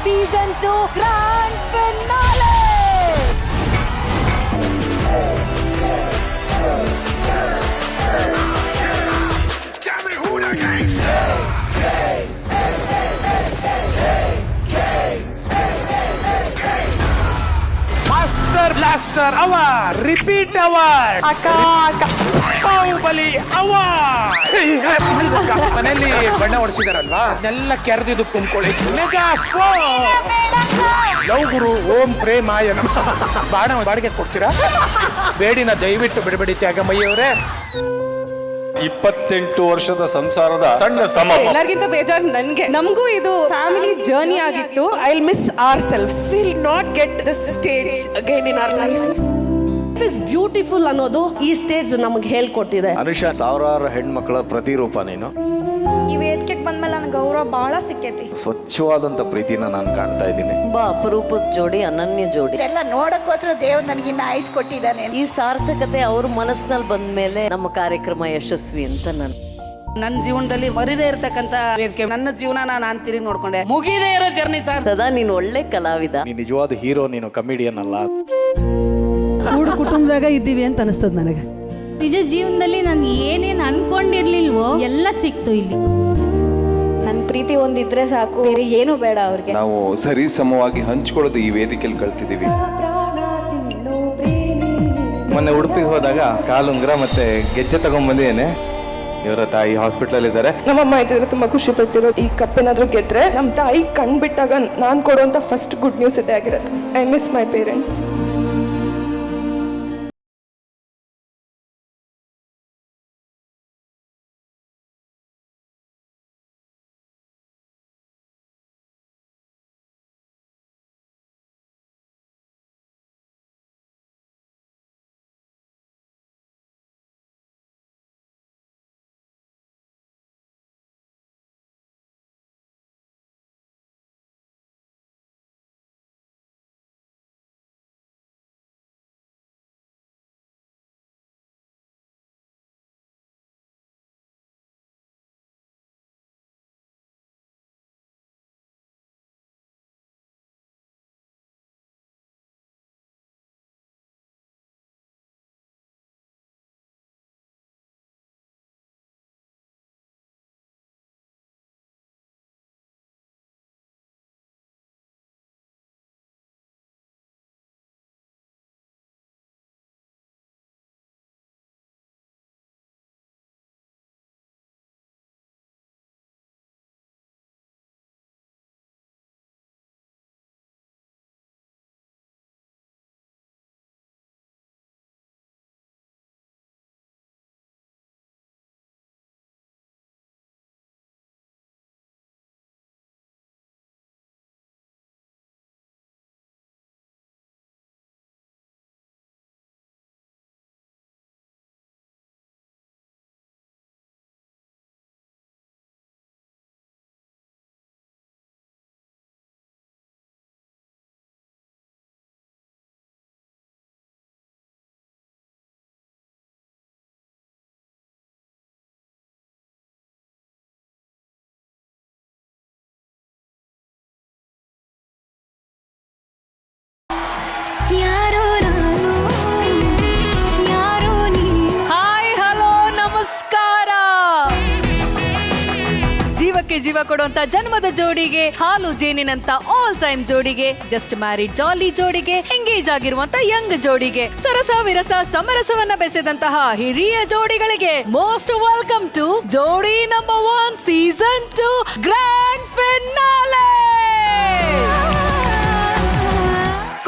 Season 2 grand finale. Master blaster award, repeat award, Baahubali award. ಮನೆಯಲ್ಲಿ ಬಣ್ಣ ಹೊಡಿಸಿದಾರಲ್ವಾ, ಅದನ್ನೆಲ್ಲ ಕೆರೆದಿದ್ದು ತುಂಬಿಕೊಳ್ಳಿ. ಮೆಗಾ ಲವ್ ಗುರು ಓಂ ಪ್ರೇಮಾಯ ನಮಃ. ಬಾಡಿಗೆ ಕೊಡ್ತೀರಾ? ಬೇಡಿನ ದಯವಿಟ್ಟು ಬಿಡಬೇಡಿ ತ್ಯಾಗಮಯ್ಯವರೇ. 28 ವರ್ಷದ ಸಂಸಾರದ ಸಣ್ಣ ಸಮ. ಎಲ್ಲರಿಗಿಂತ ಬೇಜಾರು ನನ್ಗೆ. ನಮಗೂ ಇದು ಫ್ಯಾಮಿಲಿ ಜರ್ನಿ ಆಗಿತ್ತು. I'll miss ourselves. We'll not get this stage again in our life. It is beautiful ಅನ್ನೋದು ಈ ಸ್ಟೇಜ್ ನಮಗೆ ಹೇಳ್ಕೊಟ್ಟಿದೆ. ಅನುಷಾ ಸಾವಿರಾರು ಹೆಣ್ಮಕ್ಳ ಪ್ರತಿರೂಪ ನೀನು. ಈ ವೇದಿಕೆಗೆ ಬಂದ್ಮೇಲೆ ನನಗೆ ಗೌರವ ಬಹಳ ಸಿಕ್ಕೈತಿ. ಸ್ವಚ್ಛವಾದಂತ ಪ್ರೀತಿನ ನಾನು ಕಾಣ್ತಾ ಇದ್ದೀನಿ. ತುಂಬಾ ಅಪರೂಪದ ಜೋಡಿ, ಅನನ್ಯ ಜೋಡಿ. ಎಲ್ಲ ನೋಡಕ್ಕೋಸ್ಕರ ದೇವ್ರು ನನಗಿನ್ನ ಆಯ್ಸ್ ಕೊಟ್ಟಿದ್ದಾನೆ. ಈ ಸಾರ್ಥಕತೆ ಅವ್ರ ಮನಸ್ಸಿನಲ್ಲಿ ಬಂದ ಮೇಲೆ ನಮ್ಮ ಕಾರ್ಯಕ್ರಮ ಯಶಸ್ವಿ ಅಂತ ನನ್ನ ಜೀವನದಲ್ಲಿ ಮರಿದೇ ಇರತಕ್ಕಂತ ವೇದಿಕೆ. ನನ್ನ ಜೀವನ ನಾನು ತಿರುಗಿ ನೋಡ್ಕೊಂಡೆ. ಮುಗಿದೇ ಇರೋ ಜರ್ನಿ ಸರ್. ಸದಾ ನೀನು ಒಳ್ಳೆ ಕಲಾವಿದ. ನೀ ನಿಜವಾದ ಹೀರೋ, ನೀನು ಕಮಿಡಿಯನ್ ಅಲ್ಲ. ಕೂಡು ಕುಟುಂಬದಾಗ ಇದ್ದೀವಿ ಅಂತ ಅನಿಸ್ತದ ನನಗೆ. ನಿಜ ಜೀವನದಲ್ಲಿ ನಾನು ಏನೇನು ಅನ್ಕೊಂಡಿರ್ಲಿಲ್ವೋ ಎಲ್ಲ ಸಿಕ್ತು ಇಲ್ಲಿ. ನನ್ನ ಪ್ರೀತಿ ಒಂದಿದ್ರೆ ಸಾಕು, ಬೇರೆ ಏನು ಬೇಡ ಅವ್ರಿಗೆ. ನಾವು ಸರಿ ಸಮವಾಗಿ ಹಂಚ್ಕೊಳ್ಳೋದು ಈ ವೇದಿಕೆಯಲ್ಲಿ ಕಲ್ತಿದ್ದೀವಿ. ಮೊನ್ನೆ ಉಡುಪಿಗೆ ಹೋದಾಗ ಕಾಲುಂಗ್ರ ಮತ್ತೆ ಗೆಜ್ಜೆ ತಗೊಂಡ್ಬಂದಿದ್ದೇನೆ. ಇವರ ತಾಯಿ ಹಾಸ್ಪಿಟಲ್ ಇದ್ದಾರೆ. ನಮ್ಮಮ್ಮ ಇದ್ರೆ ತುಂಬಾ ಖುಷಿ ಪಟ್ಟಿರೋ. ಈ ಕಪ್ ಏನಾದ್ರು ಗೆದ್ರೆ ನಮ್ಮ ತಾಯಿ ಕಣ್ಬಿಟ್ಟಾಗ ನಾನು ಕೊಡುವಂತ ಫಸ್ಟ್ ಗುಡ್ ನ್ಯೂಸ್ ಇದೇ ಆಗಿರುತ್ತೆ. I miss my parents. Hi, hello, ನಮಸ್ಕಾರ. ಜೀವಕ್ಕೆ ಜೀವ ಕೊಡುವಂತ ಜನ್ಮದ ಜೋಡಿಗೆ, ಹಾಲು ಜೇನಿನಂತ ಆಲ್ ಟೈಮ್ ಜೋಡಿಗೆ, ಜಸ್ಟ್ ಮ್ಯಾರಿಡ್ ಜಾಲಿ ಜೋಡಿಗೆ, ಎಂಗೇಜ್ ಆಗಿರುವಂತ ಯಂಗ್ ಜೋಡಿಗೆ, ಸರಸ ವಿರಸ ಸಮರಸವನ್ನ ಬೆಸೆದಂತಹ ಹಿರಿಯ ಜೋಡಿಗಳಿಗೆ ಮೋಸ್ಟ್ ವೆಲ್ಕಮ್ ಟು ಜೋಡಿ number 1 season 2 grand finale.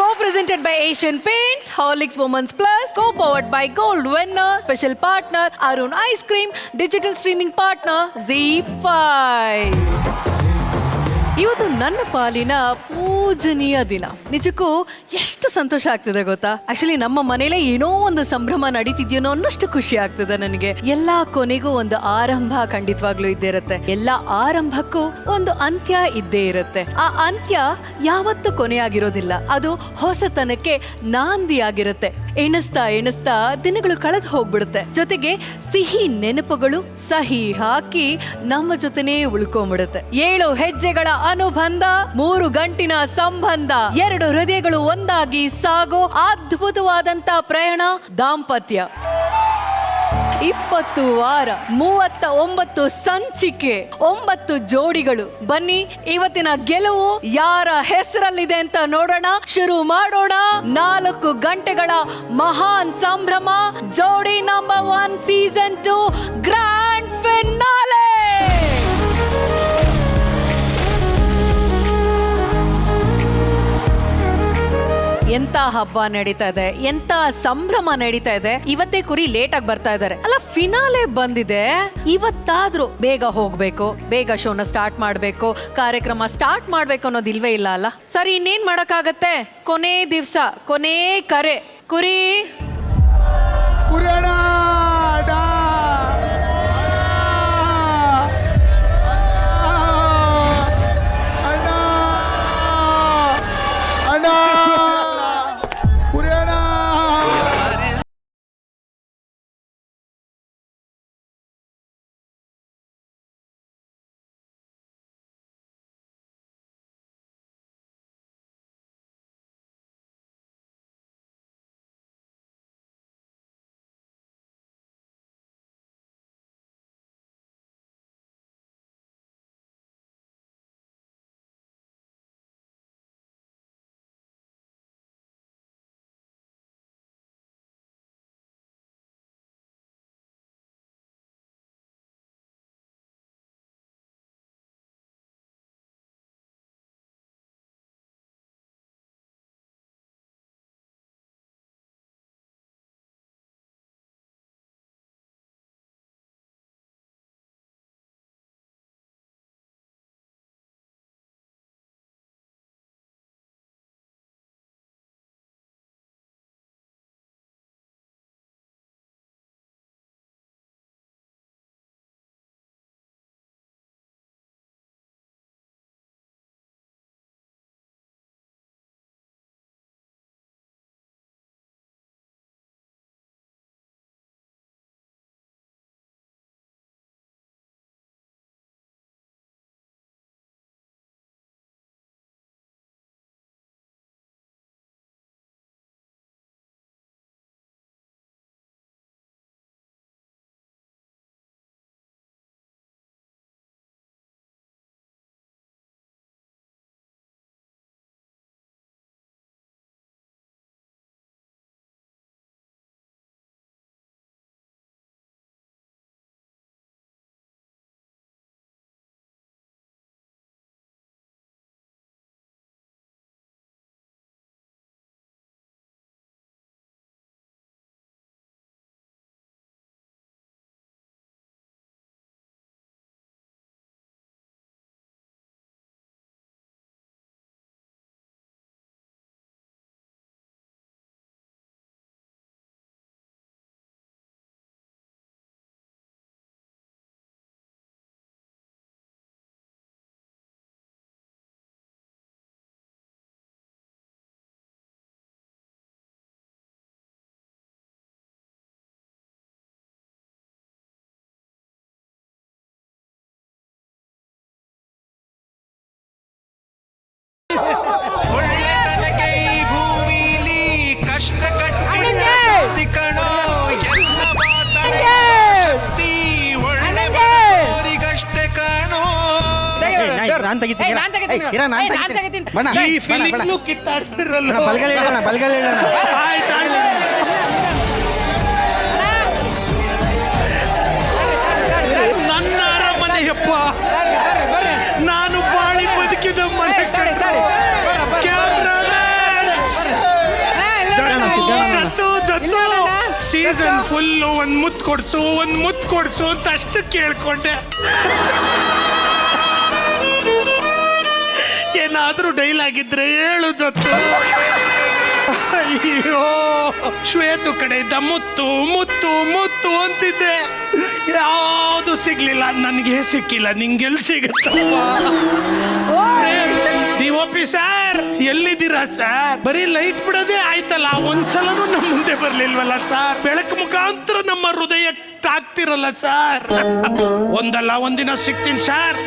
Co-presented by Asian Paints, Horlicks Women's Plus, co-powered by Gold Winner, special partner Arun Ice Cream, digital streaming partner ZEE5. ಇವತ್ತು ನನ್ನ ಪಾಲಿನ ಪೂಜನೀಯ ದಿನ. ನಿಜಕ್ಕೂ ಎಷ್ಟು ಸಂತೋಷ ಆಗ್ತದೆ ಗೊತ್ತಾ? ಆಕ್ಚುಲಿ ನಮ್ಮ ಮನೇಲೆ ಏನೋ ಒಂದು ಸಂಭ್ರಮ ನಡೀತಿದ್ಯೋ ಅನ್ನೋಷ್ಟು ಖುಷಿ ಆಗ್ತದೆ ನನಗೆ. ಎಲ್ಲಾ ಕೊನೆಗೂ ಒಂದು ಆರಂಭ ಖಂಡಿತವಾಗ್ಲೂ ಇದ್ದೇ ಇರುತ್ತೆ. ಎಲ್ಲಾ ಆರಂಭಕ್ಕೂ ಒಂದು ಅಂತ್ಯ ಇದ್ದೇ ಇರುತ್ತೆ. ಆ ಅಂತ್ಯ ಯಾವತ್ತೂ ಕೊನೆಯಾಗಿರೋದಿಲ್ಲ, ಅದು ಹೊಸತನಕ್ಕೆ ನಾಂದಿ ಆಗಿರುತ್ತೆ. ಎಣಿಸ್ತಾ ದಿನಗಳು ಕಳೆದು ಹೋಗ್ಬಿಡುತ್ತೆ. ಜೊತೆಗೆ ಸಿಹಿ ನೆನಪುಗಳು ಸಹಿ ಹಾಕಿ ನಮ್ಮ ಜೊತೆನೇ ಉಳ್ಕೊಂಡ್ಬಿಡುತ್ತೆ. 7 ಹೆಜ್ಜೆಗಳ ಅನುಬಂಧ, 3 ಗಂಟಿನ ಸಂಬಂಧ, 2 ಹೃದಯಗಳು ಒಂದಾಗಿ ಸಾಗೋ ಅದ್ಭುತವಾದಂತ ಪ್ರಯಾಣ ದಾಂಪತ್ಯ. 20 ವಾರ, 39 ಸಂಚಿಕೆ, 9 ಜೋಡಿಗಳು. ಬನ್ನಿ, ಇವತ್ತಿನ ಗೆಲುವು ಯಾರ ಹೆಸರಲ್ಲಿದೆ ಅಂತ ನೋಡೋಣ. ಶುರು ಮಾಡೋಣ. 4 ಗಂಟೆಗಳ ಮಹಾನ್ ಸಂಭ್ರಮ. ಜೋಡಿ ನಂಬರ್ 1 ಸೀಸನ್ 2 ಗ್ರ್ಯಾಂಡ್ ಫಿನಾಲೆ. ಎಂತ ಹಬ್ಬ ನಡೀತಾ ಇದೆ, ಎಂತ ಸಂಭ್ರಮ ನಡೀತಾ ಇದೆ. ಇವತ್ತೇ ಕುರಿ ಲೇಟ್ ಆಗಿ ಬರ್ತಾ ಇದಾರೆ ಅಲ್ಲ, ಫಿನಾಲೆ ಬಂದಿದೆ. ಇವತ್ತಾದ್ರೂ ಬೇಗ ಹೋಗ್ಬೇಕು, ಬೇಗ ಶೋನ ಸ್ಟಾರ್ಟ್ ಮಾಡ್ಬೇಕು, ಕಾರ್ಯಕ್ರಮ ಸ್ಟಾರ್ಟ್ ಮಾಡ್ಬೇಕು ಅನ್ನೋದಿಲ್ವೇ ಇಲ್ಲ ಅಲ್ಲ. ಸರಿ, ಇನ್ನೇನ್ ಮಾಡಕ್ಕಾಗತ್ತೆ? ಕೊನೆ ದಿವ್ಸ, ಕೊನೆ ಕರೆ. ಕುರಿ ಒಳ್ಳೆತನಕ್ಕೆ ಈ ಭೂಮಿಲಿ ಕಷ್ಟ ಕಟ್ಟಿಲ್ಲ ಕಣೋ, ಎಲ್ಲ ಮಾತಡೆ ಶಕ್ತಿ ಒಳ್ಳೆ ಬಸವರಿಗಷ್ಟೇ ಕಾಣೋ. ಈ ಫೀಲಿಂಗ್ನು ಕಿತ್ತಾಡ್ತಿರಲ್ಲ. ನನ್ನ ಅರಮನೆಯಪ್ಪ, ನಾನು ಬಾಳಿ ಬದುಕಿದ ಮನೆ. ಸೀಸನ್ ಫುಲ್ಲು ಒಂದ್ ಮುತ್ತು ಕೊಡ್ಸು ಅಂತ ಅಷ್ಟು ಕೇಳ್ಕೊಂಡೆ. ಏನಾದ್ರೂ ಡೈಲಾಗ್ ಇದ್ರೆ ಹೇಳು ದತ್ತು. ಅಯ್ಯೋ, ಶ್ವೇತು ಕಡೆಯಿಂದ ಮುತ್ತು ಮುತ್ತು ಮುತ್ತು ಅಂತಿದ್ದೆ, ಯಾವುದು ಸಿಗ್ಲಿಲ್ಲ. ನನಗೆ ಸಿಕ್ಕಿಲ್ಲ, ನಿಂಗೆಲ್ ಸಿಗತ್ತಪ್ಪ? ಡಿಒಪಿ ಸರ್, ಎಲ್ಲಿದ್ದೀರಾ ಸರ್? ಬರೀ ಲೈಟ್ ಬಿಡೋದೇ ಆಯ್ತಲ್ಲ, ಒಂದ್ಸಲನೂ ನಮ್ಮ ಮುಂದೆ ಬರ್ಲಿಲ್ವಲ್ಲ ಸರ್? ಬೆಳಕು ಮುಖಾಂತರ ನಮ್ಮ ಹೃದಯ ತಾಕ್ತಿರಲ್ಲ ಸರ್. ಒಂದಲ್ಲ ಒಂದಿನ ಸಿಗ್ತೀನಿ ಸರ್.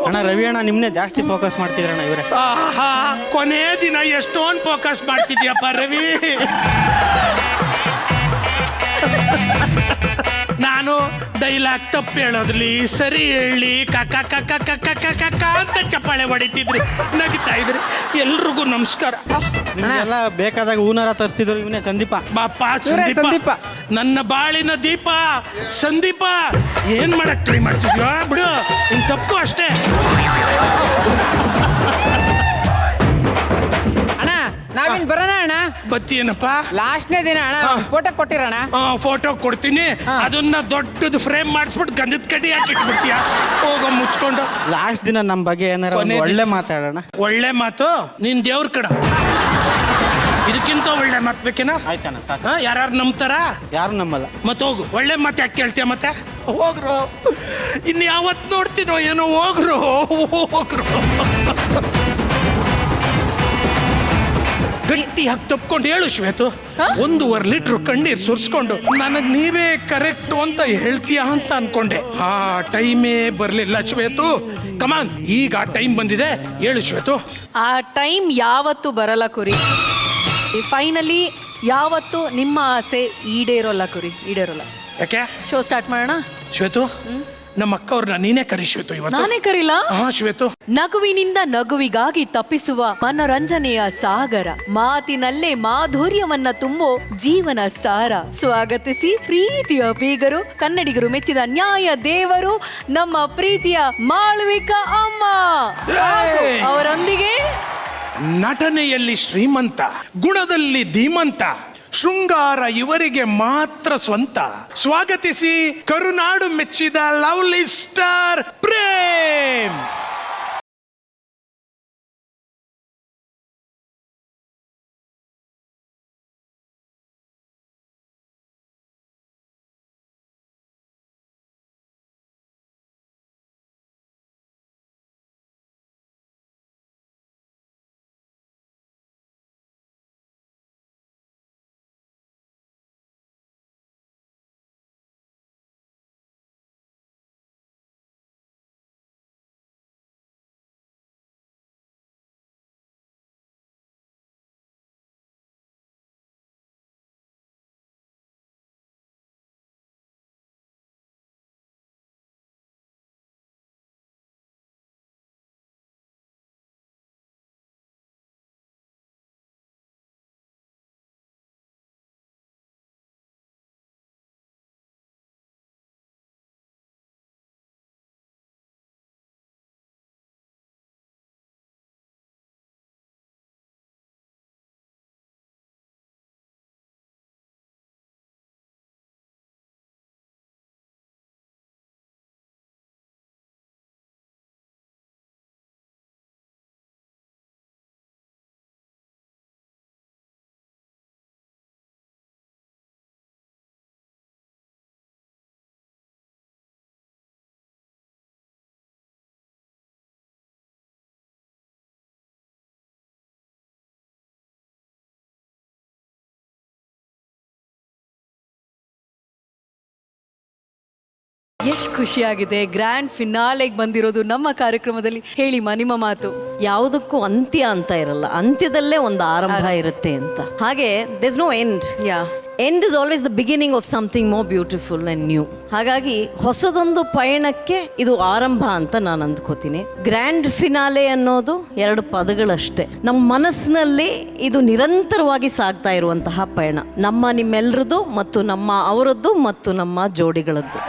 ಅಣ್ಣ ರವಿ ಅಣ್ಣ ನಿಮ್ನೆ ಜಾಸ್ತಿ ಫೋಕಸ್ ಮಾಡ್ತಿದ್ರಣ್ಣ ಇವ್ರೆ. ಆಹಾ, ಕೊನೆ ದಿನ ಎಷ್ಟೊಂದು ಫೋಕಸ್ ಮಾಡ್ತಿದ್ಯಪ್ಪ ರವಿ. ನಾನು ಡೈಲಾಗ್ ತಪ್ಪು ಹೇಳೋದ್ಲಿ, ಸರಿ ಹೇಳಿ ಕಕ್ಕ ಕಕ್ಕ ಕಕ್ಕ ಕಕ್ಕ ಅಂತ ಚಪ್ಪಾಳೆ ಹೊಡಿತಿದ್ರಿ, ನಗಿತಾ ಇದ್ರಿ. ಎಲ್ರಿಗೂ ನಮಸ್ಕಾರ. ನಿಮ್ಗೆಲ್ಲ ಬೇಕಾದಾಗ ಹೂನಾರ ತರಿಸ್ತಿದ್ರು ಇವನೇ ಸಂದೀಪ. ಬಾಪ ಸಂದೀಪ, ನನ್ನ ಬಾಳಿನ ದೀಪ ಸಂದೀಪ. ಏನ್ ಮಾಡಕ್ ಟ್ರೈ ಮಾಡ್ತಿದ್ಯೋ ಬಿಡು, ನಿನ್ ತಪ್ಪು ಅಷ್ಟೇ. ಅಣ್ಣ ನಾವಿನ್ ಬರೋಣ ಅಣ್ಣ. ಬತ್ತೀನಪ್ಪ? ಲಾಸ್ಟ್ನೇ ದಿನ ಅಣ್ಣ ಫೋಟೋ ಕೊಟ್ಟಿರೋಣ. ಫೋಟೋ ಕೊಡ್ತೀನಿ, ಅದನ್ನ ದೊಡ್ಡದು ಫ್ರೇಮ್ ಮಾಡಿಸ್ಬಿಟ್ಟು ಗಂಧದ ಕಡ್ಡಿ ಹಾಕಿಟ್ಬಿಡ್ತೀಯ. ಹೋಗೋ ಮುಚ್ಕೊಂಡು. ಲಾಸ್ಟ್ ದಿನ ನಮ್ಮ ಬಗ್ಗೆ ಏನಾರ ಒಳ್ಳೆ ಮಾತಾಡೋಣ. ಒಳ್ಳೆ ಮಾತು ನಿನ್ ದೇವ್ರ ಕಡ. ಇದಕ್ಕಿಂತ ಒಳ್ಳೆ ಮಾತು ಬೇಕೇನಾ? ಆಯ್ತಣ್ಣ ಸಾಕು. ಯಾರು ನಂಬ್ತಾರ? ಯಾರು ನಮ್ಮಲ್ಲ. ಮತ್ತೆ ಹೋಗು, ಒಳ್ಳೆ ಮಾತು ಯಾಕೆ ಕೇಳ್ತೀಯ? ಮತ್ತೆ ಹೋಗ್ರು, ಇನ್ನು ಯಾವತ್ತು ನೋಡ್ತೀನೋ ಏನೋ. ಹೋಗ್ರು. ಗಟ್ಟಿಯಾಗಿ ತಪ್ಕೊಂಡು ಹೇಳು ಶ್ವೇತು. 1.5 ಲೀಟ್ರ್ ಕಣ್ಣೀರ್ ಸುರಿಸ್ಕೊಂಡು ನನಗ್ ನೀವೇ ಕರೆಕ್ಟ್ ಅಂತ ಹೇಳ್ತೀಯಾ ಅಂತ ಅನ್ಕೊಂಡೆ. ಆ ಟೈಮೇ ಬರ್ಲಿಲ್ಲ ಶ್ವೇತು. ಕಮಾನ್, ಈಗ ಆ ಟೈಮ್ ಬಂದಿದೆ, ಹೇಳು ಶ್ವೇತು. ಆ ಟೈಮ್ ಯಾವತ್ತು ಬರಲ್ಲ ಕುರಿ. ಫೈನಲಿ ಯಾವತ್ತು ನಿಮ್ಮ ಆಸೆ ಈಡೇರೋಲ್ಲ ಕುರಿ, ಈಡೇರೋಲ್ಲ. ಯಾಕೆ? ಶೋ ಸ್ಟಾರ್ಟ್ ಮಾಡೋಣ ಶ್ವೇತು. ನಮ್ಮ ಅಕ್ಕವ್ರನ್ನ ನೀನೇ ಕರಿ ಶ್ವೇತು ಇವತ್ತು. ನಾನೇ ಕರೀಲಾ? ಹಾ ಶ್ವೇತು. ನಗುವಿನಿಂದ ನಗುವಿಗಾಗಿ ತಪ್ಪಿಸುವ ಮನೋರಂಜನೆಯ ಸಾಗರ, ಮಾತಿನಲ್ಲೇ ಮಾಧುರ್ಯವನ್ನ ತುಂಬೋ ಜೀವನ ಸಾರ. ಸ್ವಾಗತಿಸಿ ಪ್ರೀತಿಯ ಬೀಗರು, ಕನ್ನಡಿಗರು ಮೆಚ್ಚಿದ ನ್ಯಾಯ ದೇವರು, ನಮ್ಮ ಪ್ರೀತಿಯ ಮಾಳವಿಕಾ ಅಮ್ಮ. ಅವರೊಂದಿಗೆ ನಟನೆಯಲ್ಲಿ ಶ್ರೀಮಂತ, ಗುಣದಲ್ಲಿ ಧೀಮಂತ, ಶೃಂಗಾರ ಇವರಿಗೆ ಮಾತ್ರ ಸ್ವಂತ. ಸ್ವಾಗತಿಸಿ ಕರುನಾಡು ಮೆಚ್ಚಿದ ಲವ್ಲಿ ಸ್ಟಾರ್ ಪ್ರೇಮ್. ಎಷ್ಟು ಖುಷಿಯಾಗಿದೆ ಗ್ರ್ಯಾಂಡ್ ಫಿನಾಲೆಗೆ ಬಂದಿರೋದು ನಮ್ಮ ಕಾರ್ಯಕ್ರಮದಲ್ಲಿ. ಹೇಳಿಮ್ಮ ನಿಮ್ಮ ಮಾತು. ಯಾವುದಕ್ಕೂ ಅಂತ್ಯ ಅಂತ ಇರಲ್ಲ, ಅಂತ್ಯದಲ್ಲೇ ಒಂದು ಆರಂಭ ಇರುತ್ತೆ ಅಂತ. ಹಾಗೆ there is no end. End is always the beginning of something more beautiful and new. ಹಾಗಾಗಿ ಹೊಸದೊಂದು ಪಯಣಕ್ಕೆ ಇದು ಆರಂಭ ಅಂತ ನಾನು ಅಂದ್ಕೋತೀನಿ. ಗ್ರ್ಯಾಂಡ್ ಫಿನಾಲೆ ಅನ್ನೋದು 2 ಪದಗಳಷ್ಟೇ. ನಮ್ಮ ಮನಸ್ಸಿನಲ್ಲಿ ಇದು ನಿರಂತರವಾಗಿ ಸಾಗ್ತಾ ಇರುವಂತಹ ಪಯಣ, ನಿಮ್ಮೆಲ್ಲರದ್ದು ಮತ್ತು ಅವರದ್ದು ಮತ್ತು ನಮ್ಮ ಜೋಡಿಗಳದ್ದು.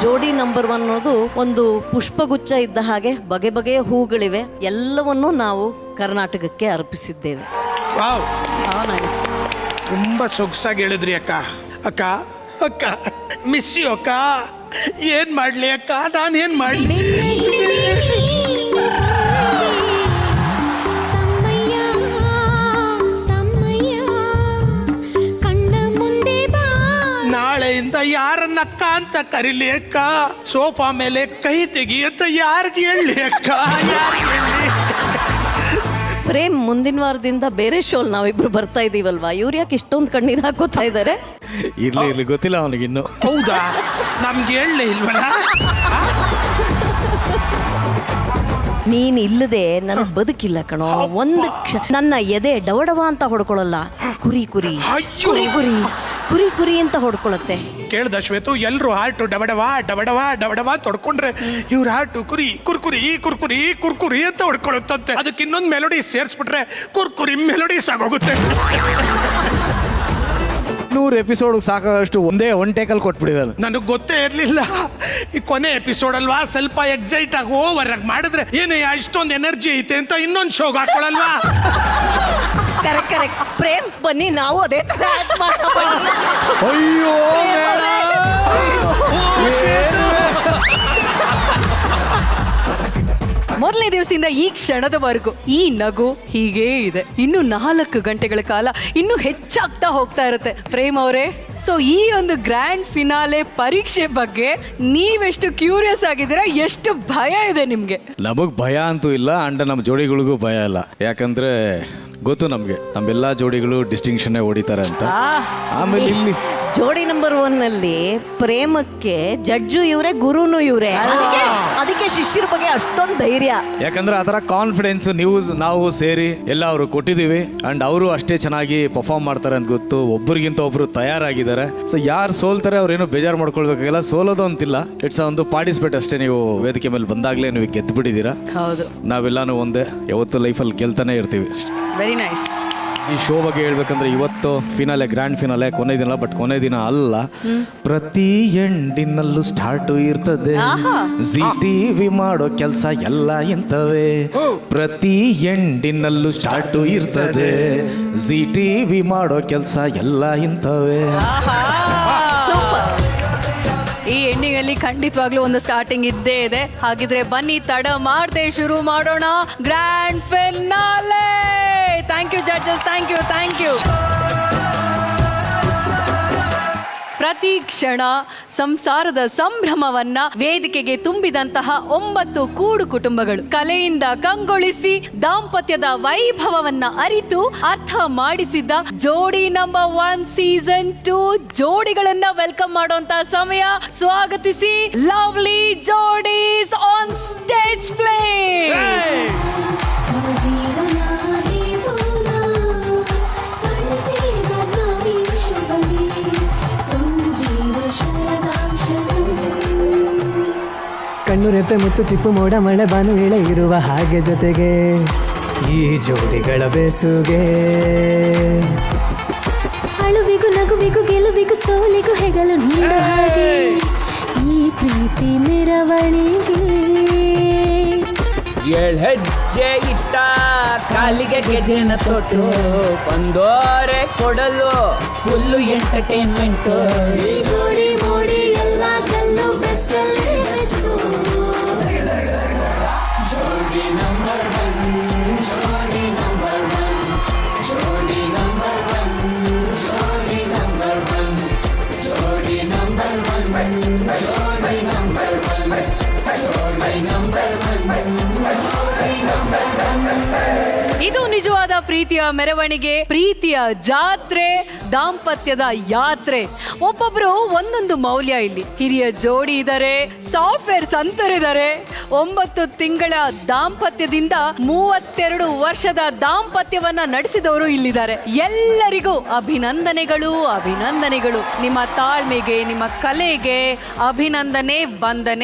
ಜೋಡಿ ನಂಬರ್ 1 ಅನ್ನೋದು ಒಂದು ಪುಷ್ಪಗುಚ್ಛ ಇದ್ದ ಹಾಗೆ, ಬಗೆ ಬಗೆಯ ಹೂಗಳಿವೆ, ಎಲ್ಲವನ್ನೂ ನಾವು ಕರ್ನಾಟಕಕ್ಕೆ ಅರ್ಪಿಸಿದ್ದೇವೆ. Wow, nice. ತುಂಬಾ ಸೊಗಸಾಗಿ ಹೇಳಿದ್ರಿ ಅಕ್ಕ. ಅಕ್ಕ ಅಕ್ಕ ಮಿಸ್ ಯು ಅಕ್ಕ. ಏನ್ ಮಾಡ್ಲಿ ಅಕ್ಕ, ನಾನೇನ್ ಮಾಡ್ಲಿ? ನಾಳೆ ನಾಳೆಯಿಂದ ಯಾರನ್ನ ಅಕ್ಕ ಅಂತ ಕರೀಲಿ ಅಕ್ಕ, ಸೋಫಾ ಮೇಲೆ ಕೈ ತೆಗಿ ಅಂತ ಯಾರಿಗೆ ಹೇಳಿ ಅಕ್ಕ, ಯಾರಿಗೆ ಹೇಳಿ? ಪ್ರೇಮ್ ಮುಂದಿನ ವಾರದಿಂದ ಬೇರೆ ಶೋಲ್ ನಾವಿಬ್ರು ಬರ್ತಾ ಇದೀವಲ್ವಾ, ಇವ್ರು ಯಾಕೆ ಇಷ್ಟೊಂದು ಕಣ್ಣೀರು ಹಾಕೋತಾ ಇದ್ದಾರೆ? ಇರ್ಲಿ ಗೊತ್ತಿಲ್ಲ ಅವನಿಗಿನ್ನು. ಹೌದಾ, ನಮ್ಗೆ ಹೇಳಲೇ ಇಲ್ವಲ್ಲ. ನೀನ್ ಇಲ್ಲದೆ ನನ್ನ ಬದುಕಿಲ್ಲ ಕಣೋ. ಒಂದು ನನ್ನ ಎದೆ ಡವಡವ ಅಂತ ಹೊಡ್ಕೊಳ್ಳಲ್ಲ, ಕುರಿ ಕುರಿ ಕುರಿ ಕುರಿ ಕುರಿ ಕುರಿ ಅಂತ ಹೊಡ್ಕೊಳತ್ತೆ. ಕೇಳ್ದ ಶ್ವೇತು, ಎಲ್ರು ಹಾರ್ಟು ಡಬಡವ ಡಬಡವ ಡಬಡವ ತೊಡ್ಕೊಂಡ್ರೆ ಇವ್ರ ಹಾರ್ಟು ಕುರಿ ಕುರ್ಕುರಿ ಕುರ್ಕುರಿ ಕುರ್ಕುರಿ ಅಂತ ಹೊಡ್ಕೊಳುತ್ತಂತೆ. ಅದಕ್ಕೆ ಇನ್ನೊಂದು ಮೆಲೋಡಿ ಸೇರಿಸ್ಬಿಟ್ರೆ ಕುರ್ಕುರಿ ಮೆಲೋಡೀಸ್ ಆಗೋಗುತ್ತೆ. 100 ಎಪಿಸೋಡ್ ಸಾಕಾಗಷ್ಟು ಒಂದೇ ಒನ್ ಟೇಕಲ್ಲಿ ಕೊಟ್ಬಿಟ್ಟಿದ್ದಾನೆ. ನನಗೆ ಗೊತ್ತೇ ಇರಲಿಲ್ಲ. ಈ ಕೊನೆ ಎಪಿಸೋಡ್ ಅಲ್ವಾ, ಸ್ವಲ್ಪ ಎಕ್ಸೈಟ್ ಆಗಿ ಓವರ್ ಆಗಿ ಮಾಡಿದ್ರೆ ಏನಯ್ಯ ಇಷ್ಟೊಂದು ಎನರ್ಜಿ ಐತೆ ಅಂತ ಇನ್ನೊಂದು ಶೋಗ್ ಹಾಕೊಳ್ಳಲ್ವಾ? ಕರೆಕ್ಟ್ ಪ್ರೇಮ್, ಬನ್ನಿ ನಾವು ಅದೇ ತರ act ಮಾಡ್ತಾ ಬನ್ನಿ. ಅಯ್ಯೋ ಮೊದಲನೇ ದಿವಸದಿಂದ ಈ ಕ್ಷಣದವರೆಗೂ ಈ ನಗು ಹೀಗೇ ಇದೆ. ಇನ್ನು 4 ಗಂಟೆಗಳ ಕಾಲ ಇನ್ನೂ ಹೆಚ್ಚಾಗ್ತಾ ಹೋಗ್ತಾ ಇರುತ್ತೆ. ಪ್ರೇಮ್ ಅವರೇ, ಸೊ ಈ ಒಂದು ಗ್ರ್ಯಾಂಡ್ ಫಿನಾಲೆ ಪರೀಕ್ಷೆ ಬಗ್ಗೆ ನೀವೆಷ್ಟು ಕ್ಯೂರಿಯಸ್ ಆಗಿದ್ದೀರಾ, ಎಷ್ಟು ಭಯ ಇದೆ ನಿಮ್ಗೆ? ನಮಗ್ ಭಯ ಅಂತೂ ಇಲ್ಲ, ಅಂಡ್ ನಮ್ಮ ಜೋಡಿಗಳಿಗೂ ಭಯ ಇಲ್ಲ. ಯಾಕಂದ್ರೆ ಗೊತ್ತು ನಮ್ಗೆ ನಮ್ಮೆಲ್ಲಾ ಜೋಡಿಗಳು ಡಿಸ್ಟಿಂಕ್ಷನ್ ಹೊಡಿತಾರೆ ಅಂತ. ಆಮೇಲೆ ಇಲ್ಲಿ ಜೋಡಿ ನಂಬರ್ 1 ಅಲ್ಲಿ ಪ್ರೇಮಕ್ಕೆ ಜಡ್ಜು ಇವರೇ, ಗುರುನು ಇವರೇ. ಅದಕ್ಕೆ ಶಿಷ್ಯರ ಬಗ್ಗೆ ಅಷ್ಟೊಂದು ಧೈರ್ಯ. ಯಾಕಂದ್ರೆ ಆ ಥರ ಕಾನ್ಫಿಡೆನ್ಸ್ ನಾವು ಸೇರಿ ಎಲ್ಲ ಅವರು ಕೊಟ್ಟಿದ್ದೀವಿ. ಅಂಡ್ ಅವರು ಅಷ್ಟೇ ಚೆನ್ನಾಗಿ ಪರ್ಫಾರ್ಮ್ ಮಾಡ್ತಾರೆ ಅಂತ ಗೊತ್ತು. ಒಬ್ಬರಿಗಿಂತ ಒಬ್ರು ತಯಾರಾಗಿದ್ದಾರೆ. ಸೊ ಯಾರು ಸೋಲ್ತಾರೆ ಅವ್ರೇನು ಬೇಜಾರು ಮಾಡ್ಕೊಳ್ಬೇಕಾಗಿಲ್ಲ. ಸೋಲೋದು ಅಂತಿಲ್ಲ, ಇಟ್ಸ್ ಒಂದು ಪಾರ್ಟಿಸಿಪೇಟ್ ಅಷ್ಟೇ. ನೀವು ವೇದಿಕೆ ಮೇಲೆ ಬಂದಾಗಲೇ ನೀವು ಗೆದ್ದು ಬಿಟ್ಟಿದ್ದೀರಾ. ಹೌದು, ನಾವೆಲ್ಲಾನು ಒಂದೇ, ಯಾವತ್ತು ಲೈಫಲ್ಲಿ ಗೆಲ್ತಾನೆ ಇರ್ತೀವಿ. Very nice. ಈ ಶೋ ಬಗ್ಗೆ ಹೇಳ್ಬೇಕಂದ್ರೆ ಇವತ್ತು ಫಿನಾಲೆ, ಗ್ರ್ಯಾಂಡ್ ಫಿನಾಲೆ, ಕೊನೆ ದಿನ. ಬಟ್ ಕೊನೆ ದಿನ ಅಲ್ಲ, ಪ್ರತಿ ಎಂಡಿನಲ್ಲೂ ಸ್ಟಾರ್ಟು ಇರ್ತದೆ. ZTV ಮಾಡೋ ಕೆಲಸ ಎಲ್ಲ ಇಂಥವೇ. ಪ್ರತಿ ಎಂಡಿನಲ್ಲೂ ಸ್ಟಾರ್ಟು ಇರ್ತದೆ. ZTV ಮಾಡೋ ಕೆಲಸ ಎಲ್ಲ ಇಂಥವೇ. ಸೂಪರ್. ಈ ಎಂಡಿಂಗ್ ಅಲ್ಲಿ ಖಂಡಿತವಾಗ್ಲೂ ಒಂದು ಸ್ಟಾರ್ಟಿಂಗ್ ಇದ್ದೇ ಇದೆ. ಹಾಗಿದ್ರೆ ಬನ್ನಿ ತಡ ಮಾಡದೆ ಶುರು ಮಾಡೋಣ grand finale. Thank you judges, thank you. ಪ್ರತಿ ಕ್ಷಣ ಸಂಸಾರದ ಸಂಭ್ರಮವನ್ನ ವೇದಿಕೆಗೆ ತುಂಬಿದಂತಹ 9 ಕೂಡು ಕುಟುಂಬಗಳು ಕಲೆಯಿಂದ ಕಂಗೊಳಿಸಿ ದಾಂಪತ್ಯದ ವೈಭವವನ್ನ ಅರಿತು ಅರ್ಥ ಮಾಡಿಸಿದ್ದ ಜೋಡಿ ನಂಬರ್ 1 ಸೀಸನ್ 2 ಜೋಡಿಗಳನ್ನ ವೆಲ್ಕಮ್ ಮಾಡುವಂತ ಸಮಯ. ಸ್ವಾಗತಿಸಿ ಲವ್ಲಿ ಜೋಡೀಸ್ ಆನ್ ಸ್ಟೇಜ್ ಪ್ಲೀಸ್. ಕಣ್ಣು ರೆಪ್ಪೆ ಮುತ್ತು ಚಿಪ್ಪು ಮೋಡ ಮಳೆ ಬಾನು ಇಳೆ ಇರುವ ಹಾಗೆ ಜೊತೆಗೆ ಈ ಜೋಡಿಗಳ ಬೇಸುಗೆ. ಅಳುವಿಗೂ ನಗುವಿಗೂ ಗೆಲುವಿಗೂ ಸೋಲಿಗೂ ಹೆಗಲು ನೀಡ ಹಾಗೆ ಈ ಪ್ರೀತಿ ಮೆರವಣಿಗೆ. 7 ಹೆಜ್ಜೆ ಇಟ್ಟ ಕಾಲಿಗೆ ಗೆಜೆನ ತೊಟ್ಟು ಬಂದೋರೆ ಕೊಡಲು ಫುಲ್ಲು ಎಂಟರ್ಟೈನ್ಮೆಂಟ್. ಜೋಡಿ ಮೋಡಿ ಎಲ್ಲ ಕಲ್ಲು ಬೆಸ್ಟ್ ಅಲ್ಲಿ ಬೆಸ್ಟ್. ಜೋಡಿ ನಂಬರ್ 1, ಜೋಡಿ ನಂಬರ್ 1, ಜೋಡಿ ನಂಬರ್ 1, ಜೋಡಿ ನಂಬರ್ 1, ಜೋಡಿ ನಂಬರ್ 1, ಜೋಡಿ ನಂಬರ್ 1, ಜೋಡಿ ನಂಬರ್ 1. ಇದು ನಿಜವಾದ ಪ್ರೀತಿಯ ಮೆರವಣಿಗೆ, ಪ್ರೀತಿಯ ಜಾತ್ರೆ, ದಾಂಪತ್ಯದ ಯಾತ್ರೆ. ಒಬ್ಬೊಬ್ರು ಒಂದೊಂದು ಮೌಲ್ಯ. ಇಲ್ಲಿ ಹಿರಿಯ ಜೋಡಿ ಇದ್ದಾರೆ, ಸಾಫ್ಟ್ವೇರ್ ಸಂತರಿದ್ದಾರೆ. 9 ತಿಂಗಳ ದಾಂಪತ್ಯದಿಂದ 32 ವರ್ಷದ ದಾಂಪತ್ಯವನ್ನ ನಡೆಸಿದವರು ಇಲ್ಲಿದ್ದಾರೆ. ಎಲ್ಲರಿಗೂ ಅಭಿನಂದನೆಗಳು. ನಿಮ್ಮ ತಾಳ್ಮೆಗೆ, ನಿಮ್ಮ ಕಲೆಗೆ ಅಭಿನಂದನೆ, ವಂದನೆ.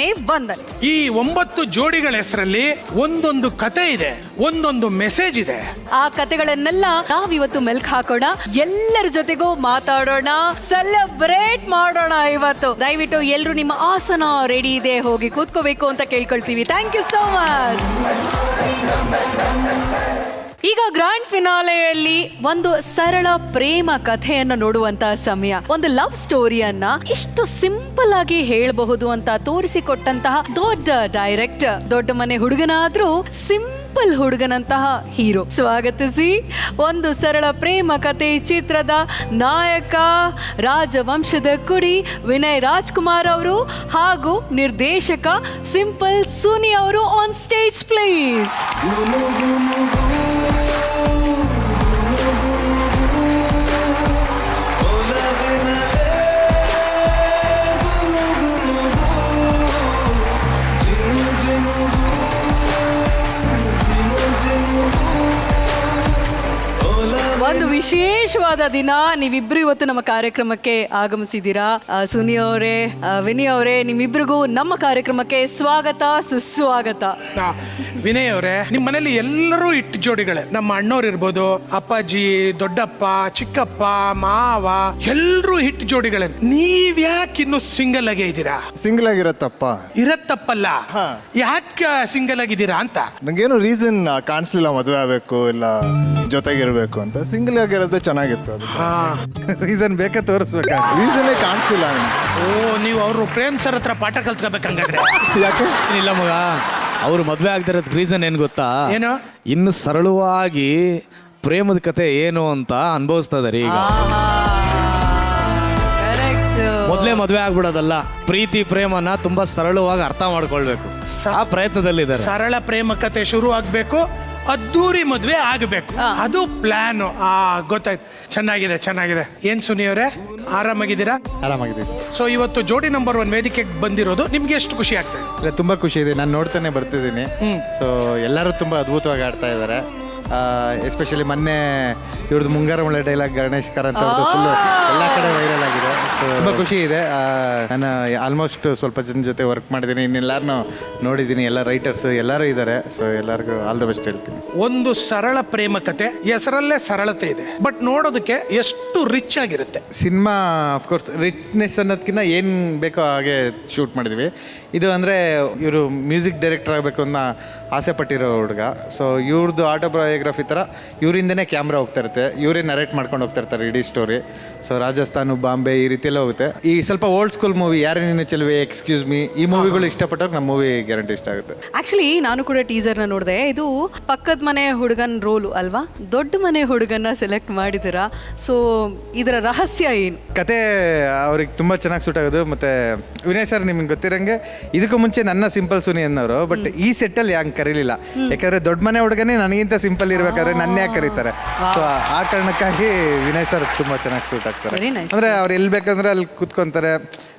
ಈ 9 ಜೋಡಿಗಳ ಹೆಸರಲ್ಲಿ ಒಂದೊಂದು ಕತೆ ಇದೆ, ಒಂದೊಂದು ಮೆಸೇಜ್ ಇದೆ. ಆ ಕತೆಗಳನ್ನೆಲ್ಲ ನಾವಿವತ್ತು ಮೆಲ್ಕ್ ಹಾಕೋಣ, ಎಲ್ಲರ ಜೊತೆಗೂ ಮಾತಾಡೋಣ, ಸೆಲೆಬ್ರೇಟ್ ಮಾಡೋಣ. ಇವತ್ತು ದಯವಿಟ್ಟು ಎಲ್ಲರೂ ನಿಮ್ಮ ಆಸನ ರೆಡಿ ಇದೆ, ಹೋಗಿ ಕೂತ್ಕೋಬೇಕು ಅಂತ ಕೇಳ್ಕೊಳ್ತೀವಿ. Thank you so much. ಈಗ ಗ್ರ್ಯಾಂಡ್ ಫಿನಾಲೆಯಲ್ಲಿ ಒಂದು ಸರಳ ಪ್ರೇಮ ಕಥೆಯನ್ನ ನೋಡುವಂತಹ ಸಮಯ. ಒಂದು ಲವ್ ಸ್ಟೋರಿಯನ್ನ ಇಷ್ಟು ಸಿಂಪಲ್ ಆಗಿ ಹೇಳಬಹುದು ಅಂತ ತೋರಿಸಿಕೊಟ್ಟಂತಹ ದೊಡ್ಡ ಡೈರೆಕ್ಟರ್. ದೊಡ್ಡ ಮನೆ ಹುಡುಗನಾದ್ರೂ ಸಿಂಪಲ್ ಸಿಂಪಲ್ ಹುಡುಗನಂತಹ ಹೀರೋ. ಸ್ವಾಗತಿಸಿ ಒಂದು ಸರಳ ಪ್ರೇಮ ಕಥೆ ಚಿತ್ರದ ನಾಯಕ, ರಾಜವಂಶದ ಕುಡಿ ವಿನಯ್ ರಾಜ್ಕುಮಾರ್ ಅವರು ಹಾಗೂ ನಿರ್ದೇಶಕ ಸಿಂಪಲ್ ಸುನಿ ಅವರು ಆನ್ ಸ್ಟೇಜ್ ಪ್ಲೀಸ್. ಒಂದು ವಿಶೇಷವಾದ ದಿನ. ನೀವಿಬ್ರು ಇವತ್ತು ನಮ್ಮ ಕಾರ್ಯಕ್ರಮಕ್ಕೆ ಆಗಮಿಸಿದ್ದೀರಾ. ಸುನಿ ಅವರೇ, ವಿನಯ್ ಅವರೇ, ನಿಮ್ಮಿಬ್ರಿಗೂ ನಮ್ಮ ಕಾರ್ಯಕ್ರಮಕ್ಕೆ ಸ್ವಾಗತ, ಸುಸ್ವಾಗತ. ವಿನಯ್ ಅವರೇ, ನಿಮ್ಮ ಮನೇಲಿ ಎಲ್ಲರೂ ಇಟ್ಟು ಜೋಡಿಗಳೇ. ನಮ್ಮ ಅಣ್ಣವ್ರು ಇರ್ಬೋದು, ಅಪ್ಪಾಜಿ, ದೊಡ್ಡಪ್ಪ, ಚಿಕ್ಕಪ್ಪ, ಮಾವ, ಎಲ್ಲರೂ ಹಿಟ್ ಜೋಡಿಗಳೇ. ನೀವ್ಯಾಕೆ ಇನ್ನು ಸಿಂಗಲ್ ಆಗೇ ಇದ್ದೀರಾ? ಸಿಂಗಲ್ ಆಗಿರತ್ತಪ್ಪ. ಇರತ್ತಪ್ಪಲ್ಲ, ಯಾಕೆ ಸಿಂಗಲ್ ಆಗಿದ್ದೀರಾ ಅಂತ. ನಂಗೇನು ರೀಸನ್ ಕಾಣಿಸ್ಲಿಲ್ಲ ಮದುವೆ ಆಗ್ಬೇಕು ಇಲ್ಲ ಜೊತೆಗಿರ್ಬೇಕು ಅಂತ. ಸಿಂಗಲ್ ಆಗಿರೋದು ಚೆನ್ನಾಗಿತ್ತು. ಅದು ರೀಸನ್ ಬೇಕೇ ತೋರಿಸ್ಬೇಕ, ರೀಸನ್ನೇ ಕಾಣಿಸ್ತಿಲ್ಲ. ಓ, ನೀವು ಅವರು ಪ್ರೇಮ್ ಸರ್ ಹತ್ರ ಪಾಠ ಕಲ್ತ್ಕೋಬೇಕಂಗಾದ್ರೆ. ಯಾಕೆ? ಇಲ್ಲ ಮಗ, ಅವ್ರು ಮದುವೆ ಆಗದಿರೋದ್ ರೀಸನ್ ಏನು ಗೊತ್ತಾ? ಏನು? ಇನ್ನು ಸರಳವಾಗಿ ಪ್ರೇಮದ ಕತೆ ಏನು ಅಂತ ಅನುಭವಿಸ್ತಾ ಇದಾರೆ ಈಗ. ಮೊದಲೇ ಮದುವೆ ಆಗ್ಬಿಡೋದಲ್ಲ, ಪ್ರೀತಿ ಪ್ರೇಮನ ತುಂಬಾ ಸರಳವಾಗಿ ಅರ್ಥ ಮಾಡ್ಕೊಳ್ಬೇಕು. ಆ ಪ್ರಯತ್ನದಲ್ಲಿದ್ದಾರೆ. ಸರಳ ಪ್ರೇಮ ಕತೆ ಶುರು ಆಗ್ಬೇಕು, ಅದ್ದೂರಿ ಮದ್ವೆ ಆಗಬೇಕು, ಅದು ಪ್ಲಾನ್. ಗೊತ್ತಾಯ್ತು. ಚೆನ್ನಾಗಿದೆ, ಚೆನ್ನಾಗಿದೆ. ಏನ್ ಸುನಿ ಅವರೇ, ಆರಾಮಾಗಿದ್ದೀರಾ? ಆರಾಮಾಗಿದ್ದೀವಿ. ಸೊ ಇವತ್ತು ಜೋಡಿ ನಂಬರ್ 1 ವೇದಿಕೆಗೆ ಬಂದಿರೋದು ನಿಮ್ಗೆ ಎಷ್ಟು ಖುಷಿ ಆಗ್ತದೆ? ಇಲ್ಲ, ತುಂಬಾ ಖುಷಿ ಇದೆ. ನಾನು ನೋಡ್ತಾನೆ ಬರ್ತಿದ್ದೀನಿ. ಸೊ ಎಲ್ಲರೂ ತುಂಬಾ ಅದ್ಭುತವಾಗಿ ಆಡ್ತಾ ಇದ್ದಾರೆ. ಎಸ್ಪೆಷಲಿ ಮೊನ್ನೆ ಇವ್ರದ್ದು ಮುಂಗಾರ ಮಳೆ ಡೈಲಾಗ್ ಗಣೇಶ್ ಕಾರಂತ್ ಅವ್ರದ್ದು ಫುಲ್ ಎಲ್ಲ ಕಡೆ ವೈರಲ್ ಆಗಿದೆ. ಸೊ ತುಂಬ ಖುಷಿ ಇದೆ. ನಾನು ಆಲ್ಮೋಸ್ಟ್ ಸ್ವಲ್ಪ ಜನ ಜೊತೆ ವರ್ಕ್ ಮಾಡಿದ್ದೀನಿ, ಇನ್ನೆಲ್ಲರನ್ನೂ ನೋಡಿದ್ದೀನಿ, ಎಲ್ಲ ರೈಟರ್ಸ್ ಎಲ್ಲರೂ ಇದ್ದಾರೆ. ಸೊ ಎಲ್ಲರಿಗೂ ಆಲ್ ದ ಬೆಸ್ಟ್ ಹೇಳ್ತೀನಿ. ಒಂದು ಸರಳ ಪ್ರೇಮ ಕತೆ, ಹೆಸರಲ್ಲೇ ಸರಳತೆ ಇದೆ, ಬಟ್ ನೋಡೋದಕ್ಕೆ ಎಷ್ಟು ರಿಚ್ ಆಗಿರುತ್ತೆ. ಸಿನಿಮಾ ಅಫ್ಕೋರ್ಸ್ ರಿಚ್ನೆಸ್ ಅನ್ನೋದಕ್ಕಿಂತ ಏನು ಬೇಕೋ ಹಾಗೆ ಶೂಟ್ ಮಾಡಿದ್ವಿ. ಇದು ಅಂದರೆ ಇವರು ಮ್ಯೂಸಿಕ್ ಡೈರೆಕ್ಟರ್ ಆಗಬೇಕು ಅನ್ನೋ ಆಸೆ ಪಟ್ಟಿರೋ ಹುಡುಗ. ಸೊ ಇವ್ರದ್ದು ಆಟೋಬಯೋಗ್ರಫಿ ಥರ ಇವರಿಂದನೇ ಕ್ಯಾಮ್ರಾ ಹೋಗ್ತಾ ಇರುತ್ತೆ, ಇವರೇ ನರೇಟ್ ಮಾಡ್ಕೊಂಡು ಹೋಗ್ತಾ ಇರ್ತಾರೆ ಇಡೀ ಸ್ಟೋರಿ. ಸೊ ರಾಜಸ್ಥಾನ, ಬಾಂಬೆ ಈ ರೀತಿಯೆಲ್ಲ ಹೋಗುತ್ತೆ. ಈ ಸ್ವಲ್ಪ ಓಲ್ಡ್ ಸ್ಕೂಲ್ ಮೂವಿ, ಯಾರೇ ನೀನು ಚೆಲುವೆ, ಎಕ್ಸ್ಕ್ಯೂಸ್ ಮೀ, ಈ ಮೂವಿಗಳು ಇಷ್ಟಪಟ್ಟವ್ರು ನಮ್ಮ ಮೂವಿ ಗ್ಯಾರಂಟಿ ಇಷ್ಟ ಆಗುತ್ತೆ. ಆಕ್ಚುಲಿ ನಾನು ಕೂಡ ಟೀಸರ್ನ ನೋಡಿದೆ. ಇದು ಪಕ್ಕದ ಮನೆ ಹುಡುಗನ ರೋಲು ಅಲ್ವಾ? ದೊಡ್ಡ ಮನೆ ಹುಡುಗನ ಸೆಲೆಕ್ಟ್ ಮಾಡಿದ್ದೀರಾ. ಸೊ ಇದರ ರಹಸ್ಯ ಏನು? ಕತೆ ಅವ್ರಿಗೆ ತುಂಬ ಚೆನ್ನಾಗಿ ಸೂಟ್ ಆಗೋದು. ಮತ್ತು ವಿನಯ್ ಸರ್ ನಿಮ್ಗೆ ಗೊತ್ತಿರಂಗೆ ಇದಕ್ಕೂ ಮುಂಚೆ ನನ್ನ ಸಿಂಪಲ್ ಸುನಿ ಅನ್ನೋರು, ಬಟ್ ಈ ಸೆಟ್ಟಲ್ಲಿ ಹಂಗೆ ಕರೀಲಿಲ್ಲ. ಯಾಕಂದರೆ ದೊಡ್ಡ ಮನೆ ಹುಡುಗನೇ ನನಗಿಂತ ಸಿಂಪಲ್ ಇರ್ಬೇಕಾದ್ರೆ ನನ್ನ ಯಾಕೆ ಕರೀತಾರೆ. ಸೊ ಆ ಕಾರಣಕ್ಕಾಗಿ ವಿನಯ್ ಸರ್ ತುಂಬ ಚೆನ್ನಾಗಿ ಸೂಟ್ ಆಗ್ತಾರೆ. ಅಂದರೆ ಅವ್ರು ಎಲ್ಲಿ ಬೇಕಂದ್ರೆ ಅಲ್ಲಿ ಕೂತ್ಕೊಂತಾರೆ,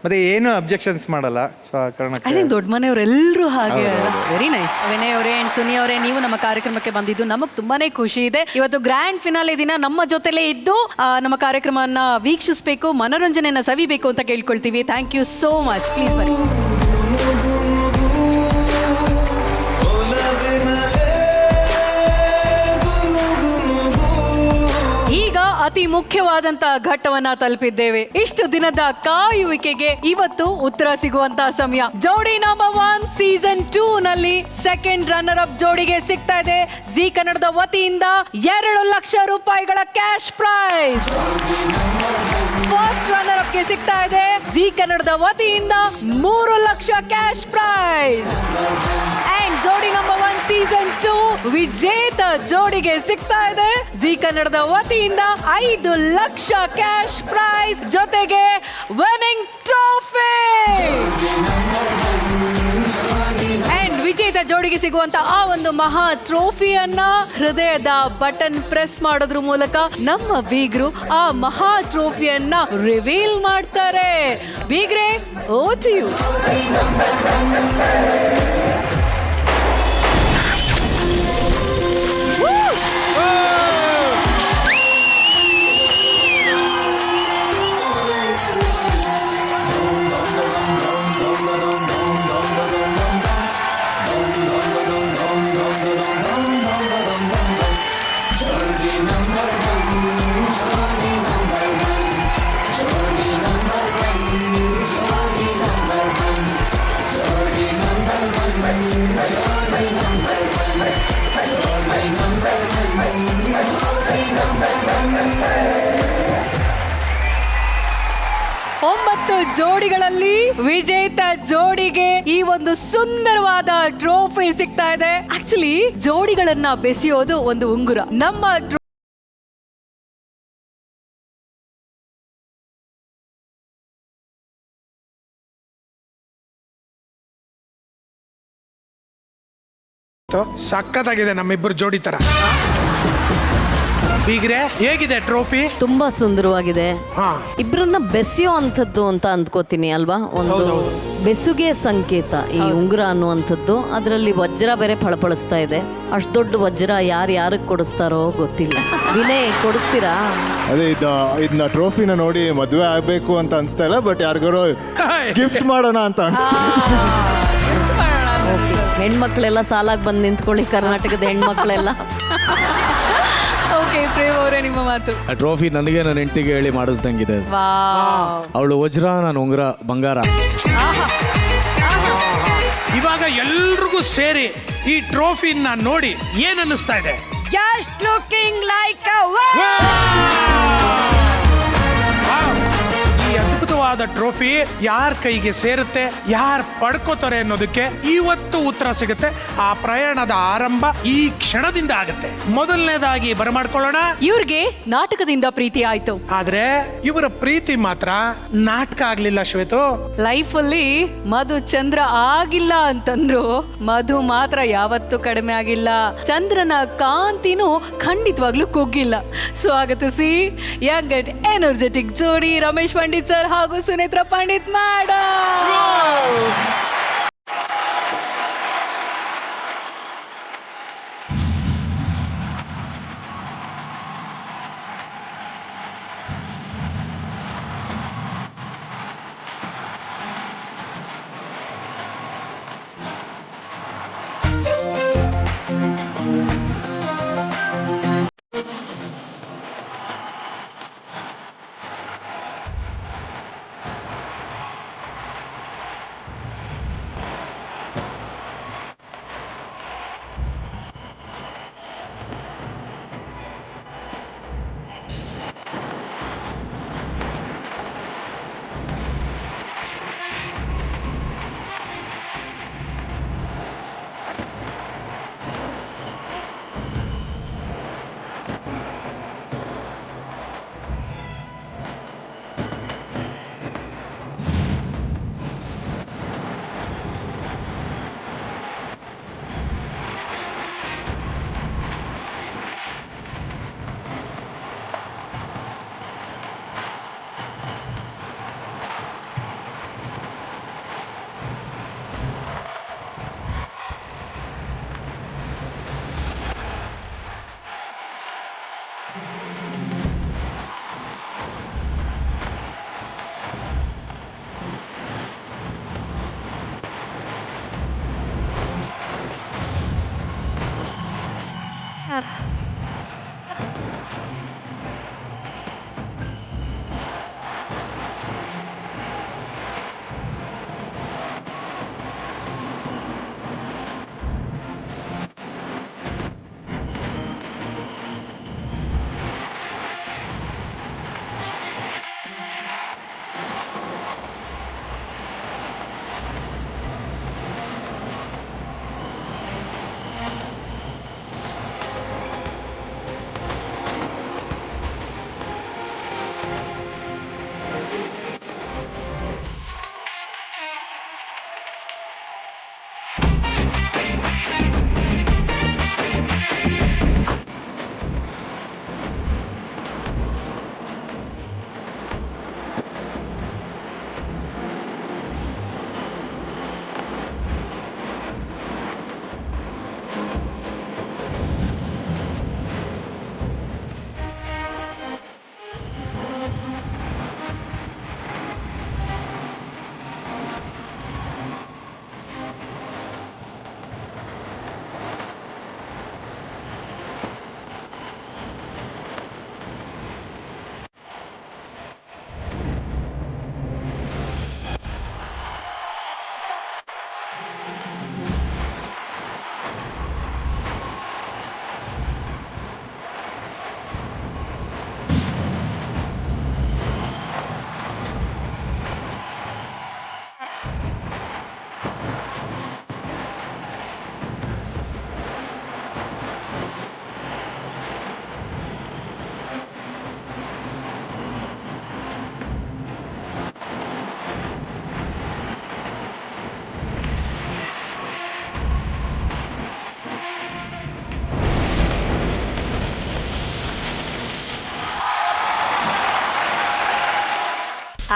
ಮತ್ತೆ ಏನು ಅಬ್ಜೆಕ್ಷನ್ಸ್ ಮಾಡಲ್ಲ. ಸೊ ಆ ಕಾರಣಕ್ಕೆ ದೊಡ್ಡ ಮನೆಯವರೆಲ್ಲರೂ ಹಾಗೆ. Very nice. ವಿನಯ್ ಅವರೇ ಅಂಡ್ ಸುನಿ ಅವರೇ, ನೀವು ನಮ್ಮ ಕಾರ್ಯಕ್ರಮಕ್ಕೆ ಬಂದಿದ್ದು ನಮಗೆ ತುಂಬಾನೇ ಖುಷಿ ಇದೆ. ಇವತ್ತು ಗ್ರ್ಯಾಂಡ್ ಫಿನಾಲೆ ದಿನ ನಮ್ಮ ಜೊತೆಲೇ ಇದ್ದು ನಮ್ಮ ಕಾರ್ಯಕ್ರಮವನ್ನು ವೀಕ್ಷಿಸಬೇಕು, ಮನೋರಂಜನೆಯನ್ನ ಸವಿಬೇಕು ಅಂತ ಕೇಳ್ಕೊಳ್ತೀವಿ. Thank you so much. Please ಬನ್ನಿ. ಈಗ ಅತಿ ಮುಖ್ಯವಾದಂತ ಘಟ್ಟವನ್ನ ತಲುಪಿದ್ದೇವೆ. ಇಷ್ಟು ದಿನದ ಕಾಯುವಿಕೆಗೆ ಇವತ್ತು ಉತ್ತರ ಸಿಗುವಂತಹ ಸಮಯ. ಜೋಡಿ ನಂಬರ್ 1 ಸೀಸನ್ 2 ನಲ್ಲಿ ಸೆಕೆಂಡ್ ರನ್ನರ್ ಅಪ್ ಜೋಡಿಗೆ ಸಿಗ್ತಾ ಇದೆ ಜಿ ಕನ್ನಡದ ವತಿಯಿಂದ 2 ಲಕ್ಷ ರೂಪಾಯಿಗಳ cash prize. First runner up ಗೆ ಸಿಗ್ತಾ ಇದೆ ಜಿ ಕನ್ನಡದ ವತಿಯಿಂದ 3 ಲಕ್ಷ ಕ್ಯಾಶ್ ಪ್ರೈಸ್. ಅಂಡ್ ಜೋಡಿ ನಂಬರ್ 1 ಸೀಸನ್ 2 ವಿಜೇತ ಜೋಡಿಗೆ ಸಿಗ್ತಾ ಇದೆ ಜಿ ಕನ್ನಡದ ವತಿಯಿಂದ 5 ಲಕ್ಷ ಕ್ಯಾಶ್ ಪ್ರೈಸ್ ಜೊತೆಗೆ ವಿನ್ನಿಂಗ್ ಟ್ರೋಫಿ. ಅಂಡ್ ವಿಜೇತ ಜೋಡಿಗೆ ಸಿಗುವಂತ ಆ ಒಂದು ಮಹಾ ಟ್ರೋಫಿಯನ್ನ ಹೃದಯದ ಬಟನ್ ಪ್ರೆಸ್ ಮಾಡೋದ್ರ ಮೂಲಕ ನಮ್ಮ ಬೀಗ್ರು ಆ ಮಹಾ ಟ್ರೋಫಿಯನ್ನ ರಿವೀಲ್ ಮಾಡ್ತಾರೆ. ಬೀಗ್ರೆ, ಓ ಟು ಯು. ಜೋಡಿಗಳಲ್ಲಿ ವಿಜೇತ ಜೋಡಿಗೆ ಈ ಒಂದು ಸುಂದರವಾದ ಟ್ರೋಫಿ ಸಿಗ್ತಾ ಇದೆ. ಆಕ್ಚುಲಿ ಜೋಡಿಗಳನ್ನ ಬೆಸೆಯೋದು ಒಂದು ಉಂಗುರ. ನಮ್ಮ ಸಖತ್ತಾಗಿದೆ ನಮ್ಮಿಬ್ಬರು ಜೋಡಿ ತರ. ಬೀಗ್ರೆ ಹೇಗಿದೆ ಟ್ರೋಫಿ? ತುಂಬಾ ಸುಂದರವಾಗಿದೆ. ಹಾ, ಇಬ್ರನ್ನ ಬೆಸೆಯೋ ಅಂಥದ್ದು ಅಂತ ಅಂದ್ಕೋತೀನಿ ಅಲ್ವಾ. ಒಂದು ಬೆಸುಗೆ ಸಂಕೇತ ಈ ಉಂಗುರ ಅನ್ನುವಂಥದ್ದು. ಅದರಲ್ಲಿ ವಜ್ರ ಬೇರೆ ಫಳಫಳಿಸ್ತಾ ಇದೆ. ಅಷ್ಟು ದೊಡ್ಡ ವಜ್ರ ಯಾರಿಗೆ ಕೊಡಿಸ್ತಾರೋ ಗೊತ್ತಿಲ್ಲ. ವಿನಯ್, ಕೊಡಿಸ್ತೀರಾ? ಅದೇ ಇದನ್ನ ಟ್ರೋಫಿನ ನೋಡಿ ಮದುವೆ ಆಗ್ಬೇಕು ಅಂತ ಅನ್ಸ್ತಾ ಇಲ್ಲ, ಬಟ್ ಯಾರಿಗಾರು ಗಿಫ್ಟ್ ಮಾಡೋಣ ಅಂತ ಅನ್ಸ್ತಾ. ಹೆಣ್ಮಕ್ಳೆಲ್ಲ ಸಾಲಾಗಿ ಬಂದು ನಿಂತ್ಕೊಳ್ಳಿ, ಕರ್ನಾಟಕದ ಹೆಣ್ಮಕ್ಳೆಲ್ಲ. ಓಕೆ, ಪ್ರೇಮ್ ಅವರೇ ನಿಮ್ಮ ಮಾತು. ಆ ಟ್ರೋಫಿ ನನಗೆ ನನ್ನ ಹೆಂಡತಿಗೆ ಹೇಳಿ ಮಾಡಿಸ್ದಂಗಿದೆ. ಅವಳು ವಜ್ರ, ನಾನು ಉಂಗುರ ಬಂಗಾರ. ಇವಾಗ ಎಲ್ರಿಗೂ ಸೇರಿ ಈ ಟ್ರೋಫಿನ ನೋಡಿ ಏನ್ ಅನ್ನಿಸ್ತಾ ಇದೆ? Just looking like a ಈ ಅದ್ಭುತವಾದ ಟ್ರೋಫಿ ಯಾರ ಕೈಗೆ ಸೇರುತ್ತೆ, ಯಾರು ಪಡ್ಕೋತಾರೆ ಅನ್ನೋದಕ್ಕೆ ಇವತ್ತು ಉತ್ತರ ಸಿಗುತ್ತೆ. ಆ ಪ್ರಯಾಣದ ಆರಂಭ ಈ ಕ್ಷಣದಿಂದ ಆಗುತ್ತೆ. ಮೊದಲನೇದಾಗಿ ಬರಮಾಡ್ಕೊಳ್ಳೋಣ. ಇವ್ರಿಗೆ ನಾಟಕದಿಂದ ಪ್ರೀತಿ ಆಯ್ತು, ಆದ್ರೆ ಇವರ ಪ್ರೀತಿ ಮಾತ್ರ ನಾಟಕ ಆಗ್ಲಿಲ್ಲ ಶ್ವೇತು. ಲೈಫ್ ಅಲ್ಲಿ ಮಧು ಚಂದ್ರ ಆಗಿಲ್ಲ ಅಂತಂದ್ರು, ಮಧು ಮಾತ್ರ ಯಾವತ್ತೂ ಕಡಿಮೆ ಆಗಿಲ್ಲ. ಚಂದ್ರನ ಕಾಂತಿನೂ ಖಂಡಿತವಾಗ್ಲೂ ಕುಗ್ಗಿಲ್ಲ. ಸ್ವಾಗತಿಸಿ ಯಂಗ್ ಅಂಡ್ ಎನರ್ಜೆಟಿಕ್ ಜೋಡಿ ರಮೇಶ್ ಪಂಡಿತ್ ಸರ್ ಹಾಗೂ ಸುನೇತ್ರ ಪಂಡಿತ್ ಮೇಡಮ್.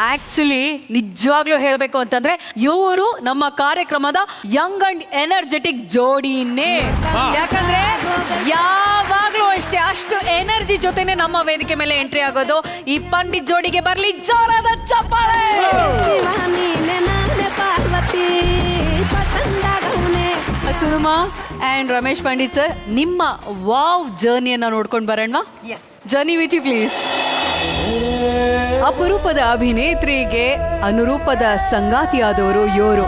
ಆಕ್ಚುಲಿ ನಿಜವಾಗ್ಲೂ ಹೇಳ್ಬೇಕು ಅಂತಂದ್ರೆ ಇವರು ನಮ್ಮ ಕಾರ್ಯಕ್ರಮದ ಯಂಗ್ ಅಂಡ್ ಎನರ್ಜೆಟಿಕ್ ಜೋಡಿನೇ. ಯಾಕಂದ್ರೆ ಯಾವಾಗ್ಲೂ ಅಷ್ಟೇ ಅಷ್ಟು ಎನರ್ಜಿ ಜೊತೆನೆ ನಮ್ಮ ವೇದಿಕೆ ಮೇಲೆ ಎಂಟ್ರಿ ಆಗೋದು. ಈ ಪಂಡಿತ್ ಜೋಡಿಗೆ ಬರ್ಲಿ ಜೋರಾದ ಚಪ್ಪಾಳೆ. ಸುನುಮಾ ಅಂಡ್ ರಮೇಶ್ ಪಂಡಿತ್ ಸರ್, ನಿಮ್ಮ ವಾವ್ ಜರ್ನಿಯನ್ನ ನೋಡ್ಕೊಂಡು ಬರೋಣ. Journey VT please. ಅಪರೂಪದ ಅಭಿನೇತ್ರಿಗೆ ಅನುರೂಪದ ಸಂಗಾತಿಯಾದವರು ಇವರು.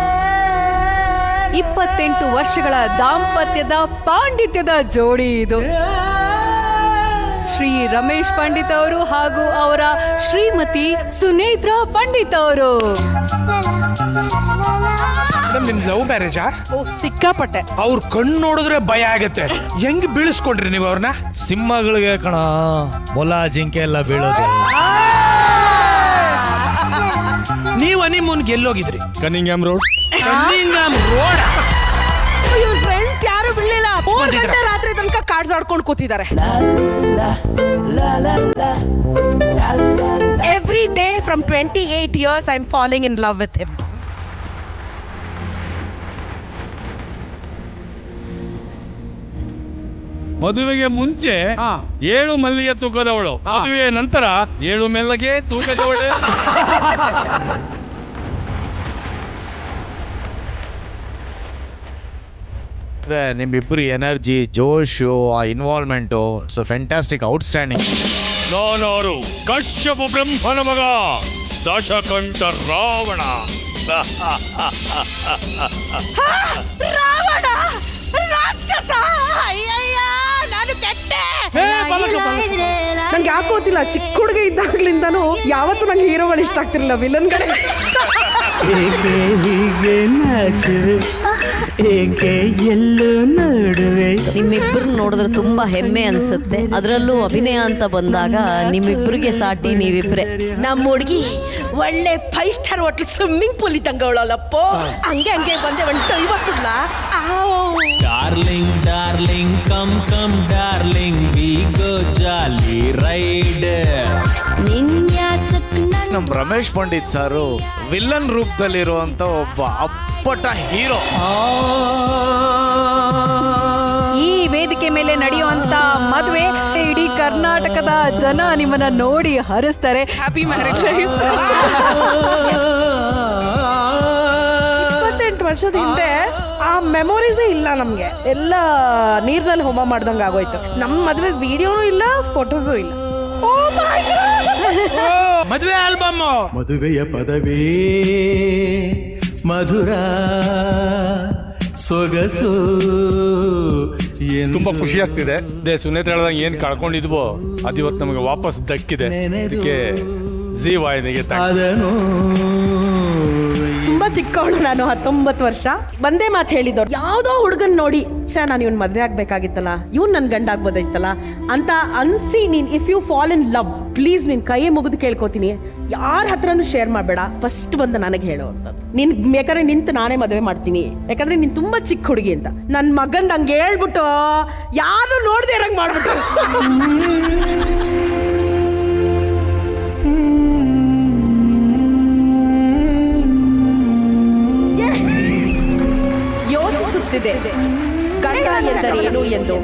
28 ವರ್ಷಗಳ ದಾಂಪತ್ಯದ ಪಾಂಡಿತ್ಯದ ಜೋಡಿ ಇದು. ಶ್ರೀ ರಮೇಶ್ ಪಂಡಿತ್ ಅವರು ಹಾಗೂ ಅವರ ಶ್ರೀಮತಿ ಸುನೇತ್ರಾ ಪಂಡಿತ್ ಅವರು. ನಿಮ್ ಲವ್ ಮ್ಯಾರೇಜಾ? ಸಿಕ್ಕಾಪಟ್ಟೆ. ಅವ್ರ ಕಣ್ಣು ನೋಡಿದ್ರೆ ಭಯ ಆಗತ್ತೆ. ಹೆಂಗ್ ಬೀಳಿಸ್ಕೊಂಡ್ರಿ ನೀವು ಅವ್ರನ್ನ? ಸಿಂಹಗಳಿಗೆ ಕಣ, ಮೊಲ ಜಿಂಕೆ ಎಲ್ಲ ಬೀಳೋದು. ನೀವು ಹನಿಮೂನ್ ಗೆಲ್ಲೋಗಿದ್ರಿ? ಕನಿಂಗ್ಯಾಮ್ ರೋಡ್. ಕನಿಂಗ್ಯಾಮ್ ರೋಡ್. ಇವ್ರ ಫ್ರೆಂಡ್ಸ್ ಯಾರು ಬಿಡ್ಲಿಲ್ಲ. 3 ಗಂಟೆ ರಾತ್ರಿ ತನಕ ಕಾರ್ಡ್ಸ್ ಆಡ್ಕೊಂಡು ಕೂತಿದ್ದಾರೆ. Every day from 28 years I'm falling in love with him. ಮದುವೆಗೆ ಮುಂಚೆ 7 ಮಲ್ಲಿಗೆ ತೂಕದವಳು, ಮದುವೆ ನಂತರ 7 ಮೆಲ್ಲಗೆ ತೂಕದವಳೆ. ನಿಮ್ಮಿಬ್ಬರು ಎನರ್ಜಿ, ಜೋಶು, ಆ ಇನ್ವಾಲ್ವ್ಮೆಂಟು ಫ್ಯಾಂಟಾಸ್ಟಿಕ್, ಔಟ್ಸ್ಟ್ಯಾಂಡಿಂಗ್. ನಾನಾರು ಕಶ್ಯಪ ಬ್ರಹ್ಮನ ಮಗ, ದಶಕಂಠ ರಾವಣ. ರಾವಣ ರಾಕ್ಷಸ. ಅಯ್ಯಯ್ಯ, ನಾನು ಕೆಟ್ಟೆ. ನಂಗೆ ಯಾಕೆ ಗೊತ್ತಿಲ್ಲ, ಚಿಕ್ಕ ಹುಡುಗ ಇದ್ದಾಗ್ಲಿಂದನೂ ಯಾವತ್ತೂ ನಂಗೆ ಹೀರೋಗಳು ಇಷ್ಟ ಆಗ್ತಿರ್ಲಿಲ್ಲ, ವಿಲನ್ಗಳೇ. ನಿಮ್ಮಿಬ್ಬರು ನೋಡಿದ್ರೆ ತುಂಬಾ ಹೆಮ್ಮೆ ಅನ್ಸುತ್ತೆ. ಅದರಲ್ಲೂ ಅಭಿನಯ ಅಂತ ಬಂದಾಗ ನಿಮ್ಮಿಬ್ಬರಿಗೆ ಸಾಟಿ ನೀವಿಬ್ರೆ. ನಮ್ಮ ಹುಡುಗಿ ಒಳ್ಳೆ 5 ಸ್ಟಾರ್ ಹೋಟೆಲ್ ಸ್ವಿಮ್ಮಿಂಗ್ ಪೂಲ್ ಇದ್ದಂಗ ಅವಳಲ್ಲಪ್ಪ. ಹಂಗೆ ಬಂದೆ ಒಂದು ಇವತ್ತಿಲ್ಲ. Darling darling come come darling we go jolly ride. ನಮ್ ರಮೇಶ್ ಪಂಡಿತ್ ಸಾರು ವಿಲ್ಲನ್ ರೂಪದಲ್ಲಿರುವಂತ ಒಬ್ಬ ಅಪ್ಪಟ ಹೀರೋ. ಈ ವೇದಿಕೆ ಮೇಲೆ ನಡೆಯುವಂತ ಮದುವೆ ಇಡೀ ಕರ್ನಾಟಕದ ಜನ ನಿಮ್ಮನ್ನ ನೋಡಿ ಹರಿಸ್ತಾರೆ. Happy marriage life. 28 ವರ್ಷದ ಹಿಂದೆ ಆ ಮೆಮೊರೀಸೇ ಇಲ್ಲ ನಮ್ಗೆ. ಎಲ್ಲ ನೀರ್ನಲ್ಲಿ ಹೋಮ ಮಾಡ್ದಂಗೆ ಆಗೋಯ್ತು. ನಮ್ಮ ಮದುವೆ ವಿಡಿಯೋನೂ ಇಲ್ಲ, ಫೋಟೋಸು ಇಲ್ಲ. ಮದುವೆ ಆಲ್ಬಮ್. ಮದುವೆಯ ಪದವೇ ಮಧುರ ಸೊಗಸು. ತುಂಬಾ ಖುಷಿ ಆಗ್ತಿದೆ. ಸುನೇತ್ರ ಹೇಳ್ದಂಗೆ ಏನ್ ಕಳ್ಕೊಂಡಿದ್ವೋ ಅದು ಇವತ್ತು ನಮಗೆ ವಾಪಸ್ ದಕ್ಕಿದೆ. ಅದಕ್ಕೆ ಜೀ ವಾಹಿನಿಗೆ ತುಂಬಾ ಚಿಕ್ಕವಳು ನಾನು, 19 ವರ್ಷ. ಒಂದೇ ಮಾತು ಹೇಳಿದವ್ರು, ಯಾವುದೋ ಹುಡುಗನ್ ನೋಡಿ ನಾನು ಇವ್ನ ಮದ್ವೆ ಆಗ್ಬೇಕಾಗಿತ್ತಲ್ಲ, ಇವ್ನು ನನ್ ಗಂಡ ಆಗ್ಬೋದಾಯ್ತಲ್ಲ ಅಂತ ಅನ್ಸಿ, ನೀನ್ if you fall in love, please ನಿನ್ ಕೈ ಮುಗಿದು ಕೇಳ್ಕೊತೀನಿ, ಯಾರ ಹತ್ರನೂ ಶೇರ್ ಮಾಡಬೇಡ, ಫಸ್ಟ್ ಬಂದು ನನಗೆ ಹೇಳೋ ಅಂತ. ನಿನ್ ಬೇಕಾದ್ರೆ ನಿಂತು ನಾನೇ ಮದುವೆ ಮಾಡ್ತೀನಿ, ಯಾಕಂದ್ರೆ ನೀನ್ ತುಂಬಾ ಚಿಕ್ಕ ಹುಡುಗಿ ಅಂತ. ನನ್ ಮಗನ್ ಹಂಗೆ ಹೇಳ್ಬಿಟ್ಟು ಯಾರು ನೋಡ್ದೆ ಇರಂಗ್ ಮಾಡ್ಬಿಟ್ಟು. ಯೋಚಿಸುತ್ತಿದೆ ಗಂಡ ಎಂದರೇನು ಎಂದು.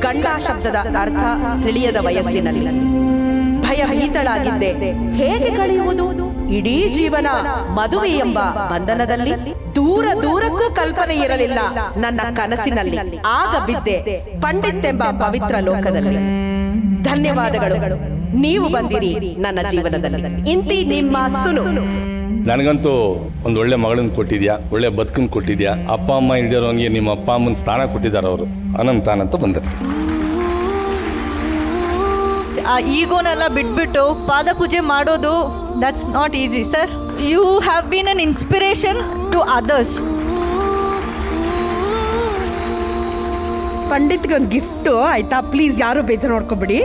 ಗಂಡ ಶಬ್ದದ ಅರ್ಥ ತಿಳಿಯದ ವಯಸ್ಸಿನಲ್ಲಿ ಭಯಭೀತಳಾಗಿದ್ದೆ. ಹೇಗೆ ಕಳೆಯುವುದು ಇಡೀ ಜೀವನ ಮದುವೆ ಎಂಬ ಬಂಧನದಲ್ಲಿ? ದೂರ ದೂರಕ್ಕೂ ಕಲ್ಪನೆ ಇರಲಿಲ್ಲ ನನ್ನ ಕನಸಿನಲ್ಲಿ. ಆಗ ಬಿದ್ದೆ ಪಂಡಿತ್ ಎಂಬ ಪವಿತ್ರ ಲೋಕದಲ್ಲಿ. ಧನ್ಯವಾದಗಳು, ನೀವು ಬಂದಿರಿ ನನ್ನ ಜೀವನದಲ್ಲಿ. ಇಂತಿ ನಿಮ್ಮ ಸುನು. ನನಗಂತೂ ಒಂದು ಒಳ್ಳೆ ಮಗಳನ್ನ ಕೊಟ್ಟಿದ್ಯಾ, ಒಳ್ಳೆ ಬದುಕನ್ನು ಕೊಟ್ಟಿದ್ಯಾ. ಅಪ್ಪ ಅಮ್ಮ ಇಲ್ದಿರೋಂಗೆ ನಿಮ್ಮ ಅಪ್ಪ ಅಮ್ಮನ ಸ್ಥಾನ ಕೊಟ್ಟಿದ್ದಾರೆ ಅವರು. ಅನಂತ ಬಂದೆ. ಆ ಈಗೋನೆಲ್ಲ ಬಿಟ್ಬಿಟ್ಟು ಪಾದ ಪೂಜೆ ಮಾಡೋದು, that's not easy sir. You have been an inspiration to others. ಪಂಡಿತ್ಗೆ ಒಂದು ಗಿಫ್ಟ್ ಆಯ್ತಾ, ಪ್ಲೀಸ್ ಯಾರು ಬೇಜಾರು ನೋಡ್ಕೊಬಿಡಿ.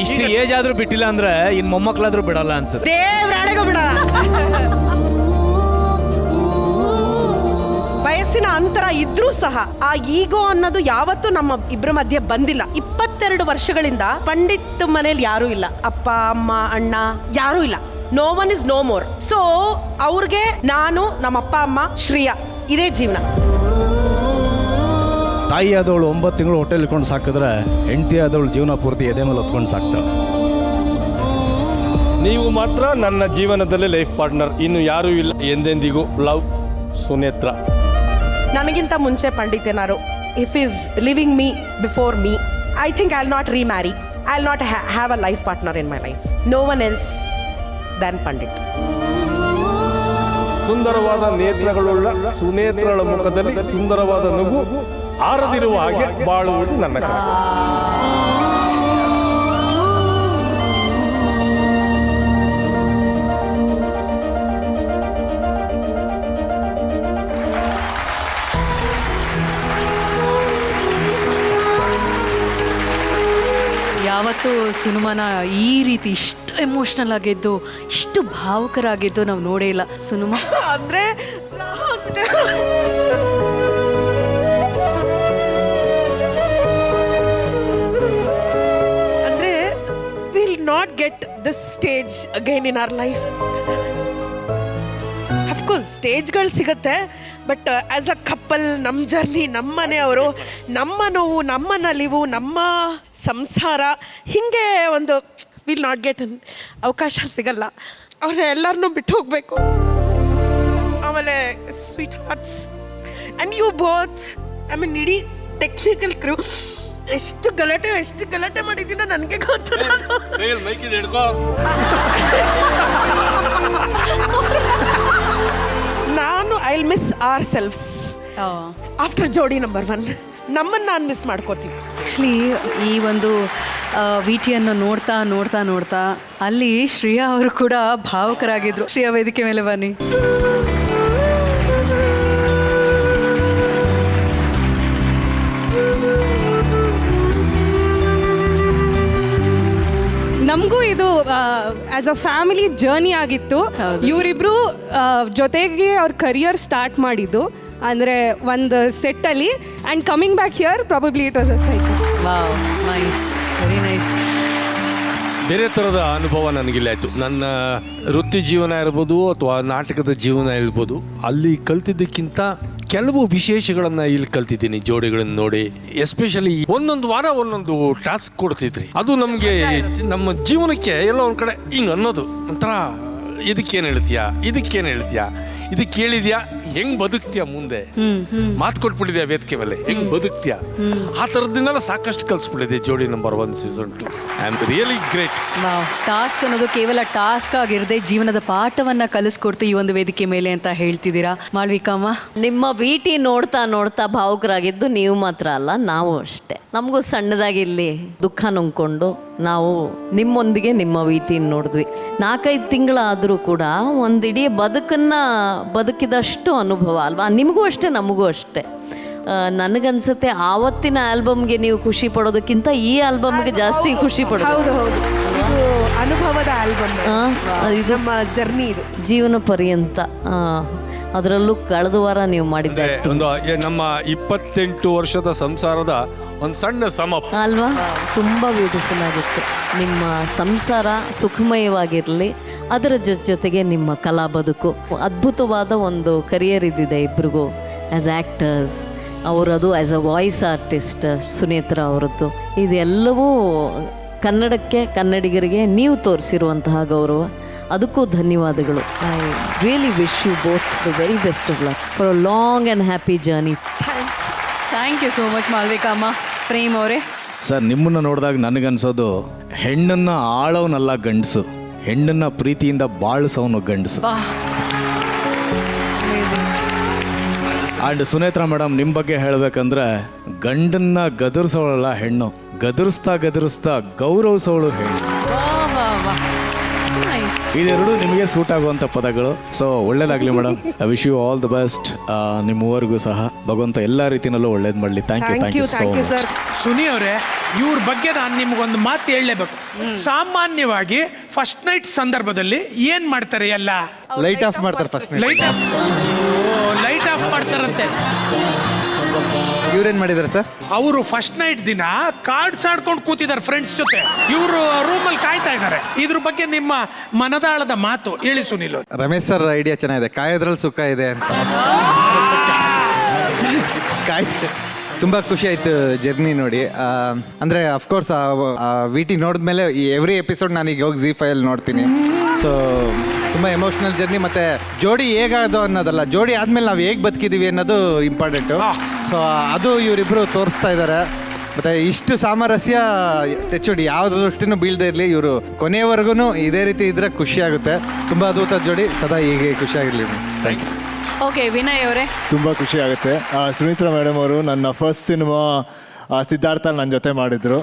ಇಷ್ಟು ಏಜ್ ಆದ್ರೂ ಬಿಟ್ಟಿಲ್ಲ ಅಂದ್ರೆ ಇನ್ ಮೊಮ್ಮಕ್ಳಾದ್ರೂ ಬಿಡಲ್ಲ ಅನ್ಸುತ್ತೆ. ದೇವ್ರಾಣೆಗೂ ಬಿಡ. ವಯಸ್ಸಿನ ಅಂತರ ಇದ್ರೂ ಸಹ ಆ ಈಗೋ ಅನ್ನೋದು ಯಾವತ್ತೂ ನಮ್ಮ ಇಬ್ಬರ ಮಧ್ಯೆ ಬಂದಿಲ್ಲ. 22 ವರ್ಷಗಳಿಂದ ಪಂಡಿತ್ ಮನೇಲಿ ಯಾರೂ ಇಲ್ಲ, ಅಪ್ಪ ಅಮ್ಮ ಅಣ್ಣ ಯಾರೂ ಇಲ್ಲ. No one is no more. So ಅವ್ರಿಗೆ ನಾನು, ನಮ್ಮ ಅಪ್ಪ ಅಮ್ಮ, ಶ್ರೇಯಾ, ಇದೇ ಜೀವನ. ತಾಯಿ ಆದವಳು 9 ತಿಂಗಳು ಹೋಟೆಲ್ ಇಟ್ಕೊಂಡು ಸಾಕಿದ್ರೆ ಹೆಂಡತಿ ಆದವಳು ಜೀವನ ಪೂರ್ತಿ ಎದೆ ಮೇಲೆ ಹೊತ್ಕೊಂಡು ಸಾಕ್ತಾಳೆ. ನೀವು ಮಾತ್ರ ನನ್ನ ಜೀವನದಲ್ಲಿ ಲೈಫ್ ಪಾರ್ಟ್ನರ್, ಇನ್ನು ಯಾರೂ ಇಲ್ಲ. ಎಂದೆಂದಿಗೂ ಲವ್, ಸುನೇತ್ರ. ನನಗಿಂತ ಮುಂಚೆ ಪಂಡಿತ್ ಏನಾರು if is living me before me, I think I will not remarry. I will not have a life partner in my life. No one else than Pandit. ಸುಂದರವಾದ ನೇತ್ರಗಳುಳ್ಳ ಸುನೇತ್ರಳ ಮುಖದಲ್ಲಿ ಸುಂದರವಾದ ನಗು ಆರದಿರುವ ಹಾಗೆ ಬಾಳುವುದು ನನ್ನ ಕನಸು. ಯಾವತ್ತೂ ಸುನುಮನ ಈ ರೀತಿ ಇಷ್ಟು ಎಮೋಷ್ನಲ್ ಆಗಿದ್ದು, ಇಷ್ಟು ಭಾವುಕರಾಗಿದ್ದು ನಾವು ನೋಡೇ ಇಲ್ಲ. ಸುನುಮ ಅಂದ್ರೆ ಅಂದ್ರೆ will not get this stage again in our life. Of course ಸ್ಟೇಜ್ಗಳು ಸಿಗುತ್ತೆ, ಬಟ್ ಆ್ಯಸ್ ಅ ಕಪ್ಪಲ್ ನಮ್ಮ ಜರ್ನಿ, ನಮ್ಮ ಮನೆಯವರು, ನಮ್ಮ ನೋವು, ನಮ್ಮ ನಲಿವು, ನಮ್ಮ ಸಂಸಾರ, ಹೀಗೆ ಒಂದು ವಿಲ್ ನಾಟ್ ಗೆಟ್ ಅವಕಾಶ ಸಿಗಲ್ಲ. ಅವ್ರನ್ನ ಎಲ್ಲರನ್ನೂ ಬಿಟ್ಟು ಹೋಗಬೇಕು. ಆಮೇಲೆ sweet hearts and you both, I mean ಇಡೀ ಟೆಕ್ನಿಕಲ್ ಕ್ರೂ ಎಷ್ಟು ಗಲಾಟೆ ಮಾಡಿದ್ದೀನೋ ನನಗೆ ಗೊತ್ತು. ನಾನು I will miss ourselves after ಜೋಡಿ ನಂಬರ್ 1. ನಮ್ಮನ್ನು ನಾನು ಮಿಸ್ ಮಾಡ್ಕೋತೀವಿ. ಆ್ಯಕ್ಚುಲಿ ಈ ಒಂದು ವಿಟಿಯನ್ನು ನೋಡ್ತಾ ಅಲ್ಲಿ ಶ್ರೇಯಾ ಅವರು ಕೂಡ ಭಾವುಕರಾಗಿದ್ರು. ಶ್ರೇಯಾ, ವೇದಿಕೆ ಮೇಲೆ ಬನ್ನಿ. ನಮಗೂ ಇದು ಆಸ್ ಅ ಫ್ಯಾಮಿಲಿ ಜರ್ನಿ ಆಗಿತ್ತು. ಇವರಿಬ್ರು ಜೊತೆಗೆ ಅವ್ರ ಕರಿಯರ್ ಸ್ಟಾರ್ಟ್ ಮಾಡಿದ್ದು ಅಂದರೆ ಒಂದು ಸೆಟ್ಟಲ್ಲಿ, and coming back here probably it was a cycle. Wow, nice, very nice. ಬೇರೆ ಥರದ ಅನುಭವ ನನಗಿಲ್ಲ ಆಯಿತು. ನನ್ನ ವೃತ್ತಿ ಜೀವನ ಇರ್ಬೋದು ಅಥವಾ ನಾಟಕದ ಜೀವನ ಇರ್ಬೋದು, ಅಲ್ಲಿ ಕಲ್ತಿದ್ದಕ್ಕಿಂತ ಕೆಲವು ವಿಶೇಷಗಳನ್ನು ಇಲ್ಲಿ ಕಲ್ತಿದ್ದೀನಿ ಜೋಡಿಗಳನ್ನು ನೋಡಿ. ಎಸ್ಪೆಷಲಿ ಒಂದೊಂದು ವಾರ ಒಂದೊಂದು ಟಾಸ್ಕ್ ಕೊಡ್ತಿದ್ರಿ, ಅದು ನಮಗೆ ನಮ್ಮ ಜೀವನಕ್ಕೆ ಎಲ್ಲೋ ಒಂದು ಕಡೆ ಹಿಂಗೆ ಅನ್ನೋದು ಒಂಥರ ಇದಕ್ಕೇನು ಹೇಳ್ತೀಯಾ, ಇದಕ್ಕೆ ಕೇಳಿದ್ಯಾ, ಹೆಂಗ್ ಬದುಕ್ತೀಯ, ಮುಂದೆ ಮಾತು ಕೊಟ್ಬಿಟ್ಟಿದ್ಯಾ ವೇದಿಕೆ ಮೇಲೆ, ಹೆಂಗ್ ಬದುಕ್ತೀಯ, ಆ ಥರದ್ದನ್ನೆಲ್ಲ ಸಾಕಷ್ಟು ಕಲಿಸ್ಬಿಟ್ಟಿದೆ ಜೋಡಿ number 1 season 2. I am really great. Task ಅನ್ನೋದು ಕೇವಲ ಟಾಸ್ಕ್ ಆಗಿರದೆ ಜೀವನದ ಪಾಠವನ್ನ ಕಲಿಸ್ಕೊಡ್ತು ಈ ಒಂದು ವೇದಿಕೆ ಮೇಲೆ ಅಂತ ಹೇಳ್ತಿದ್ದೀರಾ. ಮಾಳ್ವಿಕಮ್ಮ, ನಿಮ್ಮ ವಿಟಿ ನೋಡ್ತಾ ಭಾವುಕರಾಗಿದ್ದು ನೀವು ಮಾತ್ರ ಅಲ್ಲ, ನಾವು ಅಷ್ಟೇ. ನಮಗೂ ಸಣ್ಣದಾಗಿ ಇಲ್ಲಿ ದುಃಖ ನುಂಗ್ಕೊಂಡು ನಾವು ನಿಮ್ಮೊಂದಿಗೆ ನಿಮ್ಮ ವಿಟಿನ ನೋಡಿದ್ವಿ. 4-5 ತಿಂಗಳಾದರೂ ಕೂಡ ಒಂದಿಡೀ ಬದುಕಿದಷ್ಟು ಅನುಭವ ಅಲ್ವಾ? ನಿಮಗೂ ಅಷ್ಟೇ, ನಮಗೂ ಅಷ್ಟೇ. ನನಗನ್ಸುತ್ತೆ ಆವತ್ತಿನ ಆಲ್ಬಮ್ಗೆ ನೀವು ಖುಷಿ ಪಡೋದಕ್ಕಿಂತ ಈ ಆಲ್ಬಮ್ಗೆ ಜಾಸ್ತಿ ಖುಷಿ ಪಡೋದು. ಹೌದು, ಅನುಭವದ ಆಲ್ಬಮ್ ಇದು, ನಮ್ಮ ಜರ್ನಿ, ಇದು ಜೀವನ ಪರ್ಯಂತ. ಅದರಲ್ಲೂ ಕಳೆದ ವಾರ ನೀವು ಮಾಡಿದ್ದೆ ಒಂದು ನಮ್ಮ 28 ವರ್ಷದ ಸಂಸಾರದ ಒಂದು ಸಣ್ಣ ಸಮ ಅಲ್ವಾ? ತುಂಬ ಬ್ಯೂಟಿಫುಲ್ ಆಗಿತ್ತು. ನಿಮ್ಮ ಸಂಸಾರ ಸುಖಮಯವಾಗಿರಲಿ, ಅದರ ಜೊತೆಗೆ ನಿಮ್ಮ ಕಲಾ ಬದುಕು. ಅದ್ಭುತವಾದ ಒಂದು ಕರಿಯರ್ ಇದ್ದಿದೆ ಇಬ್ರಿಗೂ ಆ್ಯಸ್ ಆ್ಯಕ್ಟರ್ಸ್. ಅವರದು as a voice artist Sunetra ಅವರದ್ದು. ಇದೆಲ್ಲವೂ ಕನ್ನಡಕ್ಕೆ, ಕನ್ನಡಿಗರಿಗೆ ನೀವು ತೋರಿಸಿರುವಂತಹ ಗೌರವ. ಅದಕ್ಕೂ ಧನ್ಯವಾದಗಳು. I really wish you both the very best of luck for a long and happy journey. Thank you so much ಮಾಳ್ವಿಕಮ್ಮ. ಪ್ರೇಮ್ ಅವರೇ, ಸರ್, ನಿಮ್ಮನ್ನು ನೋಡಿದಾಗ ನನಗನ್ಸೋದು ಹೆಣ್ಣನ್ನು ಆಳೋನಲ್ಲ ಗಂಡಸು, ಹೆಣ್ಣನ್ನು ಪ್ರೀತಿಯಿಂದ ಬಾಳಿಸೋನು ಗಂಡಸು. ಆ್ಯಂಡ್ ಸುನೇತ್ರ ಮೇಡಮ್, ನಿಮ್ಮ ಬಗ್ಗೆ ಹೇಳಬೇಕಂದ್ರೆ ಗಂಡನ್ನ ಗದರಿಸೋಳಲ್ಲ ಹೆಣ್ಣು, ಗದರಿಸ್ತಾ ಗೌರವಿಸೋಳು ಹೆಣ್ಣು. ಇದೆರಡು ನಿಮಗೆ ಸೂಟ್ ಆಗುವಂಥ ಪದಗಳು. ಸೊ ಒಳ್ಳೇದಾಗಲಿ madam. I wish you all the best. ನಿಮ್ಮ ಮೂವರಿಗೂ ಸಹ ಭಗವಂತ ಎಲ್ಲ ರೀತಿಯಲ್ಲೂ ಒಳ್ಳೇದು ಮಾಡಲಿ. Thank you so much. Suni ಅವರೇ, ಇವ್ರ ಬಗ್ಗೆ ನಾನು ನಿಮಗೊಂದು ಮಾತು ಹೇಳಲೇಬೇಕು. ಸಾಮಾನ್ಯವಾಗಿ ಫಸ್ಟ್ ನೈಟ್ ಸಂದರ್ಭದಲ್ಲಿ ಏನ್ ಮಾಡ್ತಾರೆ, ಎಲ್ಲ ಲೈಟ್ ಆಫ್ ಮಾಡ್ತಾರೆ. ಫಸ್ಟ್ ಲೈಟ್ ಆಫ್ ಮಾಡ್ತಾರಂತೆ. ಇವ್ರೇನ್ ಮಾಡಿದಾರೆ ಸರ್? ಅವರು ಫಸ್ಟ್ ನೈಟ್ ದಿನ ಕಾರ್ಡ್ಸ್ ಆಡ್ಕೊಂಡು ಕೂತಿದ್ದಾರೆ ಫ್ರೆಂಡ್ಸ್ ಜೊತೆ. ಇವರು ರೂಮಲ್ಲಿ ಕಾಯ್ತಾ ಇದ್ದಾರೆ. ಇದ್ರ ಬಗ್ಗೆ ನಿಮ್ಮ ಮನದಾಳದ ಮಾತು ಹೇಳಿ ಸುನಿಲ್. ರಮೇಶ್ ಸರ್ ಐಡಿಯಾ ಚೆನ್ನಾಗಿದೆ, ಕಾಯೋದ್ರಲ್ಲಿ ಸುಖ ಇದೆ ಅಂತ. ತುಂಬ ಖುಷಿ ಆಯಿತು ಜರ್ನಿ ನೋಡಿ. ಅಂದರೆ ಅಫ್ಕೋರ್ಸ್ ವಿ ಟಿ ನೋಡಿದ್ಮೇಲೆ ಎವ್ರಿ ಎಪಿಸೋಡ್ ನಾನೀಗ ಹೋಗಿ ZEE5 ನೋಡ್ತೀನಿ. ಸೊ ತುಂಬ ಎಮೋಷ್ನಲ್ ಜರ್ನಿ. ಮತ್ತು ಜೋಡಿ ಹೇಗಾದೋ ಅನ್ನೋದಲ್ಲ, ಜೋಡಿ ಆದಮೇಲೆ ನಾವು ಹೇಗೆ ಬದುಕಿದ್ದೀವಿ ಅನ್ನೋದು ಇಂಪಾರ್ಟೆಂಟು. ಸೊ ಅದು ಇವರಿಬ್ಬರು ತೋರಿಸ್ತಾ ಇದ್ದಾರೆ. ಮತ್ತು ಇಷ್ಟು ಸಾಮರಸ್ಯ ಟೆಚ್ಚೋಡಿ ಯಾವುದ್ರ ದೃಷ್ಟಿನೂ ಬೀಳದೇ ಇರಲಿ, ಇವರು ಕೊನೆಯವರೆಗೂ ಇದೇ ರೀತಿ ಇದ್ದರೆ ಖುಷಿಯಾಗುತ್ತೆ. ತುಂಬ ಅದ್ಭುತ ಜೋಡಿ, ಸದಾ ಹೀಗೆ ಖುಷಿಯಾಗಿರಲಿ. Thank you. ಓಕೆ, ವಿನಯ್ ಅವರೇ. ತುಂಬ ಖುಷಿ ಆಗುತ್ತೆ. ಸುಮಿತ್ರಾ ಮೇಡಮ್ ಅವರು ನನ್ನ ಫಸ್ಟ್ ಸಿನಿಮಾ ಸಿದ್ಧಾರ್ಥ ನನ್ನ ಜೊತೆ ಮಾಡಿದ್ರು.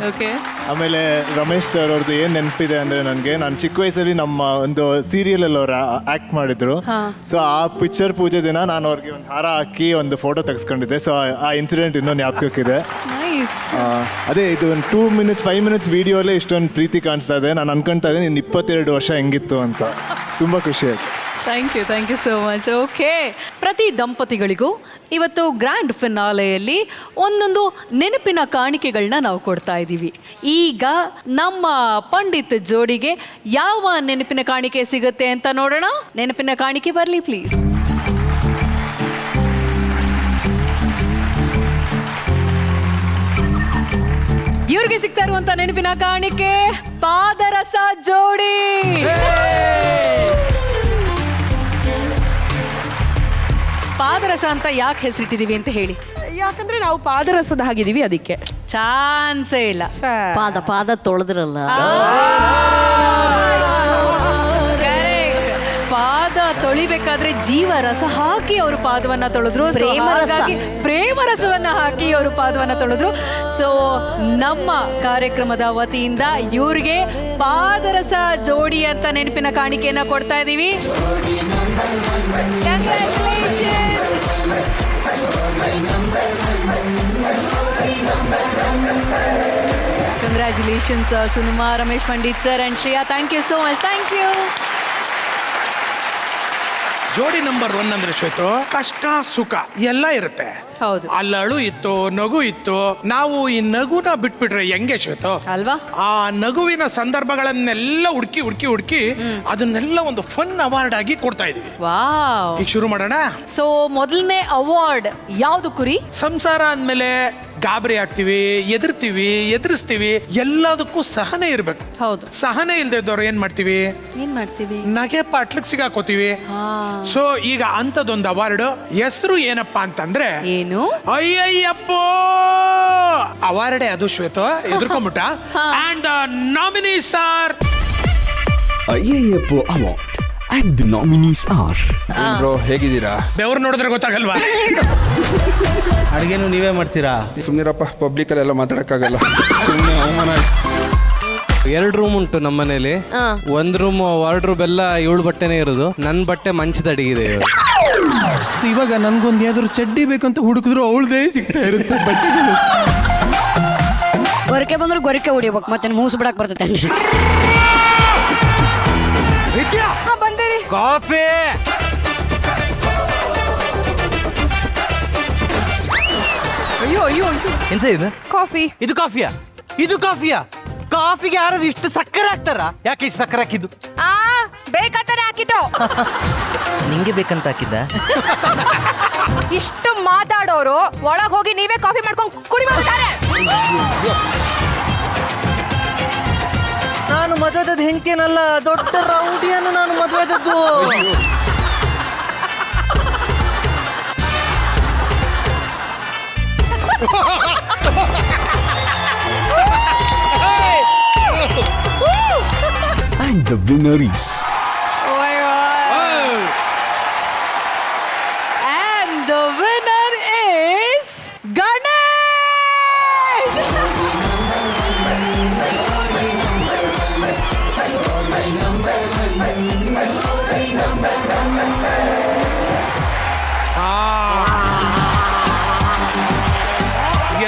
ಆಮೇಲೆ ರಮೇಶ್ ಸರ್ ಅವ್ರದ್ದು ಏನು ನೆನಪಿದೆ ಅಂದರೆ, ನನಗೆ ನಾನು ಚಿಕ್ಕ ವಯಸ್ಸಲ್ಲಿ ನಮ್ಮ ಒಂದು ಸೀರಿಯಲಲ್ಲಿ ಅವ್ರು ಆ್ಯಕ್ಟ್ ಮಾಡಿದ್ರು. ಸೊ ಆ ಪಿಕ್ಚರ್ ಪೂಜೆ ದಿನ ನಾನು ಅವ್ರಿಗೆ ಒಂದು ಹಾರ ಹಾಕಿ ಒಂದು ಫೋಟೋ ತೆಗೆಸ್ಕೊಂಡಿದ್ದೆ. ಸೊ ಆ ಇನ್ಸಿಡೆಂಟ್ ಇನ್ನೂ ಜ್ಞಾಪಕಕ್ಕಿದೆ. ಅದೇ ಇದು ಒಂದು 5 ಮಿನಿಟ್ಸ್ ವಿಡಿಯೋಲ್ಲೇ ಇಷ್ಟೊಂದು ಪ್ರೀತಿ ಕಾಣಿಸ್ತಾ ಇದೆ. ನಾನು ಅನ್ಕೊಳ್ತಾ ಇದ್ದೀನಿ ಇನ್ನು 22 ವರ್ಷ ಹೆಂಗಿತ್ತು ಅಂತ. ತುಂಬ ಖುಷಿ ಆಯ್ತು. Thank you so much. Okay, ಪ್ರತಿ ದಂಪತಿಗಳಿಗೂ ಇವತ್ತು ಗ್ರ್ಯಾಂಡ್ ಫಿನಾಲೆಯಲ್ಲಿ ಒಂದೊಂದು ನೆನಪಿನ ಕಾಣಿಕೆಗಳನ್ನ ನಾವು ಕೊಡ್ತಾ ಇದ್ದೀವಿ. ಈಗ ನಮ್ಮ ಪಂಡಿತ್ ಜೋಡಿಗೆ ಯಾವ ನೆನಪಿನ ಕಾಣಿಕೆ ಸಿಗುತ್ತೆ ಅಂತ ನೋಡೋಣ. ನೆನಪಿನ ಕಾಣಿಕೆ ಬರಲಿ ಪ್ಲೀಸ್. ಇವ್ರಿಗೆ ಸಿಗ್ತಾ ಇರುವಂತ ನೆನಪಿನ ಕಾಣಿಕೆ ಪಾದರಸ ಜೋಡಿ. ಪಾದರಸ ಅಂತ ಯಾಕೆ ಹೆಸರಿಟ್ಟಿದೀವಿ ಅಂತ ಹೇಳಿ. ಯಾಕಂದ್ರೆ ನಾವು ಪಾದರಸದ ಹಾಗಿದೀವಿ, ಅದಕ್ಕೆ. ಚಾನ್ಸೇ ಇಲ್ಲ. ಪಾದ ತೊಳೆದ್ರಲ್ಲ. ಪಾದ ತೊಳಿಬೇಕಾದ್ರೆ ಜೀವ ರಸ ಹಾಕಿ ಅವರು ಪಾದವನ್ನ ತೊಳೆದ್ರು. ಪ್ರೇಮ ರಸವನ್ನ ಹಾಕಿ ಅವರು ಪಾದವನ್ನ ತೊಳೆದ್ರು. ಸೊ ನಮ್ಮ ಕಾರ್ಯಕ್ರಮದ ವತಿಯಿಂದ ಇವ್ರಿಗೆ ಪಾದರಸ ಜೋಡಿ ಅಂತ ನೆನಪಿನ ಕಾಣಿಕೆಯನ್ನ ಕೊಡ್ತಾ ಇದ್ದೀವಿ. Congratulations, Sunuma, Ramesh Pandit sir and Shreya. Thank you so much. Thank you. ಜೋಡಿ ನಂಬರ್ 1 ಅಂದ್ರೆ ಶ್ವೇತು, ಕಷ್ಟ ಸುಖ ಎಲ್ಲ ಇರುತ್ತೆ. ಹೌದು. ಅಲ್ಲಳು ಇತ್ತು, ನಗು ಇತ್ತು. ನಾವು ಈ ನಗುನ ಬಿಟ್ಬಿಟ್ರೆ ಹೆಂಗೆ ಶ್ವೇತು ಅಲ್ವಾ? ಆ ನಗುವಿನ ಸಂದರ್ಭಗಳನ್ನೆಲ್ಲ ಹುಡುಕಿ ಅದನ್ನೆಲ್ಲ ಒಂದು ಫನ್ ಅವಾರ್ಡ್ ಆಗಿ ಕೊಡ್ತಾ ಇದೀವಿ. ವಾವ್. ಈಗ ಶುರು ಮಾಡೋಣ. ಸೊ ಮೊದಲನೇ ಅವಾರ್ಡ್ ಯಾವ್ದು ಕುರಿ? ಸಂಸಾರ ಅಂದ್ಮೇಲೆ ಗಾಬರಿ ಆಗ್ತೀವಿ, ಎದುರಿಸ್ತೀವಿ, ಎಲ್ಲದಕ್ಕೂ ಸಹನೆ ಇರ್ಬೇಕು. ಹೌದು. ಸಹನೆ ಇಲ್ದೇ ಇದ್ದವ್ರು ಏನ್ ಮಾಡ್ತೀವಿ? ನಗೆ ಪಾಟ್ಲಿಗೆ ಸಿಗಾಕೋತೀವಿ. ಸೊ ಈಗ ಅಂತದೊಂದು ಅವಾರ್ಡ್, ಹೆಸರು ಏನಪ್ಪಾ ಅಂತಂದ್ರೆ ಏನು? ಅಯ್ಯಯ್ಯಪ್ಪೋ ಅವಾರ್ಡೇ ಅದು ಶ್ವೇತ. ಎದುರ್ಕೊಂಬಿಟ್ಟ. ಅಂಡ್ ನಾಮಿನೀಸ್ ಆರ್ ಅಯ್ಯಯ್ಯಪ್ಪೋ award and the nominees are. Bro ಹೇಗಿದ್ದೀರಾ? ಬೆವರು ನೋಡಿದ್ರೆ ಗೊತ್ತಾಗಲ್ವಾ? ಅಡುಗೆನೂ ನೀವೇ ಮಾಡ್ತೀರಾ? ಸುಮ್ಮನಿರಪ್ಪ, ಪಬ್ಲಿಕಲ್ಲೆಲ್ಲ ಮಾತಾಡೋಕ್ಕಾಗಲ್ಲ. ಸುಮ್ಮನೆ ಅವಮಾನ. 2 ರೂಮ್ ಉಂಟು ನಮ್ಮ ಮನೇಲಿ. ಒಂದ್ ರೂಮ್ ವಾರ್ಡ್ರೋಬ್ ಎಲ್ಲ 7 ಬಟ್ಟೆನೇ ಇರೋದು. ನನ್ನ ಬಟ್ಟೆ ಮಂಚದ ಅಡಿಗಿದೆ. ಇವಾಗ ನನ್ಗೊಂದು ಯಾವ್ದಾದ್ರು ಚಡ್ಡಿ ಬೇಕಂತ ಹುಡುಕಿದ್ರು ಅವಳದೇ ಸಿಗ್ತಾ ಇರುತ್ತೆ ಬಟ್ಟೆಗಳು. ಗೊರಕೆ ಬಂದ್ರೆ ಗೊರಕೆ ಹೊಡಿಬೇಕು, ಮತ್ತೆ ಮೂಸು ಬಿಡಕ್ ಬರ್ತೈತೆ. ಕಾಫಿ. ಅಯ್ಯೋ ಎಂತ ಇದು? ಕಾಫಿ. ಇದು ಕಾಫಿಯಾ? ಕಾಫಿಗೆ ಯಾರಾದ್ರು ಇಷ್ಟು ಸಕ್ಕರೆ ಹಾಕ್ತಾರ? ಯಾಕೆ ಇಷ್ಟು ಸಕ್ಕರೆ ಹಾಕಿದ್ದು? ಬೇಕಂತಾನೆ ಹಾಕಿದ್ದು. ನಿಂಗೆ ಬೇಕಂತ ಹಾಕಿದ್ದ? ಇಷ್ಟು ಮಾತಾಡೋರು ಒಳಗ್ ಹೋಗಿ ನೀವೇ ಕಾಫಿ ಮಾಡ್ಕೊಂಡು ಕುಡಿತಾರೆ. ನಾನು ಮದುವೆದದ್ದು ಹೆಂಡ್ತಿನಲ್ಲ, ದೊಡ್ಡ ರೌಡಿಯನ್ನು ನಾನು ಮದುವೆದದ್ದು. And the winner is Ganesh.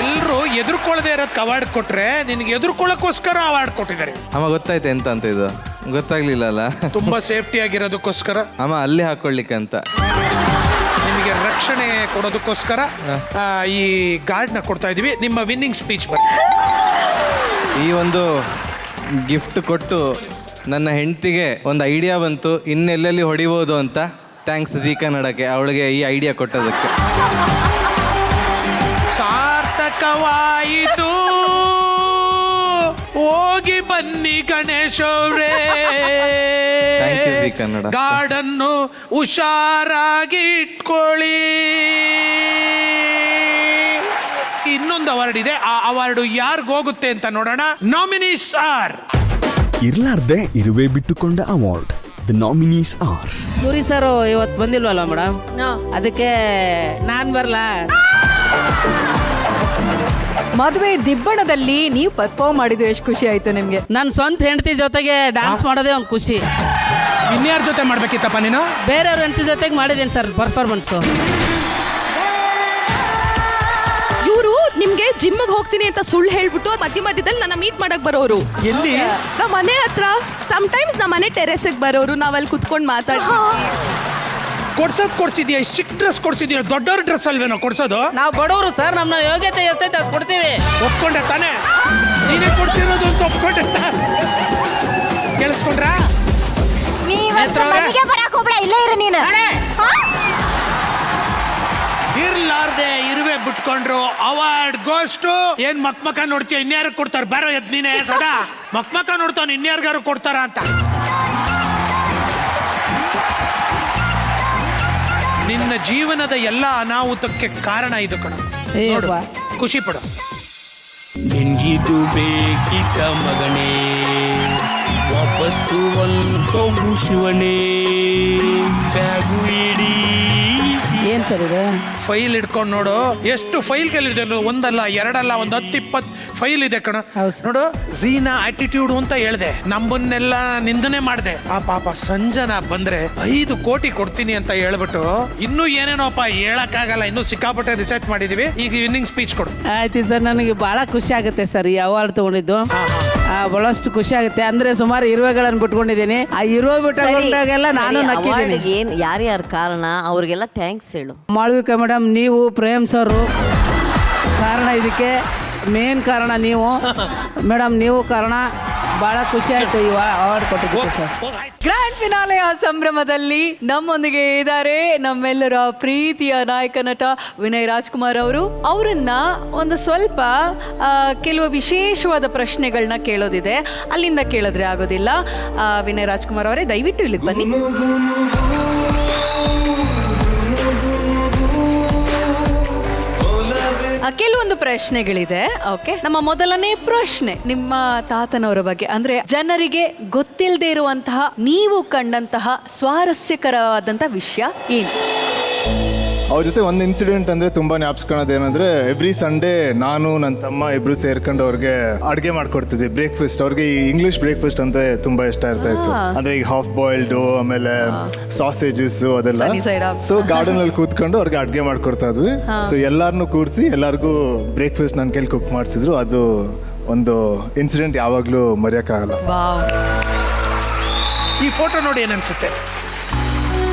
ಎಲ್ಲರೂ ಎದುರ್ಕೊಳ್ಳದೆ ಇರೋದಕ್ಕೆ ಅವಾರ್ಡ್ ಕೊಟ್ರೆ, ನಿನಗೆ ಎದುರ್ಕೊಳ್ಳೋಕ್ಕೋಸ್ಕರ ಅವಾರ್ಡ್ ಕೊಟ್ಟಿದ್ದಾರೆ. ಅಮ್ಮ ಗೊತ್ತಾಯ್ತು ಎಂತ ಅಂತ ಇದು? ಗೊತ್ತಾಗ್ಲಿಲ್ಲ ಅಲ್ಲ? ತುಂಬಾ ಸೇಫ್ಟಿ ಆಗಿರೋದಕ್ಕೋಸ್ಕರ ಅಮ್ಮ ಅಲ್ಲಿ ಹಾಕೊಳ್ಳಿಕ್ಕೆ ಅಂತ. ನಿಮಗೆ ರಕ್ಷಣೆ ಕೊಡೋದಕ್ಕೋಸ್ಕರ ಈ ಗಾರ್ಡ್ನ ಕೊಡ್ತಾ ಇದೀವಿ. ನಿಮ್ಮ ವಿನ್ನಿಂಗ್ ಸ್ಪೀಚ್ ಬನ್ನಿ. ಈ ಒಂದು ಗಿಫ್ಟ್ ಕೊಟ್ಟು ನನ್ನ ಹೆಂಡತಿಗೆ ಒಂದು ಐಡಿಯಾ ಬಂತು, ಇನ್ನೆಲ್ಲೆಲ್ಲಿ ಹೊಡಿಬೋದು ಅಂತ. ಥ್ಯಾಂಕ್ಸ್ ಜೀ ಕನ್ನಡಕ್ಕೆ, ಅವಳಿಗೆ ಈ ಐಡಿಯಾ ಕೊಟ್ಟೋದಕ್ಕೆ. ಸಾರ್ಥಕವಾಯಿತು, ಹೋಗಿ ಬನ್ನಿ ಗಣೇಶವ್ರೇ. Thank you Zee Kannada. ಗಾರ್ಡನ್ನು ಹುಷಾರಾಗಿ ಇಟ್ಕೊಳ್ಳಿ. ಇನ್ನೊಂದು ಅವಾರ್ಡ್ ಇದೆ, ಆ ಅವಾರ್ಡು ಯಾರಿಗೋಗುತ್ತೆ ಅಂತ ನೋಡೋಣ. ನಾಮಿನೀಸ್ ಆರ್ ಇರ್ಲಾರ್ದೆ ಇರುವೆ ಬಿಟ್ಟುಕೊಂಡ ಅವಾರ್ಡ್. ದ ನಾಮಿನೀಸ್ ಆರ್ ಗುರಿ ಸರ್ ಇವತ್ತು ಬಂದಿಲ್ವಲ್ಲ ಮೇಡಮ್, ಅದಕ್ಕೆ ನಾನು ಬರಲಾ. ಮದುವೆ ದಿಬ್ಬಣದಲ್ಲಿ ನೀವು ಪರ್ಫಾರ್ಮ್ ಮಾಡಿದ್ದು ಎಷ್ಟು ಖುಷಿ ಆಯ್ತು ನಿಮ್ಗೆ? ನನ್ನ ಸ್ವಂತ ಹೆಂಡತಿ ಜೊತೆಗೆ ಡ್ಯಾನ್ಸ್ ಮಾಡೋದೇ ಒಂದು ಖುಷಿ. ಇನ್ಯಾರ ಜೊತೆ ಮಾಡ್ಬೇಕಿತ್ತಪ್ಪ ನೀನು? ಬೇರೆಯವ್ರ ಹೆಂಡತಿ ಜೊತೆಗೆ ಮಾಡಿದ್ದೀನಿ ಸರ್ ಪರ್ಫಾರ್ಮೆನ್ಸು. ಇವರು ನಿಮ್ಗೆ ಜಿಮ್ಗೆ ಹೋಗ್ತೀನಿ ಅಂತ ಸುಳ್ಳು ಹೇಳ್ಬಿಟ್ಟು ಮಧ್ಯದಲ್ಲಿ ನನ್ನ ಮೀಟ್ ಮಾಡಕ್ ಬರೋರು. ಎಲ್ಲಿ? ನಮ್ಮ ಮನೆ ಹತ್ರ. ಸಮ್ಟೈಮ್ಸ್ ನಮ್ಮ ಮನೆ ಟೆರೆಸ್ಗೆ ಬರೋರು, ನಾವಲ್ಲಿ ಕುತ್ಕೊಂಡು ಮಾತಾಡ್ತೀವಿ. ಕೊಡ್ಸಿದ್ಯಾ? ಸ್ಟಿಕ್ ಡ್ರೆಸ್ ಕೊಡ್ಸಿದ್ಯಾ? ದೊಡ್ಡವ್ರ ಡ್ರೆಸ್ ಅಲ್ವೇನೋ ಕೊಡ್ಸೋದು? ನಾವು ಬಡವರು ಸರ್, ನಮ್ಮ ಯೋಗ್ಯತೆ ಎಷ್ಟೈತೆ ಅದು ಕೊಡ್ತೀವಿ. ಒಪ್ಕೊಂಡೆ ತಾನೆ? ನೀನೇ ಕೊಡ್ತಿರೋದು ಅಂತ ಒಪ್ಕೊಂಡೆ. ಕೇಳಿಸ್ಕೊಂಡ್ರ? ಇರ್ಲಾರ್ದೆ ಇರುವೆ ಬಿಟ್ಕೊಂಡ್ರು. Award goes to. ಏನ್ ಮಕ್ಮಕ ನೋಡ್ತೀಯ? ಇನ್ಯಾರು ಕೊಡ್ತಾರ? ಬಾರೋ ಎದ್ ನೀನೆ ಸದಾ ಮಕ್ಮಕ ನೋಡ್ತಾವ, ಇನ್ಯಾರಿಗಾರು ಕೊಡ್ತಾರ ಅಂತ. ನಿನ್ನ ಜೀವನದ ಎಲ್ಲ ಅನಾಹುತಕ್ಕೆ ಕಾರಣ ಇದು ಕಣ. ನೋಡು, ಖುಷಿ ಪಡು. ನಿನ್ಗಿದು ಬೇಕಿದ್ದ ಮಗನೇ, ವಾಪಸ್ಸು ಹೋಗು ಶಿವನೇ, ಬ್ಯಾಗು ಇಡೀ. ಏನ್ ಸರ್ ಇದು? ಫೈಲ್ ಇಟ್ಕೊಂಡು ನೋಡು, ಎಷ್ಟು ಫೈಲ್ಗಳಿದೆ. ಒಂದಲ್ಲ ಎರಡಲ್ಲ, ಒಂದು 10-20 ಫೈಲ್ ಇದೆ ಕಣ. ನೋಡು, ಝೀನಾ ಆಟಿಟ್ಯೂಡ್ ಅಂತ ಹೇಳ್ದೆ, ನಮ್ಮನ್ನೆಲ್ಲ ನಿಂದನೆ ಮಾಡ್ದೆ. ಆ ಪಾಪ ಸಂಜನಾ ಬಂದ್ರೆ 5 ಕೋಟಿ ಕೊಡ್ತೀನಿ ಅಂತ ಹೇಳ್ಬಿಟ್ಟು ಇನ್ನೂ ಏನೇನೋಪ್ಪ ಹೇಳಕ್ಕಾಗಲ್ಲ. ಇನ್ನೂ ಸಿಕ್ಕಾಪಟ್ಟೆ ರಿಸರ್ಚ್ ಮಾಡಿದೀವಿ. ಈಗ ವಿನ್ನಿಂಗ್ ಸ್ಪೀಚ್ ಕೊಡು. ಆಯ್ತು ಸರ್, ನನಗೆ ಬಹಳ ಖುಷಿ ಆಗುತ್ತೆ ಸರ್ ಈ ಅವಾರ್ಡ್ ತಗೊಂಡಿದ್ದು. ಬಹಳಷ್ಟು ಖುಷಿ ಆಗುತ್ತೆ. ಅಂದ್ರೆ ಸುಮಾರು ಇರುವೆಗಳನ್ನು ಬಿಟ್ಕೊಂಡಿದ್ದೀನಿ. ಆ ಇರುವೆ ಬಿಟ್ಟಾಗೆಲ್ಲ ನಾನು ನಕ್ಕಿದ್ದೀನಿ. ಏನ್ ಯಾರ್ಯಾರ ಕಾರಣ ಅವ್ರಿಗೆಲ್ಲ ಥ್ಯಾಂಕ್ಸ್ ಹೇಳು. ಮಾಳವಿಕಾ ಮೇಡಮ್, ನೀವು ಪ್ರೇಮ್ ಸರ್ ಕಾರಣ, ಇದಕ್ಕೆ ಮೇನ್ ಕಾರಣ ನೀವು ಮೇಡಮ್, ನೀವು ಕಾರಣ. ಬಹಳ ಖುಷಿ ಆಯ್ತು ಈ ಅವಾರ್ಡ್ ಕೊಟ್ಟಿದ್ದೀವಿ ಸರ್. ಗ್ರ್ಯಾಂಡ್ ಫಿನಾಲೆಯ ಸಂಭ್ರಮದಲ್ಲಿ ನಮ್ಮೊಂದಿಗೆ ಇದ್ದಾರೆ ನಮ್ಮೆಲ್ಲರ ಪ್ರೀತಿಯ ನಾಯಕ ನಟ ವಿನಯ್ ರಾಜ್ಕುಮಾರ್ ಅವರು. ಅವರನ್ನ ಒಂದು ಸ್ವಲ್ಪ ಕೆಲವು ವಿಶೇಷವಾದ ಪ್ರಶ್ನೆಗಳನ್ನ ಕೇಳೋದಿದೆ, ಅಲ್ಲಿಂದ ಕೇಳಿದ್ರೆ ಆಗೋದಿಲ್ಲ. ವಿನಯ್ ರಾಜ್ಕುಮಾರ್ ಅವರೇ, ದಯವಿಟ್ಟು ಇಲ್ಲಿಗೆ ಬನ್ನಿ. ಕೆಲವೊಂದು ಪ್ರಶ್ನೆಗಳಿದೆ. ಓಕೆ, ನಮ್ಮ ಮೊದಲನೇ ಪ್ರಶ್ನೆ ನಿಮ್ಮ ತಾತನವರ ಬಗ್ಗೆ. ಅಂದ್ರೆ ಜನರಿಗೆ ಗೊತ್ತಿಲ್ಲದೆ ಇರುವಂತಹ, ನೀವು ಕಂಡಂತಹ ಸ್ವಾರಸ್ಯಕರವಾದಂತಹ ವಿಷಯ ಏನು? ಅವ್ರ ಜೊತೆ ಒಂದು ಇನ್ಸಿಡೆಂಟ್ ಅಂದರೆ ತುಂಬ ಜ್ಞಾಪಿಸ್ಕೊಳ್ಳೋದು ಏನಂದರೆ, ಎವ್ರಿ ಸಂಡೇ ನಾನು ನನ್ನ ತಮ್ಮ ಇಬ್ಬರು ಸೇರ್ಕೊಂಡು ಅವ್ರಿಗೆ ಅಡುಗೆ ಮಾಡ್ಕೊಡ್ತಿದ್ವಿ. ಬ್ರೇಕ್ಫಾಸ್ಟ್ ಅವ್ರಿಗೆ ಈ ಇಂಗ್ಲೀಷ್ ಬ್ರೇಕ್ಫಾಸ್ಟ್ ಅಂದರೆ ತುಂಬ ಇಷ್ಟ ಇರ್ತಾ ಇತ್ತು. ಅಂದರೆ ಈಗ ಹಾಫ್ ಬಾಯ್ಲ್ಡು, ಆಮೇಲೆ ಸಾಸೇಜಸ್ ಅದೆಲ್ಲ. ಸೊ ಗಾರ್ಡನಲ್ಲಿ ಕೂತ್ಕೊಂಡು ಅವ್ರಿಗೆ ಅಡುಗೆ ಮಾಡ್ಕೊಡ್ತಾ ಇದ್ವಿ. ಸೊ ಎಲ್ಲಾರನ್ನೂ ಕೂರಿಸಿ ಎಲ್ಲರಿಗೂ ಬ್ರೇಕ್ಫಾಸ್ಟ್ ನನ್ನ ಕೈಲಿ ಕುಕ್ ಮಾಡಿಸಿದ್ರು. ಅದು ಒಂದು ಇನ್ಸಿಡೆಂಟ್ ಯಾವಾಗಲೂ ಮರೆಯೋಕ್ಕಾಗಲ್ಲ. ಈ ಫೋಟೋ ನೋಡಿ ಏನನ್ಸುತ್ತೆ?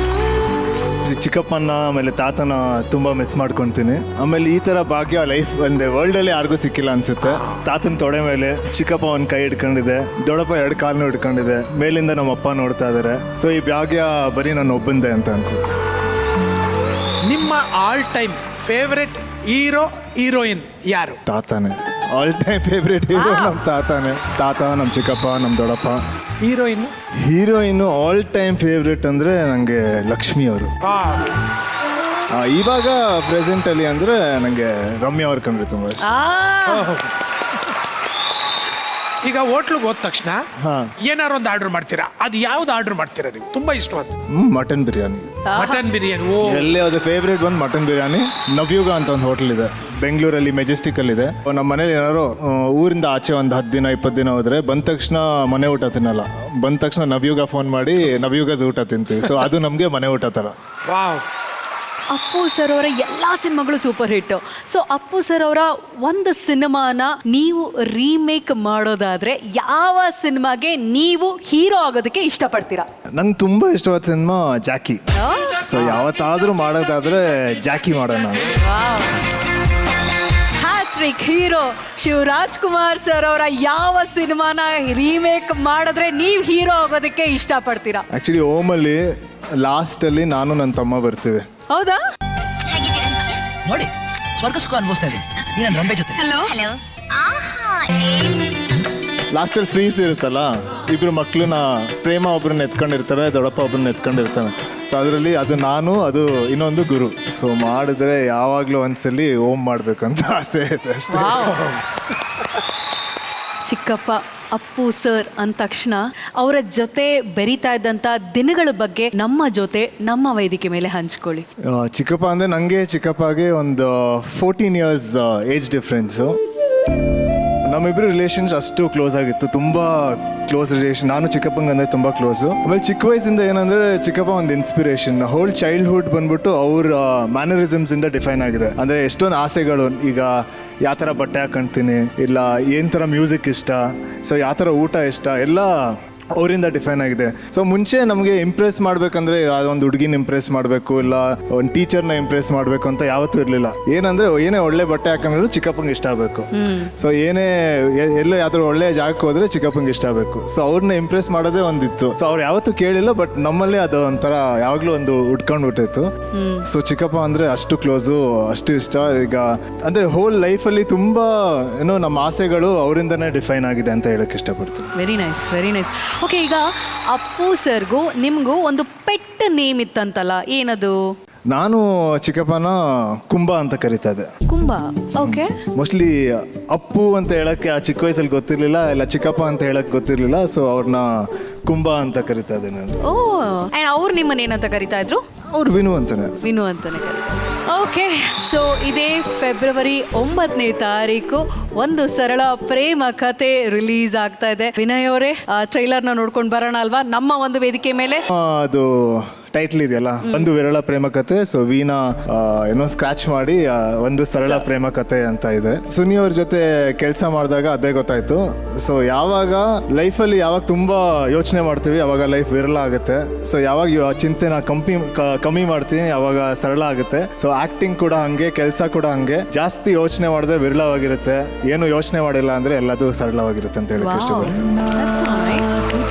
ಚಿಕ್ಕಪ್ಪನ ಆಮೇಲೆ ತಾತನ ತುಂಬ ಮಿಸ್ ಮಾಡ್ಕೊತೀನಿ. ಆಮೇಲೆ ಈ ಥರ ಭಾಗ್ಯ ಲೈಫ್ ಒಂದೇ ವರ್ಲ್ಡಲ್ಲಿ ಯಾರಿಗೂ ಸಿಕ್ಕಿಲ್ಲ ಅನ್ಸುತ್ತೆ. ತಾತನ ತೊಡೆ ಮೇಲೆ ಚಿಕ್ಕಪ್ಪ ಒಂದು ಕೈ ಹಿಡ್ಕೊಂಡಿದೆ, ದೊಡ್ಡಪ್ಪ 2 ಕಾಲನ್ನು ಹಿಡ್ಕೊಂಡಿದೆ, ಮೇಲಿಂದ ನಮ್ಮ ಅಪ್ಪ ನೋಡ್ತಾ ಇದ್ದಾರೆ. ಸೊ ಈ ಭಾಗ್ಯ ಬರೀ ನಾನು ಒಬ್ಬಂದೆ ಅಂತ ಅನ್ಸುತ್ತೆ. ನಿಮ್ಮ all time favourite hero heroine ಯಾರು? ತಾತನೇ ಆಲ್ ಟೈಮ್ ಫೇವ್ರೆಟ್ ಹೀರೋ. ನಮ್ಮ ತಾತನೇ. ತಾತ, ನಮ್ಮ ಚಿಕ್ಕಪ್ಪ, ನಮ್ಮ ದೊಡ್ಡಪ್ಪ. ಹೀರೋಯಿನ್ನು ಆಲ್ ಟೈಮ್ ಫೇವ್ರೆಟ್ ಅಂದರೆ ನನಗೆ ಲಕ್ಷ್ಮಿ ಅವರು. ಇವಾಗ ಪ್ರೆಸೆಂಟಲ್ಲಿ ಅಂದರೆ ನನಗೆ ರಮ್ಯಾ ಅವ್ರು ಕಂಡ್ರೆ ತುಂಬ ಇಷ್ಟ. ಈಗ ಹೋಟ್ಲಿಗೆ ಹೋದ ತಕ್ಷಣ ಏನಾರು ಒಂದು ಆರ್ಡರ್ ಮಾಡ್ತೀರಾ? ಅದು ಯಾವ್ದು ಆರ್ಡರ್ ಮಾಡ್ತೀರಾ ನೀವು? ತುಂಬಾ ಇಷ್ಟವಾದ ಮಟನ್ ಬಿರಿಯಾನಿ. ಮಟನ್ ಬಿರಿಯಾನಿ ಎಲ್ಲೇ ಅದು ಫೇವ್ರೇಟ್ ಒಂದು ಮಟನ್ ಬಿರಿಯಾನಿ. ನವ್ಯುಗ ಅಂತ ಒಂದು ಹೋಟ್ಲ್ ಇದೆ ಬೆಂಗಳೂರಲ್ಲಿ, ಮೆಜೆಸ್ಟಿಕಲ್ಲಿ ಇದೆ. ನಮ್ಮ ಮನೇಲಿ ಏನಾದ್ರು ಊರಿಂದ ಆಚೆ ಒಂದು 10 ದಿನ 20 ದಿನ ಹೋದ್ರೆ ಬಂದ ತಕ್ಷಣ ಮನೆ ಊಟ ತಿನ್ನಲ್ಲ. ಬಂದ ತಕ್ಷಣ ನವ್ಯುಗ ಫೋನ್ ಮಾಡಿ ನವ್ಯುಗದ ಊಟ ತಿಂತೀವಿ. ಸೊ ಅದು ನಮಗೆ ಮನೆ ಊಟ ಥರ. ವಾವ್. ಅಪ್ಪು ಸರ್ ಅವರ ಎಲ್ಲ ಸಿನಿಮಾಗಳು super hit. So Appu sir ಅವರ ಒಂದು ಸಿನಿಮಾನ ನೀವು ರೀಮೇಕ್ ಮಾಡೋದಾದ್ರೆ ಯಾವ ಸಿನಿಮಾಗೆ ನೀವು ಹೀರೋ ಆಗೋದಕ್ಕೆ ಇಷ್ಟಪಡ್ತೀರಾ? ನಂಗೆ ತುಂಬ ಇಷ್ಟವಾದ ಸಿನಿಮಾ ಜಾಕಿ. ಸೊ ಯಾವತ್ತಾದರೂ ಮಾಡೋದಾದ್ರೆ ಜಾಕಿ ಮಾಡೋಣ. Hattrick hero Shivaraj Kumar sir ಅವರ ಯಾವ ಸಿನಿಮಾನ ರೀಮೇಕ್ ಮಾಡಿದ್ರೆ ನೀವು ಹೀರೋ ಆಗೋದಕ್ಕೆ ಇಷ್ಟಪಡ್ತೀರಾ? ಆ್ಯಕ್ಚುಲಿ ಓಮಲ್ಲಿ ಲಾಸ್ಟಲ್ಲಿ ನಾನು ನನ್ನ ತಮ್ಮ ಬರ್ತೀವಿ. ಹೌದಾ? ನೋಡಿ ಸ್ವರ್ಗ ಸುಖ ಅನುಭವಿಸ್ತಾ ಇದ್ದೀನಿ ಈ ನನ್ನ ರಂಬೆ ಜೊತೆ. ಲಾಸ್ಟಲ್ಲಿ ಫ್ರೀಸ್ ಇರುತ್ತಲ್ಲ, ಇಬ್ರು ಮಕ್ಕಳನ್ನ ಪ್ರೇಮ ಒಬ್ರನ್ನ ಎತ್ಕೊಂಡಿರ್ತಾರೆ, ದೊಡ್ಡಪ್ಪ ಒಬ್ರನ್ನ ಎತ್ಕೊಂಡಿರ್ತಾನೆ. ಸೊ ಅದರಲ್ಲಿ ಅದು ನಾನು, ಅದು ಇನ್ನೊಂದು ಗುರು. ಸೊ ಮಾಡಿದ್ರೆ ಯಾವಾಗಲೂ ಒಂದ್ಸಲಿ ಓಮ್ ಮಾಡಬೇಕು ಅಂತ ಆಸೆ ಇದೆ ಅಷ್ಟೇ. ಚಿಕ್ಕಪ್ಪ ಅಪ್ಪು ಸರ್ ಅಂದ ತಕ್ಷಣ ಅವರ ಜೊತೆ ಬೆರೀತಾ ಇದ್ದಂಥ ದಿನಗಳ ಬಗ್ಗೆ ನಮ್ಮ ಜೊತೆ ನಮ್ಮ ವೇದಿಕೆ ಮೇಲೆ ಹಂಚ್ಕೊಳ್ಳಿ. ಚಿಕ್ಕಪ್ಪ ಅಂದರೆ ನನಗೆ ಚಿಕ್ಕಪ್ಪಗೆ ಒಂದು 14 ಇಯರ್ಸ್ ಏಜ್ ಡಿಫ್ರೆನ್ಸು. ನಮ್ಮಿಬ್ಬರು ರಿಲೇಷನ್ಸ್ ಅಷ್ಟು ಕ್ಲೋಸ್ ಆಗಿತ್ತು, ತುಂಬ ಕ್ಲೋಸ್ ರಿಲೇಷನ್. ನಾನು ಚಿಕ್ಕಪ್ಪಂಗೆ ಅಂದರೆ ತುಂಬ ಕ್ಲೋಸು. ಆಮೇಲೆ ಚಿಕ್ಕ ವಯಸ್ಸಿಂದ ಏನಂದರೆ ಚಿಕ್ಕಪ್ಪ ಒಂದು ಇನ್ಸ್ಪಿರೇಷನ್. ಹೋಲ್ ಚೈಲ್ಡ್ಹುಡ್ ಬಂದ್ಬಿಟ್ಟು ಅವ್ರ ಮ್ಯಾನರಿಸಮ್ಸಿಂದ ಡಿಫೈನ್ ಆಗಿದೆ. ಅಂದರೆ ಎಷ್ಟೊಂದು ಆಸೆಗಳು, ಈಗ ಯಾವ ಥರ ಬಟ್ಟೆ ಹಾಕೊಳ್ತೀನಿ, ಇಲ್ಲ ಏನು ಥರ ಮ್ಯೂಸಿಕ್ ಇಷ್ಟ, ಸೊ ಯಾವ ಥರ ಊಟ ಇಷ್ಟ, ಎಲ್ಲ ಅವರಿಂದ ಡಿಫೈನ್ ಆಗಿದೆ. ಸೊ ಮುಂಚೆ ನಮಗೆ ಇಂಪ್ರೆಸ್ ಮಾಡಬೇಕಂದ್ರೆ ಒಂದು ಹುಡುಗಿನ ಇಂಪ್ರೆಸ್ ಮಾಡಬೇಕು, ಇಲ್ಲ ಒಂದು ಟೀಚರ್ನ ಇಂಪ್ರೆಸ್ ಮಾಡಬೇಕು ಅಂತ ಯಾವತ್ತೂ ಇರಲಿಲ್ಲ. ಏನಂದರೆ ಏನೇ ಒಳ್ಳೆ ಬಟ್ಟೆ ಹಾಕೊಂಡ್ರು ಚಿಕ್ಕಪ್ಪಂಗೆ ಇಷ್ಟ ಆಗಬೇಕು. ಸೊ ಏನೇ ಎಲ್ಲೋ ಯಾವ್ದಾದ್ರು ಒಳ್ಳೆ ಜಾಗಕ್ಕೆ ಹೋದರೆ ಚಿಕ್ಕಪ್ಪಂಗೆ ಇಷ್ಟ ಆಗಬೇಕು. ಸೊ ಅವ್ರನ್ನ ಇಂಪ್ರೆಸ್ ಮಾಡೋದೇ ಒಂದಿತ್ತು. ಸೊ ಅವ್ರು ಯಾವತ್ತೂ ಕೇಳಿಲ್ಲ, ಬಟ್ ನಮ್ಮಲ್ಲಿ ಅದು ಒಂಥರ ಯಾವಾಗಲೂ ಒಂದು ಉಟ್ಕೊಂಡ್ಬಿಟ್ಟಿತ್ತು. ಸೊ ಚಿಕ್ಕಪ್ಪ ಅಂದರೆ ಅಷ್ಟು ಕ್ಲೋಸು, ಅಷ್ಟು ಇಷ್ಟ. ಈಗ ಅಂದರೆ ಹೋಲ್ ಲೈಫಲ್ಲಿ ತುಂಬ ಏನೋ ನಮ್ಮ ಆಸೆಗಳು ಅವರಿಂದನೇ ಡಿಫೈನ್ ಆಗಿದೆ ಅಂತ ಹೇಳಕ್ಕೆ ಇಷ್ಟಪಡ್ತೀನಿ. Very nice, very nice. Okay, ಈಗ ಅಪ್ಪು ಸರ್ಗೂ ನಿಮಗೂ ಒಂದು ಪೆಟ್ ನೇಮ್ ಇತ್ತಂತಲ್ಲ, ಏನದು? ನಾನು ಚಿಕ್ಕಪ್ಪನ ಕುಂಬ ಅಂತ ಕರಿತಾ ಇದ್ದೆ. ಕುಂಬ, ಓಕೆ. ಮೋಸ್ಟ್ಲಿ ಅಪ್ಪು ಅಂತ ಹೇಳಕ್ಕೆ ಆ ಚಿಕ್ಕ ವಯಸ್ಸಲ್ಲಿ ಗೊತ್ತಿರಲಿಲ್ಲ, ಇಲ್ಲ ಚಿಕ್ಕಪ್ಪ ಅಂತ ಹೇಳಕ್ಕೆ ಗೊತ್ತಿರಲಿಲ್ಲ. ಸೊ ಅವ್ರನ್ನ ಕುಂಬ ಅಂತ ಕರಿತಾ ಇದ್ದೆ ನಾನು. ಓ, ಆ್ಯಂಡ್ ಅವ್ರು ನಿಮ್ಮನ್ನ ಏನಂತ ಕರಿತಾ ಇದ್ರು? ಅವ್ರು ವಿನು ಅಂತಾನೆ. ವಿನು ಅಂತಾನೆ ಕರೀತಾರೆ. ಓಕೆ, ಸೊ ಇದೇ ಫೆಬ್ರವರಿ 9ನೇ ತಾರೀಕು ಒಂದು ಸರಳ ಪ್ರೇಮ ಕಥೆ ರಿಲೀಸ್ ಆಗ್ತಾ ಇದೆ. ವಿನಯ್ ಅವರೇ, ಟ್ರೈಲರ್ನ ನೋಡ್ಕೊಂಡು ಬರೋಣ ಅಲ್ವಾ ನಮ್ಮ ಒಂದು ವೇದಿಕೆ ಮೇಲೆ? ಅದು ಟೈಟ್ಲ್ ಇದೆಯಲ್ಲ, ಒಂದು ವಿರಳ ಪ್ರೇಮ ಕಥೆ. ಸೊ ವೀಣಾ ಏನೋ ಸ್ಕ್ರಾಚ್ ಮಾಡಿ ಒಂದು ಸರಳ ಪ್ರೇಮ ಕಥೆ ಅಂತ ಇದೆ. ಸುನಿ ಅವ್ರ ಜೊತೆ ಕೆಲಸ ಮಾಡಿದಾಗ ಅದೇ ಗೊತ್ತಾಯ್ತು. ಸೊ ಯಾವಾಗ ಲೈಫಲ್ಲಿ ಯಾವಾಗ ತುಂಬ ಯೋಚನೆ ಮಾಡ್ತೀವಿ ಅವಾಗ ಲೈಫ್ ವಿರಳ ಆಗುತ್ತೆ. ಸೊ ಯಾವಾಗ ಚಿಂತೆನ ಕಮ್ಮಿ ಮಾಡ್ತೀನಿ ಅವಾಗ ಸರಳ ಆಗುತ್ತೆ. ಸೊ ಆಕ್ಟಿಂಗ್ ಕೂಡ ಹಂಗೆ, ಕೆಲಸ ಕೂಡ ಹಂಗೆ. ಜಾಸ್ತಿ ಯೋಚನೆ ಮಾಡಿದ್ರೆ ವಿರಳವಾಗಿರುತ್ತೆ, ಏನು ಯೋಚನೆ ಮಾಡಿಲ್ಲ ಅಂದ್ರೆ ಎಲ್ಲದೂ ಸರಳವಾಗಿರುತ್ತೆ ಅಂತ ಹೇಳಕ್ಕೆ ಇಷ್ಟಪಡ್ತೀನಿ.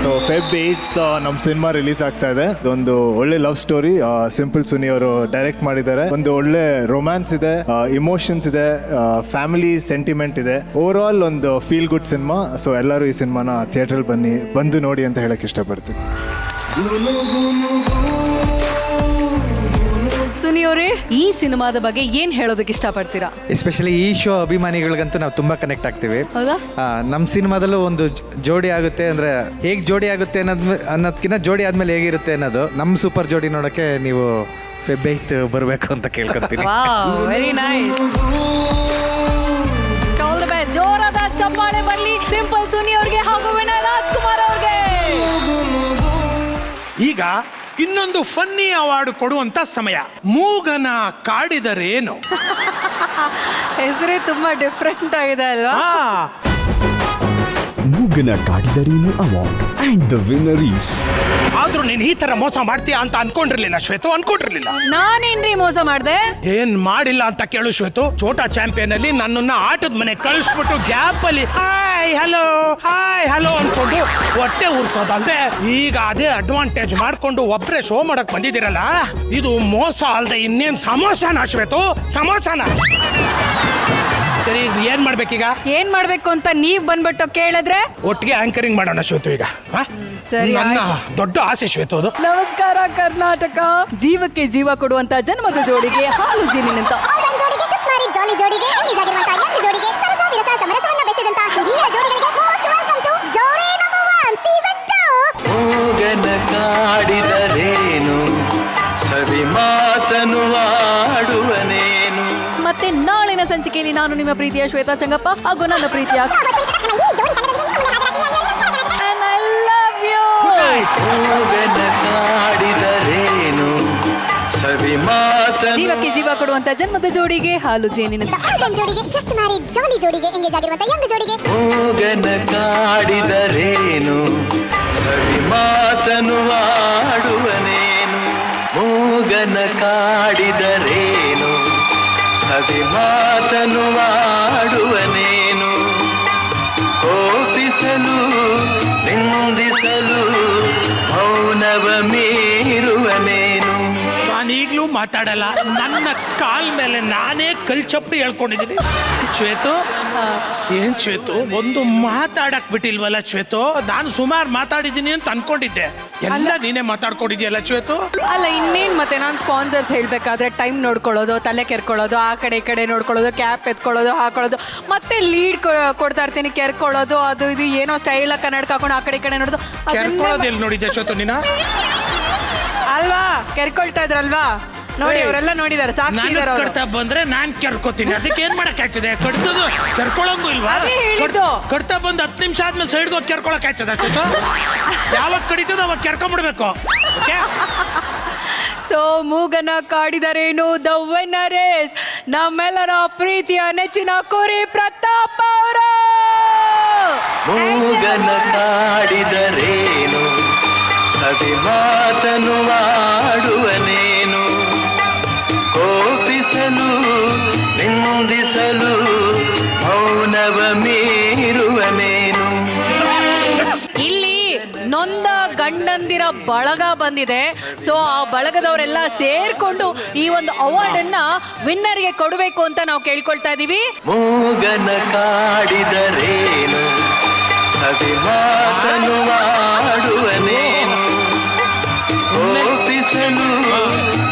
ಸೊ Feb 8 ನಮ್ಮ ಸಿನಿಮಾ ರಿಲೀಸ್ ಆಗ್ತಾ ಇದೆ. ಒಂದು ಒಳ್ಳೆ ಲವ್ ಸ್ಟೋರಿ, ಸಿಂಪಲ್ ಸುನಿ ಅವರು ಡೈರೆಕ್ಟ್ ಮಾಡಿದ್ದಾರೆ. ಒಂದು ಒಳ್ಳೆ ರೊಮ್ಯಾನ್ಸ್ ಇದೆ, ಇಮೋಷನ್ಸ್ ಇದೆ, ಫ್ಯಾಮಿಲಿ ಸೆಂಟಿಮೆಂಟ್ ಇದೆ. ಓವರ್ ಆಲ್ ಒಂದು ಫೀಲ್ ಗುಡ್ ಸಿನಿಮಾ. ಸೊ ಎಲ್ಲರೂ ಈ ಸಿನಿಮಾನ ಥಿಯೇಟ್ರಲ್ಲಿ ಬಂದು ನೋಡಿ ಅಂತ ಹೇಳಕ್ ಇಷ್ಟಪಡ್ತೀನಿ. ಸುನಿ ಅವರೇ, ಈ ಸಿನಿಮಾದ ಬಗ್ಗೆ ಏನ್ ಹೇಳೋದಕ್ಕೆ ಇಷ್ಟಪಡ್ತೀರಾ? ಎಸ್ಪೆಷಲಿ ಈ ಶೋ ಅಭಿಮಾನಿಗಳಿಗಂತೂ ನಾವು ತುಂಬಾ ಕನೆಕ್ಟ್ ಆಗ್ತೀವಿ. ಹೌದಾ? ನಮ್ಮ ಸಿನಿಮಾದಲ್ಲೂ ಒಂದು ಜೋಡಿ ಆಗುತ್ತೆ, ಅಂದ್ರೆ ಹೇಗೆ ಜೋಡಿ ಆಗುತ್ತೆ ಅನ್ನೋದಕ್ಕಿಂತ ಜೋಡಿ ಆದ್ಮೇಲೆ ಹೇಗಿರುತ್ತೆ ಅನ್ನೋದು. ನಮ್ಮ ಸೂಪರ್ ಜೋಡಿ ನೋಡೋಕ್ಕೆ ನೀವು Feb 8 ಬರಬೇಕು ಅಂತ ಕೇಳ್ಕೊತೀನಿ. Very nice. ಜೋರಾದ ಚಪ್ಪಾಳೆ ಬರಲಿ ಸಿಂಪಲ್ ಸುನಿ ಅವ್ರಿಗೆ ಹಾಗೂ ವಿನಯ್ ರಾಜ್ಕುಮಾರ್ ಅವ್ರಿಗೆ. ಈಗ ಇನ್ನೊಂದು ಫನ್ನಿ ಅವಾರ್ಡ್ ಕೊಡುವಂತ ಸಮಯ. ಮೂಗನ ಕಾಡಿದರೇನು? ಹೆಸರೇ ತುಂಬಾ ಡಿಫ್ರೆಂಟ್ ಆಗಿದೆ ಅಲ್ವಾ? ಮೂಗನ ಕಾಡಿದರೇನು award and the winner is. ಆದ್ರೂ ನೀನ್ ಈ ತರ ಮೋಸ ಮಾಡ್ತೀಯ ಅಂತ ಅನ್ಕೊಂಡಿರ್ಲಿಲ್ಲ ಶ್ವೇತು, ಅನ್ಕೊಂಡಿರ್ಲಿಲ್ಲ. ನಾನೇನ್ರಿ ಮೋಸ ಮಾಡ್ದೆ? ಏನ್ ಮಾಡಿಲ್ಲ ಅಂತ ಕೇಳು ಶ್ವೇತು. ಛೋಟಾ ಚಾಂಪಿಯನ್ ಅಲ್ಲಿ ನನ್ನನ್ನ ಆಟದ ಮನೆ ಕಳಿಸ್ಬಿಟ್ಟು ಗ್ಯಾಪ್ ಅಲ್ಲಿ ಹಾಯ್ ಹಲೋ ಅನ್ಕೊಂಡು ಹೊಟ್ಟೆ ಉರ್ಸೋದಲ್ದೆ ಈಗ ಅದೇ ಅಡ್ವಾಂಟೇಜ್ ಮಾಡ್ಕೊಂಡು ಒಬ್ರೆ ಶೋ ಮಾಡಕ್ ಬಂದಿದ್ದೀರಲ್ಲ, ಇದು ಮೋಸ ಅಲ್ದೆ ಇನ್ನೇನ್ ಸಮೋಸನ ಶ್ವೇತು, ಸಮೋಸನ. ಸರಿ, ಏನ್ ಮಾಡ್ಬೇಕೀಗ? ಏನ್ ಮಾಡ್ಬೇಕು ಅಂತ ನೀವ್ ಬಂದ್ಬಿಟ್ಟು ಕೇಳಿದ್ರೆ ಒಟ್ಟಿಗೆ ಆಂಕರಿಂಗ್ ಮಾಡೋಣ ಶ್ವೇತು ಈಗ. ಸರಿ, ನನ್ನ ದೊಡ್ಡ ಆಸೆ ಶ್ವೇತು ಅದು. ನಮಸ್ಕಾರ ಕರ್ನಾಟಕ. ಜೀವಕ್ಕೆ ಜೀವ ಕೊಡುವಂತ ಜನ್ಮದ ಜೋಡಿಗೆ ಹಾಲು ಜೀನಿನಂತ ಮತ್ತೆ ನಾಳಿನ ಸಂಚಿಕೆಯಲ್ಲಿ ನಾನು ನಿಮ್ಮ ಪ್ರೀತಿಯ ಶ್ವೇತಾ ಚಂಗಪ್ಪ ಹಾಗೂ ನನ್ನ ಪ್ರೀತಿಯ ಜೀವಕ್ಕೆ ಕೊಡುವಂತ ಜನ್ಮದ ಜೋಡಿಗೆ ಹಾಲು ಜೇನಿನ ಜೋಡಿಗೆ ಜಸ್ಟ್ ಮ್ಯಾರಿಡ್ ಜಾಲಿ ಜೋಡಿಗೆ ಎಂಗೇಜ್ ಆಗಿರುವಂತ ಯಂಗ್ ಜೋಡಿಗೆ ಮೂಗನ ಕಾಡಿದರೇನು ಸವಿ ಮಾತನು ಆಡುವನೇನು ಮೂಗನ ಕಾಡಿದರೇನು ಸವಿ ಮಾತನು ಆಡುವನೇನು ಕೋಪಿಸಲು ನಿಂದಿಸಲು ಮೌನವ ಮೀರುವನೇನು. ನಾನೀಗ್ಲೂ ಮಾತಾಡಲ್ಲ, ನನ್ನ ಕಾಲ್ ಮೇಲೆ ನಾನೇ ಕಲ್ ಚಪ್ಪಡಿ ಹೇಳ್ಕೊಂಡಿದ್ದೀನಿ. ಶ್ವೇತು, ಏನ್ ಶ್ವೇತು ಒಂದು ಮಾತಾಡಕ್ ಬಿಟ್ಟಿಲ್ವಲ್ಲ ಶ್ವೇತು? ನಾನು ಸುಮಾರು ಮಾತಾಡಿದ್ದೀನಿ ಅಂತ ಅನ್ಕೊಂಡಿದ್ದೆ, ಎಲ್ಲ ನೀನೇ ಮಾತಾಡ್ಕೊಂಡಿದ್ಯಲ್ಲ ಶ್ವೇತು. ಅಲ್ಲ ಇನ್ನೇನ್ ಮತ್ತೆ ನಾನು ಸ್ಪಾನ್ಸರ್ಸ್ ಹೇಳ್ಬೇಕಾದ್ರೆ ಟೈಮ್ ನೋಡ್ಕೊಳ್ಳೋದು, ತಲೆ ಕೆರ್ಕೊಳ್ಳೋದು, ಆ ಕಡೆ ಈ ಕಡೆ ನೋಡ್ಕೊಳ್ಳೋದು, ಕ್ಯಾಪ್ ಎತ್ಕೊಳ್ಳೋದು ಹಾಕೊಳ್ಳೋದು, ಮತ್ತೆ ಲೀಡ್ ಕೊಡ್ತಾ ಇರ್ತೀನಿ, ಕೆರ್ಕೊಳ್ಳೋದು, ಅದು ಇದು ಏನೋ ಸ್ಟೈಲ್ ಕನ್ನಡಕ ಹಾಕೊಂಡು ಆ ಕಡೆ ಈ ಕಡೆ ನೋಡೋದು. ಎಲ್ಲಿ ನೋಡಿದ್ದೆ ಶ್ವೇತು ನೀನ? ಅಲ್ವಾ ಕೆರ್ಕೊಳ್ತಾ ಇದ್ರಲ್ವಾ ನೋಡಿ, ಅವರೆಲ್ಲ ನೋಡಿದಾರೆ, ಸಾಕ್ಷಿ ಇದಾರೆ ಅವ್ರು. ಕಡ್ತಾ ಬಂದ್ರೆ ನಾನ್ ಕೆರ್ಕೋತೀನಿ, ಅದಕ್ಕೆ ಏನ್ ಮಾಡಕ್ ಆಗ್ತದೆ? ಕಡ್ತದು ಕೆರ್ಕೊಳಂಗೂ ಇಲ್ವಾ? ಕಡ್ತಾ ಬಂದು 10 ನಿಮಿಷ ಆದ್ಮೇಲೆ ಸೈಡ್ಗೆ ಹೋಗಿ ಕೆರ್ಕೊಳಕ್ ಆಗ್ತದ? ಯಾವಾಗ ಕಡಿತದ ಅವಾಗ ಕೆರ್ಕೊಂಡ್ಬಿಡ್ಬೇಕು. ಸೊ ಮೂಗನ ಕಾಡಿದರೇನು ದ ವಿನ್ನರ್ ನಮ್ಮೆಲ್ಲರ ಪ್ರೀತಿಯ ನೆಚ್ಚಿನ ಕುರಿ ಪ್ರತಾಪ್ ಅವರು. ಮೂಗನ ಕಾಡಿದರೇನು ಸವಿ ಮಾತನು ಆಡುವನೇನು ಕೋಪಿಸಲು ನಿಂದಿಸಲು ಮೌನವ ಮೀರುವನೇನು. ಇಲ್ಲಿ ನೊಂದ ಗಂಡಂದಿರ ಬಳಗ ಬಂದಿದೆ. ಸೊ ಆ ಬಳಗದವರೆಲ್ಲ ಸೇರ್ಕೊಂಡು ಈ ಒಂದು ಅವಾರ್ಡ್ ಅನ್ನ ವಿನ್ನರ್ಗೆ ಕೊಡಬೇಕು ಅಂತ ನಾವು ಕೇಳ್ಕೊಳ್ತಾ ಇದೀವಿ. ಮೂಗನ ಕಾಡಿದರೇನು ಸವಿ ಮಾತನು ಆಡುವನೇನು ಕೋಪಿಸಲು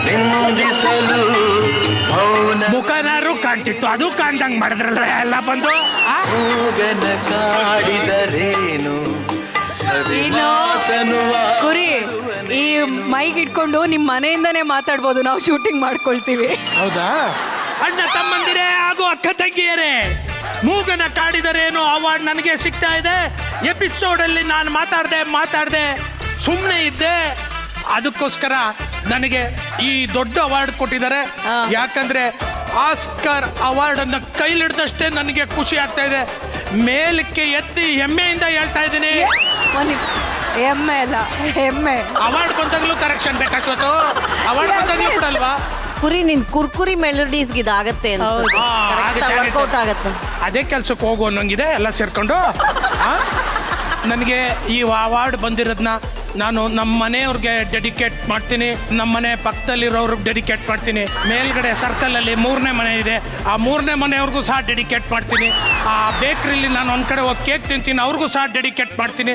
ನಿಂದಿಸಲು ಮೌನ. ಮುಖನಾರು ಕಾಣ್ತಿತ್ತು, ಅದು ಕಾಣ್ದಂಗ್ ಮಾಡಿದ್ರಲ್ಲ ಎಲ್ಲ ಬಂದು. ಮೂಗನ ಕಾಡಿದರೇನು ಸವಿ ಏನು ಮಾತನು ಕುರಿ, ಈ ಮೈಕ್ ಇಟ್ಕೊಂಡು ನಿಮ್ ಮನೆಯಿಂದನೇ ಮಾತಾಡ್ಬೋದು, ನಾವು ಶೂಟಿಂಗ್ ಮಾಡ್ಕೊಳ್ತೀವಿ. ಹೌದಾ? ಅಣ್ಣ ತಮ್ಮಂದಿರೇ ಹಾಗೂ ಅಕ್ಕ ತಂಗಿಯರೇ, ಮೂಗನ ಕಾಡಿದರೇನು ಅವಾರ್ಡ್ ನನಗೆ ಸಿಗ್ತಾ ಇದೆ. ಎಪಿಸೋಡ್ ಅಲ್ಲಿ ನಾನು ಮಾತಾಡ್ದೆ ಸುಮ್ಮನೆ ಇದ್ದೆ, ಅದಕ್ಕೋಸ್ಕರ ನನಗೆ ಈ ದೊಡ್ಡ ಅವಾರ್ಡ್ ಕೊಟ್ಟಿದ್ದಾರೆ. ಯಾಕಂದ್ರೆ ಆಸ್ಕರ್ ಅವಾರ್ಡ್ ಅನ್ನ ಕೈಲಿಡ್ದಷ್ಟೇ ನನಗೆ ಖುಷಿ ಆಗ್ತಾ ಇದೆ. ಮೇಲಕ್ಕೆ ಎತ್ತಿ ಹೆಮ್ಮೆಯಿಂದ ಹೇಳ್ತಾ ಇದ್ದೀನಿ. ಹೆಮ್ಮೆ ಅಲ್ಲ, ಹೆಮ್ಮೆ. ಅವಾರ್ಡ್ ಬಂದಾಗಲೂ ಕರೆಕ್ಷನ್ ಬೇಕಾಗ್ತೋ? ಅವಾರ್ಡ್ ಬಂದಾಗಲೂ ಬಿಡಲ್ವಾ? ಕುರಿ ನಿನ್ ಕುರ್ಕುರಿ ಮೆಲಡೀಸ್ಗೆ ಇದಾಗತ್ತೆ ವರ್ಕೌಟ್ ಆಗತ್ತೆ. ಅದೇ ಕೆಲ್ಸಕ್ಕೆ ಹೋಗು ಅನ್ನೋಂಗಿದೆ ಎಲ್ಲ ಸೇರ್ಕೊಂಡು. ನನಗೆ ಈ ಅವಾರ್ಡ್ ಬಂದಿರೋದನ್ನ ನಾನು ನಮ್ಮ ಮನೆಯವ್ರಿಗೆ ಡೆಡಿಕೇಟ್ ಮಾಡ್ತೀನಿ, ನಮ್ಮ ಮನೆ ಪಕ್ಕದಲ್ಲಿರೋರ್ಗೆ ಡೆಡಿಕೇಟ್ ಮಾಡ್ತೀನಿ, ಮೇಲ್ಗಡೆ ಸರ್ಕಲಲ್ಲಿ 3ನೇ ಮನೆ ಇದೆ, ಆ 3ನೇ ಮನೆಯವ್ರಿಗೂ ಸಹ ಡೆಡಿಕೇಟ್ ಮಾಡ್ತೀನಿ, ಆ ಬೇಕ್ರಿಲಿ ನಾನು ಒಂದು ಕಡೆ ಹೋಗಿ ಕೇಕ್ ತಿಂತೀನಿ ಅವ್ರಿಗೂ ಸಹ ಡೆಡಿಕೇಟ್ ಮಾಡ್ತೀನಿ,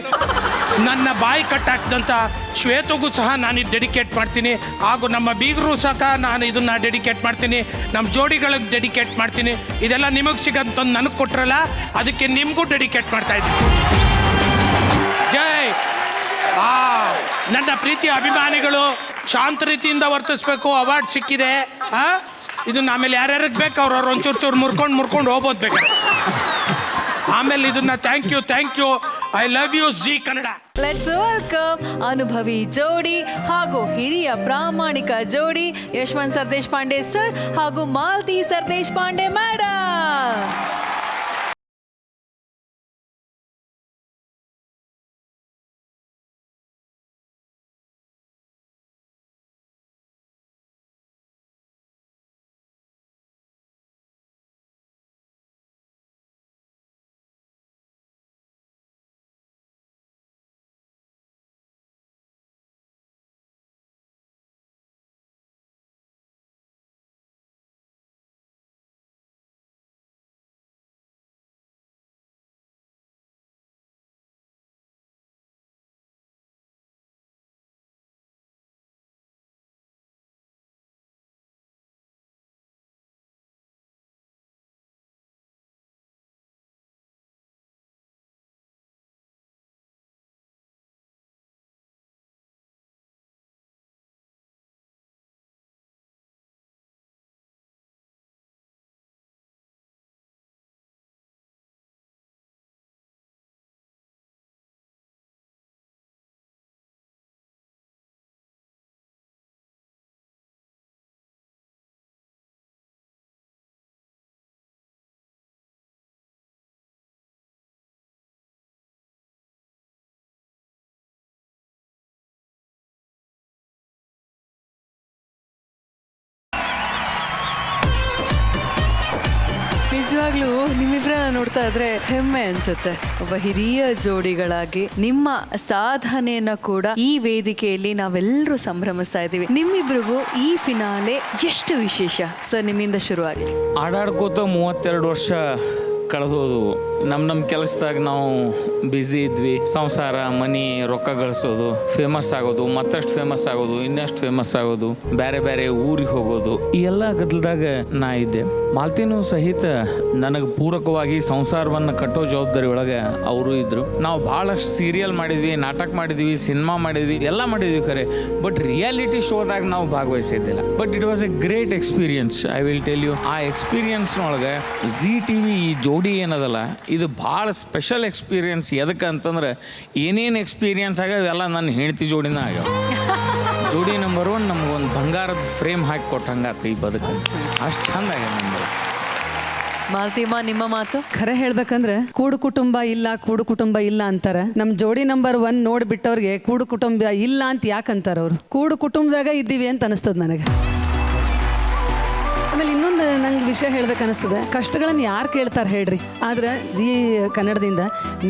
ನನ್ನ ಬಾಯಿ ಕಟ್ಟಾಕ್ದಂಥ ಶ್ವೇತಗೂ ಸಹ ನಾನು ಇದು ಡೆಡಿಕೇಟ್ ಮಾಡ್ತೀನಿ, ಹಾಗೂ ನಮ್ಮ ಬೀಗರು ಸಹ ನಾನು ಇದನ್ನು ಡೆಡಿಕೇಟ್ ಮಾಡ್ತೀನಿ, ನಮ್ಮ ಜೋಡಿಗಳಿಗೆ ಡೆಡಿಕೇಟ್ ಮಾಡ್ತೀನಿ. ಇದೆಲ್ಲ ನಿಮಗೆ ಸಿಗಂತಂದು ನನಗೆ ಕೊಟ್ರಲ್ಲ, ಅದಕ್ಕೆ ನಿಮಗೂ ಡೆಡಿಕೇಟ್ ಮಾಡ್ತಾ ಇದ್ದೀನಿ. ಜೈ. ನನ್ನ ಪ್ರೀತಿಯ ಅಭಿಮಾನಿಗಳು ಶಾಂತ ರೀತಿಯಿಂದ ವರ್ತಿಸ್ಬೇಕು. ಅವಾರ್ಡ್ ಸಿಕ್ಕಿದೆ, ಇದನ್ನ ಆಮೇಲೆ ಯಾರ್ಯಾರಿಗೆ ಬೇಕು ಅವ್ರವ್ರು ಒಂಚೂರು ಮುರ್ಕೊಂಡು ಹೋಗ್ಬೋದು ಬೇಕಾದ್ರೆ. ಆಮೇಲೆ ಇದನ್ನ thank you I love you Zee Kannada. Let's welcome ಅನುಭವಿ ಜೋಡಿ ಹಾಗೂ ಹಿರಿಯ ಪ್ರಾಮಾಣಿಕ ಜೋಡಿ ಯಶವಂತ್ ಸರ್ ದೇಶಪಾಂಡೆ ಸರ್ ಹಾಗೂ ಮಾಲತಿ ಸರ್ ದೇಶಪಾಂಡೆ ಮೇಡಮ್. ನಿಜವಾಗ್ಲೂ ನಿಮ್ಮಿಬ್ಬರನ್ನ ನೋಡ್ತಾ ಇದ್ರೆ ಹೆಮ್ಮೆ ಅನ್ಸುತ್ತೆ. ಒಬ್ಬ ಹಿರಿಯ ಜೋಡಿಗಳಾಗಿ ನಿಮ್ಮ ಸಾಧನೆಯನ್ನ ಕೂಡ ಈ ವೇದಿಕೆಯಲ್ಲಿ ನಾವೆಲ್ಲರೂ ಸಂಭ್ರಮಿಸ್ತಾ ಇದ್ದೀವಿ. ನಿಮ್ಮಿಬ್ರಿಗೂ ಈ ಫಿನಾಲೆ ಎಷ್ಟು ವಿಶೇಷ ಸರ್? ನಿಮ್ಮಿಂದ ಶುರುವಾಗಿ. ಆಡಾಡ್ಕೋತ 32 ವರ್ಷ ಕಳೆದೋದು. ನಮ್ಮ ಕೆಲಸದಾಗ ನಾವು ಬ್ಯುಸಿ ಇದ್ವಿ. ಸಂಸಾರ, ಮನಿ, ರೊಕ್ಕ ಗಳಿಸೋದು, ಫೇಮಸ್ ಆಗೋದು, ಮತ್ತಷ್ಟು ಫೇಮಸ್ ಆಗೋದು, ಇನ್ನಷ್ಟು ಫೇಮಸ್ ಆಗೋದು, ಬೇರೆ ಬೇರೆ ಊರಿಗೆ ಹೋಗೋದು, ಈ ಎಲ್ಲ ಗದ್ದಲದಾಗ ನಾ ಇದ್ದೆ. ಮಾಲ್ತಿನೂ ಸಹಿತ ನನಗೆ ಪೂರಕವಾಗಿ ಸಂಸಾರವನ್ನು ಕಟ್ಟೋ ಜವಾಬ್ದಾರಿ ಒಳಗೆ ಅವರು ಇದ್ರು. ನಾವು ಭಾಳಷ್ಟು ಸೀರಿಯಲ್ ಮಾಡಿದ್ವಿ, ನಾಟಕ ಮಾಡಿದ್ವಿ, ಸಿನಿಮಾ ಮಾಡಿದ್ವಿ, ಎಲ್ಲ ಮಾಡಿದ್ವಿ ಖರೆ. ಬಟ್ ರಿಯಾಲಿಟಿ ಶೋದಾಗ ನಾವು ಭಾಗವಹಿಸಿದ್ದಿಲ್ಲ. But it was a great experience. I will tell you, ಆ ಎಕ್ಸ್ಪೀರಿಯನ್ಸ್ನೊಳಗೆ ZTV ಈ ಜೋಡಿ ಏನದಲ್ಲ, ಇದು ಭಾಳ ಸ್ಪೆಷಲ್ ಎಕ್ಸ್ಪೀರಿಯನ್ಸ್. ಎದಕ್ಕೆ ಅಂತಂದ್ರೆ ಏನೇನು ಎಕ್ಸ್ಪೀರಿಯನ್ಸ್ ಆಗ್ಯಾವ ಎಲ್ಲ ನನ್ನ ಹೆಂಡತಿ ಜೋಡಿನ ಆಗ್ಯಾವ. ಜೋಡಿ ನಂಬರ್ 1 ನಮಗೊಂದು ಬಂಗಾರದ ಫ್ರೇಮ್ ಹಾಕಿ ಕೊಟ್ಟಂಗಾತು ಈ ಬದುಕು. ಅಷ್ಟು ಚಂದ ಆಗ್ಯಾವ ನಮ್ದು. ಮಾಲ್ತಿಮಾ, ನಿಮ್ಮ ಮಾತು? ಖರೆ ಹೇಳ್ಬೇಕಂದ್ರೆ ಕೂಡು ಕುಟುಂಬ ಇಲ್ಲ ಅಂತಾರೆ. ನಮ್ಮ ಜೋಡಿ ನಂಬರ್ 1 ನೋಡ್ಬಿಟ್ಟವ್ರಿಗೆ ಕೂಡು ಕುಟುಂಬ ಇಲ್ಲ ಅಂತ ಯಾಕಂತಾರ ಅವ್ರು? ಕೂಡು ಕುಟುಂಬದಾಗ ಇದ್ದೀವಿ ಅಂತ ಅನಿಸ್ತದ ನನಗೆ. ಆಮೇಲೆ ಇನ್ನೊಂದು ನಂಗೆ ವಿಷಯ ಹೇಳ್ಬೇಕನ್ನಿಸ್ತದೆ, ಕಷ್ಟಗಳನ್ನು ಯಾರು ಕೇಳ್ತಾರೆ ಹೇಳ್ರಿ. ಆದ್ರೆ ಜೀ ಕನ್ನಡದಿಂದ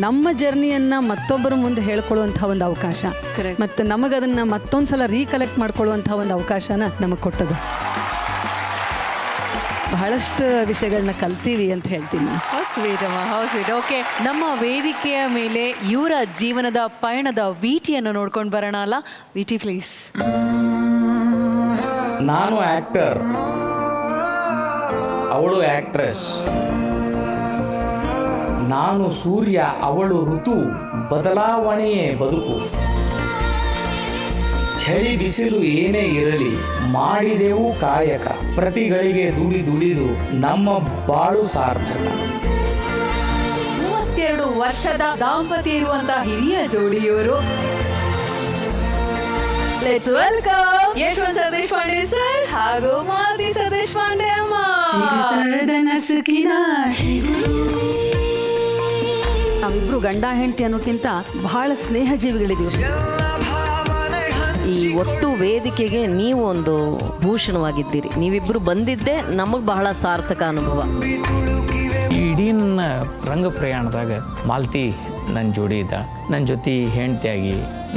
ನಮ್ಮ ಜರ್ನಿಯನ್ನು ಮತ್ತೊಬ್ಬರ ಮುಂದೆ ಹೇಳ್ಕೊಳ್ಳುವಂಥ ಒಂದು ಅವಕಾಶ, ಮತ್ತು ನಮಗದನ್ನು ಮತ್ತೊಂದ್ಸಲ ರೀಕಲೆಕ್ಟ್ ಮಾಡ್ಕೊಳ್ಳುವಂಥ ಒಂದು ಅವಕಾಶನ ನಮಗೆ ಕೊಟ್ಟದು. ಬಹಳಷ್ಟು ವಿಷಯಗಳನ್ನ ಕಲ್ತೀವಿ ಅಂತ ಹೇಳ್ತೀನಿ ನಾನು. ಸ್ವೀಟ್ ಅಮ್ಮ, ಸ್ವೀಟ್. ಓಕೆ, ನಮ್ಮ ವೇದಿಕೆಯ ಮೇಲೆ ಇವರ ಜೀವನದ ಪಯಣದ ವಿಟಿಯನ್ನು ನೋಡ್ಕೊಂಡು ಬರೋಣ ಅಲ್ಲ? VT please. ನಾನು ಆ್ಯಕ್ಟರ್, ಅವಳು ಆ್ಯಕ್ಟ್ರೆಸ್. ನಾನು ಸೂರ್ಯ, ಅವಳು ಋತು, ಬದಲಾವಣೆಯೇ ಬದುಕು. ಚಳಿ ಬಿಸಿಲು ಏನೇ ಇರಲಿ ಮಾಡಿದೆವು ಕಾಯಕ, ಪ್ರತಿಗಳಿಗೆ ದುಡಿದು ನಮ್ಮ ಬಾಳು ಸಾರ್ಥಕ. 32 ವರ್ಷದ ದಾಂಪತ್ಯ ಇರುವಂತಹ ಹಿರಿಯ ಜೋಡಿಯವರು. Let's welcome Yashwant Satish Pande sir ಹಾಗೂ ಮಾಲತಿ ಸತೀಶ್ ಪಾಂಡೆ ಅಮ್ಮ. ನಾವಿಬ್ರು ಗಂಡ ಹೆಂಡತಿ ಅನ್ನೋಕ್ಕಿಂತ ಬಹಳ ಸ್ನೇಹ ಜೀವಿಗಳಿದೀವಿ. ಈ ಒಟ್ಟು ವೇದಿಕೆಗೆ ನೀವು ಒಂದು ಭೂಷಣವಾಗಿದ್ದೀರಿ. ನೀವಿಬ್ರು ಬಂದಿದ್ದೇ ನಮಗೆ ಬಹಳ ಸಾರ್ಥಕ ಅನುಭವ. ಇಡೀ ನನ್ನ ರಂಗ ಪ್ರಯಾಣದಾಗ ಮಾಲ್ತಿ ನನ್ನ ಜೋಡಿ ಇದ್ದ, ನನ್ನ ಜೊತೆ ಹೆಂಡತಿಯಾಗಿ,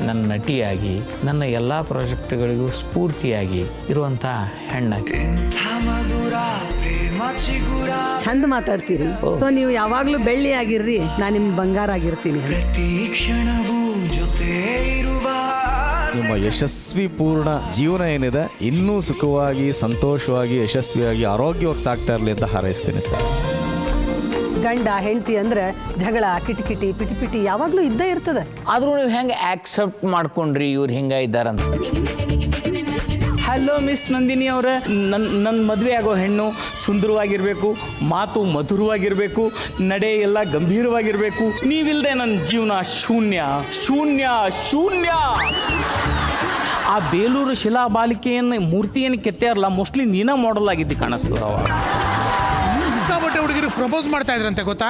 ನನ್ನ ನಟಿಯಾಗಿ, ನನ್ನ ಎಲ್ಲ ಪ್ರಾಜೆಕ್ಟ್ಗಳಿಗೂ ಸ್ಫೂರ್ತಿಯಾಗಿ ಇರುವಂಥ ಹೆಣ್ಣಾಗಿ. ಚಂದ ಮಾತಾಡ್ತೀರಿ. ಸೊ ನೀವು ಯಾವಾಗಲೂ ಬೆಳ್ಳಿ ಆಗಿರ್ರಿ, ನಾನು ನಿಮ್ಮ ಬಂಗಾರ ಆಗಿರ್ತೀನಿ. ನಿಮ್ಮ ಯಶಸ್ವಿ ಪೂರ್ಣ ಜೀವನ ಏನಿದೆ ಇನ್ನೂ ಸುಖವಾಗಿ, ಸಂತೋಷವಾಗಿ, ಯಶಸ್ವಿಯಾಗಿ, ಆರೋಗ್ಯವಾಗಿ ಸಾಗ್ತಾ ಇರಲಿ ಅಂತ ಹಾರೈಸ್ತೀನಿ ಸರ್. ಗಂಡ ಹೆಂಡತಿ ಅಂದ್ರೆ ಜಗಳ, ಕಿಟಿಕಿಟಿ, ಪಿಟಿ ಯಾವಾಗಲೂ ಇದ್ದೇ ಇರ್ತದೆ. ಆದ್ರೂ ನೀವು ಹೆಂಗೆ ಆಕ್ಸೆಪ್ಟ್ ಮಾಡ್ಕೊಂಡ್ರಿ ಇವ್ರು ಹಿಂಗೆ ಇದ್ದಾರಂತ? ಹಲೋ ಮಿಸ್ ನಂದಿನಿ ಅವರೇ, ನನ್ನ ಮದುವೆ ಆಗೋ ಹೆಣ್ಣು ಸುಂದರವಾಗಿರಬೇಕು, ಮಾತು ಮಧುರವಾಗಿರಬೇಕು, ನಡೆ ಎಲ್ಲ ಗಂಭೀರವಾಗಿರಬೇಕು. ನೀವಿಲ್ಲದೆ ನನ್ನ ಜೀವನ ಶೂನ್ಯ ಶೂನ್ಯ ಶೂನ್ಯ. ಆ ಬೇಲೂರು ಶಿಲಾಬಾಲಿಕೆಯನ್ನು ಮೂರ್ತಿಯನ್ನು ಕೆತ್ತಾರಲ್ಲ, ಮೋಸ್ಟ್ಲಿ ನೀನ ಮಾಡಲ್ ಆಗಿದ್ದು ಕಾಣಿಸ್ತದ. ಅವಾಗ ಸಿಕ್ಕಾಪಟ್ಟೆ ಹುಡುಗಿರು ಪ್ರಪೋಸ್ ಮಾಡ್ತಾ ಇದ್ರಂತೆ, ಗೊತ್ತಾ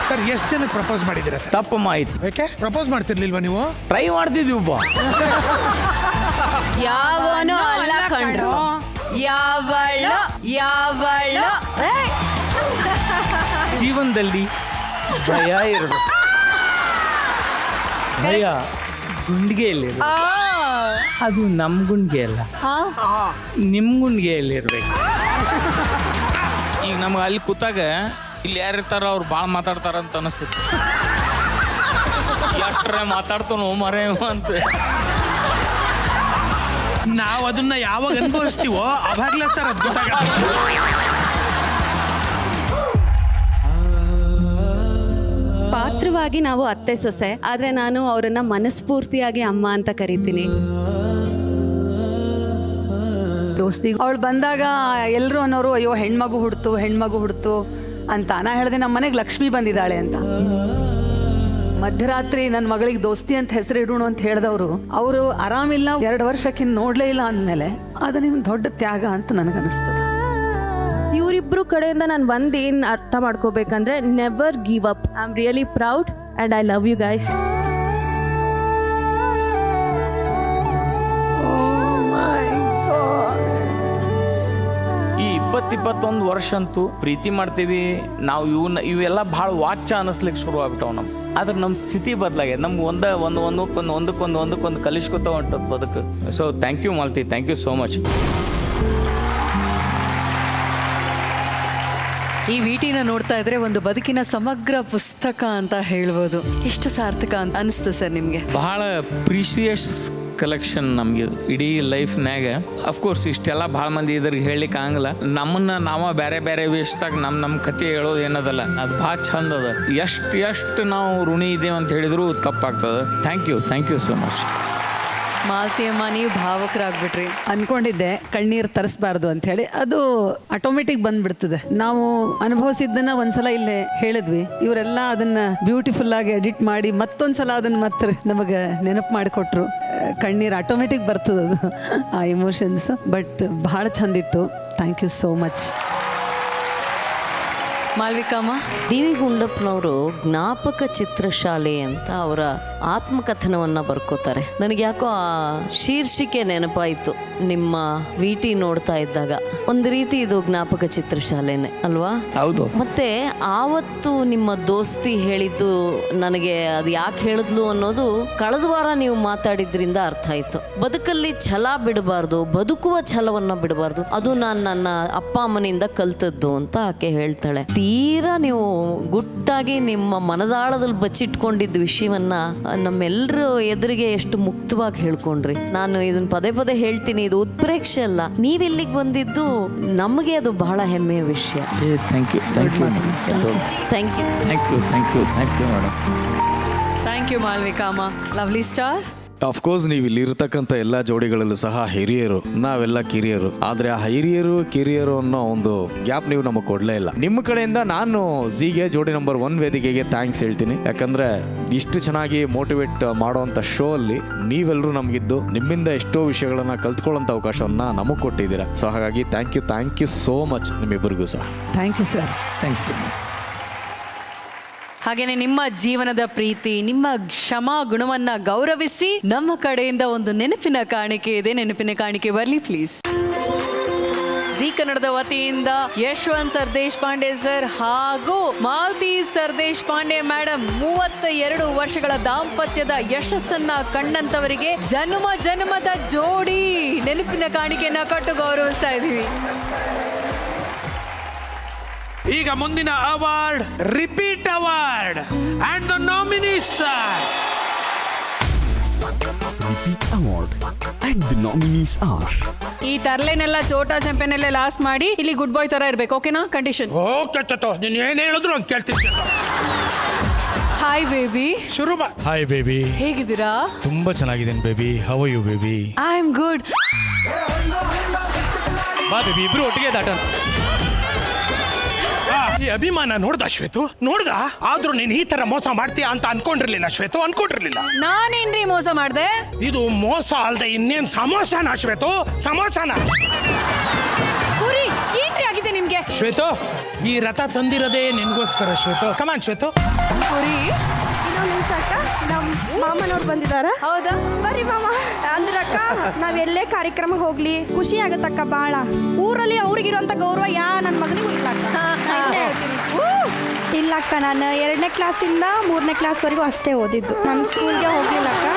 ಸರ್? ಎಷ್ಟು ಜನಕ್ಕೆ ಪ್ರಪೋಸ್ ಮಾಡಿದ್ದೀರಾ ಸರ್? ತಪ್ಪಮ್ಮ ಆಯ್ತು. ಯಾಕೆ ಪ್ರಪೋಸ್ ಮಾಡ್ತಿರ್ಲಿಲ್ವಾ ನೀವು? ಟ್ರೈ ಮಾಡ್ತಿದ್ವಿ ಒಬ್ಬ. ಯಾವನೋ ಅಲ್ಲ ಕಂಡ್ರು, ಯಾವಳ ಜೀವನದಲ್ಲಿ ಭಯ ಇರಬೇಕು. ಭಯ ಗುಂಡಿಗೆಯಲ್ಲಿ, ಅದು ನಮ್ಮ ಗುಂಡಿಗೆ ಅಲ್ಲ, ನಿಮ್ಮ ಗುಂಡಿಗೆಯಲ್ಲಿರ್ಬೇಕು. ಈಗ ನಮ್ಗೆ ಅಲ್ಲಿ ಕೂತಾಗ ಇಲ್ಲಿ ಯಾರಿರ್ತಾರ ಅವ್ರು ಭಾಳ ಮಾತಾಡ್ತಾರ ಅಂತ ಅನಿಸುತ್ತೆ. ಎಷ್ಟ್ರೆ ಮಾತಾಡ್ತಾನೋ ಮರೆ ಅಂತ. ನಾವು ಅದನ್ನ ಯಾವಾಗ ಅನುಭವಿಸ್ತೀವೋ ಅವಾಗ್ಲೇ ಸರ್ ಅದು ಗೊತ್ತಾಗಲ್ಲ. ಪಾತ್ರವಾಗಿ ನಾವು ಅತ್ತೆ ಸೊಸೆ, ಆದ್ರೆ ನಾನು ಅವರನ್ನ ಮನಸ್ಫೂರ್ತಿಯಾಗಿ ಅಮ್ಮ ಅಂತ ಕರಿತೀನಿ. ದೋಸ್ತಿ ಅವಳು ಬಂದಾಗ ಎಲ್ಲರೂ ಅನ್ನೋರು ಅಯ್ಯೋ ಹೆಣ್ಮಗು ಹುಡ್ತು ಅಂತ. ನಾ ಹೇಳಿದೆ ನಮ್ಮ ಮನೆಗೆ ಲಕ್ಷ್ಮಿ ಬಂದಿದ್ದಾಳೆ ಅಂತ. ಮಧ್ಯರಾತ್ರಿ ನನ್ನ ಮಗಳಿಗೆ ದೋಸ್ತಿ ಅಂತ ಹೆಸರು ಇಡೋಣ ಅಂತ ಹೇಳಿದವರು, ಅವರು ಆರಾಮಿಲ್ಲ, 2 ವರ್ಷಕ್ಕಿಂತ ನೋಡ್ಲೇ ಇಲ್ಲ ಅಂದಮೇಲೆ ಅದು ನಿಮ್ಗೆ ದೊಡ್ಡ ತ್ಯಾಗ ಅಂತ ನನಗನ್ನಿಸ್ತದೆ. ಇವರಿಬ್ರು ಕಡೆಯಿಂದ ನಾನು ಒಂದೇನು ಅರ್ಥ ಮಾಡ್ಕೋಬೇಕಂದ್ರೆ, never give up. I am really proud and I love you guys. ಈ 20 21 ವರ್ಷ ಅಂತೂ ಪ್ರೀತಿ ಮಾಡ್ತೀವಿ ನಾವು. ಇವೆಲ್ಲ ಭಾಳ ವಾಚ ಅನ್ನಿಸ್ಲಿಕ್ಕೆ ಶುರು ಆಗ್ಬಿಟ್ಟವು ನಮ್ಗೆ. ಆದ್ರೆ ನಮ್ಮ ಸ್ಥಿತಿ ಬದಲಾಗಿದೆ. ನಮ್ಗೆ ಒಂದಕ್ಕೊಂದು ಕಲಿಸ್ಕೊತ ಹೊಂಟದ ಬದುಕು. So thank you Malti, thank you so much. ಈ ವಿಟಿನ ನೋಡ್ತಾ ಇದ್ರೆ ಒಂದು ಬದುಕಿನ ಸಮಗ್ರ ಪುಸ್ತಕ ಅಂತ ಹೇಳ್ಬೋದು. ಎಷ್ಟು ಸಾರ್ಥಕ ಅಂತ ಅನಿಸ್ತು ಸರ್ ನಿಮಗೆ? ಬಹಳ ಪ್ರೀಶಿಯಸ್ ಕಲೆಕ್ಷನ್ ನಮಗೆ ಇಡೀ ಲೈಫ್ನಾಗ. ಅಫ್ಕೋರ್ಸ್ ಇಷ್ಟೆಲ್ಲ ಭಾಳ ಮಂದಿ ಇದ್ರಿಗೆ ಹೇಳಲಿಕ್ಕೆ ಆಗಲ್ಲ. ನಮ್ಮನ್ನ ಬೇರೆ ಬೇರೆ ವೇಷದಾಗ ನಮ್ಮ ಕತೆ ಹೇಳೋದು ಏನದಲ್ಲ, ಅದು ಭಾಳ ಚಂದ ಅದ. ಎಷ್ಟು ನಾವು ಋಣಿ ಇದ್ದೇವೆ ಅಂತ ಹೇಳಿದ್ರು ತಪ್ಪಾಗ್ತದೆ. Thank you so much. Malti ಅಮ್ಮ, ನೀವು ಭಾವಕರಾಗ್ಬಿಟ್ರಿ. ಅನ್ಕೊಂಡಿದ್ದೆ ಕಣ್ಣೀರು ತರಿಸ್ಬಾರ್ದು ಅಂತ ಹೇಳಿ, ಅದು ಆಟೋಮೆಟಿಕ್ ಬಂದ್ಬಿಡ್ತದೆ. ನಾವು ಅನುಭವಿಸಿದ್ದನ್ನ ಒಂದ್ಸಲ ಇಲ್ಲೇ ಹೇಳಿದ್ವಿ, ಇವರೆಲ್ಲ ಅದನ್ನ ಬ್ಯೂಟಿಫುಲ್ ಆಗಿ ಎಡಿಟ್ ಮಾಡಿ ಮತ್ತೊಂದ್ಸಲ ಅದನ್ನ ಮತ್ತೆ ನಮಗೆ ನೆನಪು ಮಾಡಿಕೊಟ್ರು. ಕಣ್ಣೀರು ಆಟೋಮೆಟಿಕ್ ಬರ್ತದೆ, ಅದು ಆ ಇಮೋಷನ್ಸ್. ಬಟ್ ಭಾಳ ಚಂದಿತ್ತು. Thank you so much. ಮಾಲ್ವಿಕಮ್ಮ, ಡಿ ವಿ ಗುಂಡಪ್ಪನವರು ಜ್ಞಾಪಕ ಚಿತ್ರಶಾಲೆ ಅಂತ ಅವರ ಆತ್ಮಕಥನವನ್ನು ಬರ್ಕೋತಾರೆ. ನನಗೆ ಯಾಕೋ ಆ ಶೀರ್ಷಿಕೆ ನೆನಪಾಯಿತು ನಿಮ್ಮ ವಿಟಿ ನೋಡ್ತಾ ಇದ್ದಾಗ. ಒಂದು ರೀತಿ ಇದು ಜ್ಞಾಪಕ ಚಿತ್ರಶಾಲೆನೆ ಅಲ್ವಾ? ಹೌದು. ಮತ್ತೆ ಆವತ್ತು ನಿಮ್ಮ ದೋಸ್ತಿ ಹೇಳಿದ್ದು ನನಗೆ ಅದು ಯಾಕೆ ಹೇಳಿದ್ಲು ಅನ್ನೋದು ಕಳೆದ ವಾರ ನೀವು ಮಾತಾಡಿದ್ರಿಂದ ಅರ್ಥ ಆಯ್ತು. ಬದುಕಲ್ಲಿ ಛಲ ಬಿಡಬಾರ್ದು, ಬದುಕುವ ಛಲವನ್ನ ಬಿಡಬಾರ್ದು. ಅದು ನಾನು ನನ್ನ ಅಪ್ಪ ಅಮ್ಮನಿಂದ ಕಲ್ತದ್ದು ಅಂತ ಆಕೆ ಹೇಳ್ತಾಳೆ. ತೀರಾ ನೀವು ಗುಟ್ಟಾಗಿ ನಿಮ್ಮ ಮನದಾಳದಲ್ಲಿ ಬಚ್ಚಿಟ್ಕೊಂಡಿದ್ದ ವಿಷಯವನ್ನ ನಮ್ಮೆಲ್ಲರ ಎದುರಿಗೆ ಎಷ್ಟು ಮುಕ್ತವಾಗಿ ಹೇಳ್ಕೊಂಡ್ರಿ. ನಾನು ಇದನ್ನ ಪದೇ ಪದೇ ಹೇಳ್ತೀನಿ, ಇದು ಉತ್ಪ್ರೇಕ್ಷೆ ಅಲ್ಲ. ನೀವಿಲ್ಲಿಗೆ ಬಂದಿದ್ದು ನಮಗೆ ಅದು ಬಹಳ ಹೆಮ್ಮೆಯ ವಿಷಯ. Thank you madam. Thank you ಮಾಲ್ವಿಕಮ್ಮ. Lovely star. ಅಫ್ಕೋರ್ಸ್ ನೀವು ಇಲ್ಲಿ ಇರತಕ್ಕಂಥ ಎಲ್ಲ ಜೋಡಿಗಳಲ್ಲೂ ಸಹ ಹಿರಿಯರು, ನಾವೆಲ್ಲ ಕಿರಿಯರು. ಆದರೆ ಆ ಕಿರಿಯರು ಅನ್ನೋ ಒಂದು ಗ್ಯಾಪ್ ನೀವು ನಮಗೆ ಕೊಡಲೇ ಇಲ್ಲ. ನಿಮ್ಮ ಕಡೆಯಿಂದ ನಾನು ಝೀಗೆ ಜೋಡಿ ನಂಬರ್ 1 ವೇದಿಕೆಗೆ ಥ್ಯಾಂಕ್ಸ್ ಹೇಳ್ತೀನಿ. ಯಾಕಂದರೆ ಇಷ್ಟು ಚೆನ್ನಾಗಿ ಮೋಟಿವೇಟ್ ಮಾಡೋವಂಥ ಶೋ ಅಲ್ಲಿ ನೀವೆಲ್ಲರೂ ನಮಗಿದ್ದು ನಿಮ್ಮಿಂದ ಎಷ್ಟೋ ವಿಷಯಗಳನ್ನು ಕಲ್ತ್ಕೊಳ್ಳೋಂಥ ಅವಕಾಶವನ್ನು ನಮಗೆ ಕೊಟ್ಟಿದ್ದೀರಾ. ಸೊ ಹಾಗಾಗಿ ಥ್ಯಾಂಕ್ ಯು ಸೋ ಮಚ್ ನಿಮ್ಮಿಬ್ಬರಿಗೂ ಸಹ. Thank you sir. Thank you. ಹಾಗೇನೆ ನಿಮ್ಮ ಜೀವನದ ಪ್ರೀತಿ, ನಿಮ್ಮ ಕ್ಷಮಾ ಗುಣವನ್ನ ಗೌರವಿಸಿ ನಮ್ಮ ಕಡೆಯಿಂದ ಒಂದು ನೆನಪಿನ ಕಾಣಿಕೆ ಇದೆ. ನೆನಪಿನ ಕಾಣಿಕೆ ಬರಲಿ ಪ್ಲೀಸ್. ಜಿ ಕನ್ನಡದ ವತಿಯಿಂದ ಯಶವಂತ್ ಸರ್ ದೇಶಪಾಂಡೆ ಸರ್ ಹಾಗೂ ಮಾಲ್ತಿ ಸರ್ ದೇಶಪಾಂಡೆ ಮೇಡಮ್ 32 ವರ್ಷಗಳ ದಾಂಪತ್ಯದ ಯಶಸ್ಸನ್ನ ಕಂಡಂತವರಿಗೆ ಜನ್ಮದ ಜೋಡಿ ನೆನಪಿನ ಕಾಣಿಕೆಯನ್ನ ಕೊಟ್ಟು ಗೌರವಿಸ್ತಾ ಇದೀವಿ. ಈಗ ಮುಂದಿನ award, repeat award and the nominees are. Repeat award and the nominees are. ಈ ತರ್ಲೆನೆಲ್ಲ ಚೋಟಾ ಚಂಪೆನೆಲ್ಲ ಲಾಸ್ಟ್ ಮಾಡಿ ಇಲ್ಲಿ ಗುಡ್ ಬಾಯ್ ತರ ಇರ್ಬೇಕು. ಓಕೆನಾ? ಕಂಡೀಷನ್. ಓಕೆ ತೋ, ನೀನು ಏನು ಹೇಳಿದ್ರು ಅಂತ ಕೇಳ್ತೀನಿ. Hi baby. ಶುರು ಮಾ. ಹಾಯ್ ಬೇಬಿ, ಹೇಗಿದ್ದೀರಾ? ತುಂಬಾ ಚೆನ್ನಾಗಿದ್ದೀನಿ baby. How are you baby? I am good. ಬಾ ಬೇಬಿ, ಇಬ್ರು ಒಟ್ಟಿಗೆ ದಾಟೋಣ. ಈ ಅಭಿಮಾನ ನೋಡ್ದ ಶ್ವೇತು? ನೋಡ್ದ? ಆದ್ರೂ ನೀನ್ ಈ ತರ ಮೋಸ ಮಾಡ್ತೀಯ ಅಂತ ಅನ್ಕೊಂಡಿರ್ಲಿಲ್ಲ ಶ್ವೇತು, ಅನ್ಕೊಂಡಿರ್ಲಿಲ್ಲ. ನಾನೇನ್ರಿ ಮೋಸ ಮಾಡ್ದೆ? ಇದು ಮೋಸ ಅಲ್ದೆ ಇನ್ನೇನ್ ಸಮೋಸನ ಶ್ವೇತು, ಸಮೋಸನ. ಪುರಿ ಏನ್ರಿ ಆಗಿದೆ ನಿಮ್ಗೆ? ಶ್ವೇತು, ಈ ರಥ ತಂದಿರೋದೇ ನಿನ್ಗೋಸ್ಕರ ಶ್ವೇತು. ಕಮಾನ್ ಶ್ವೇತು. ಪುರಿ ಇನ್ನೊಂದು ನಿಮಿಷ ಅಕ್ಕ, ನಮ್ಮ ಮಾಮನವ್ರು ಬಂದಿದ್ದಾರೆ. ಹೌದಾ? ಬರ್ರಿ ಮಾಮ. ಅಂದ್ರೆ ಅಕ್ಕ, ನಾವ್ ಎಲ್ಲೇ ಕಾರ್ಯಕ್ರಮಕ್ಕೆ ಹೋಗ್ಲಿ ಖುಷಿ ಆಗತ್ತಕ್ಕ ಬಾಳ. ಊರಲ್ಲಿ ಅವ್ರಿಗಿರುವಂತ ಗೌರವ ನನ್ನ ಮಗನಿಗೂ ಇಲ್ಲ ಅಕ್ಕ. ಇಲ್ಲ ಅಕ್ಕ, ನಾನು 2ನೇ ಕ್ಲಾಸಿಂದ 3ನೇ ಕ್ಲಾಸ್ವರೆಗೂ ಅಷ್ಟೇ ಓದಿದ್ದು. ನನ್ನ ಸ್ಕೂಲ್ಗೆ ಹೋಗ್ಲಿಲ್ಲ ಅಕ್ಕ.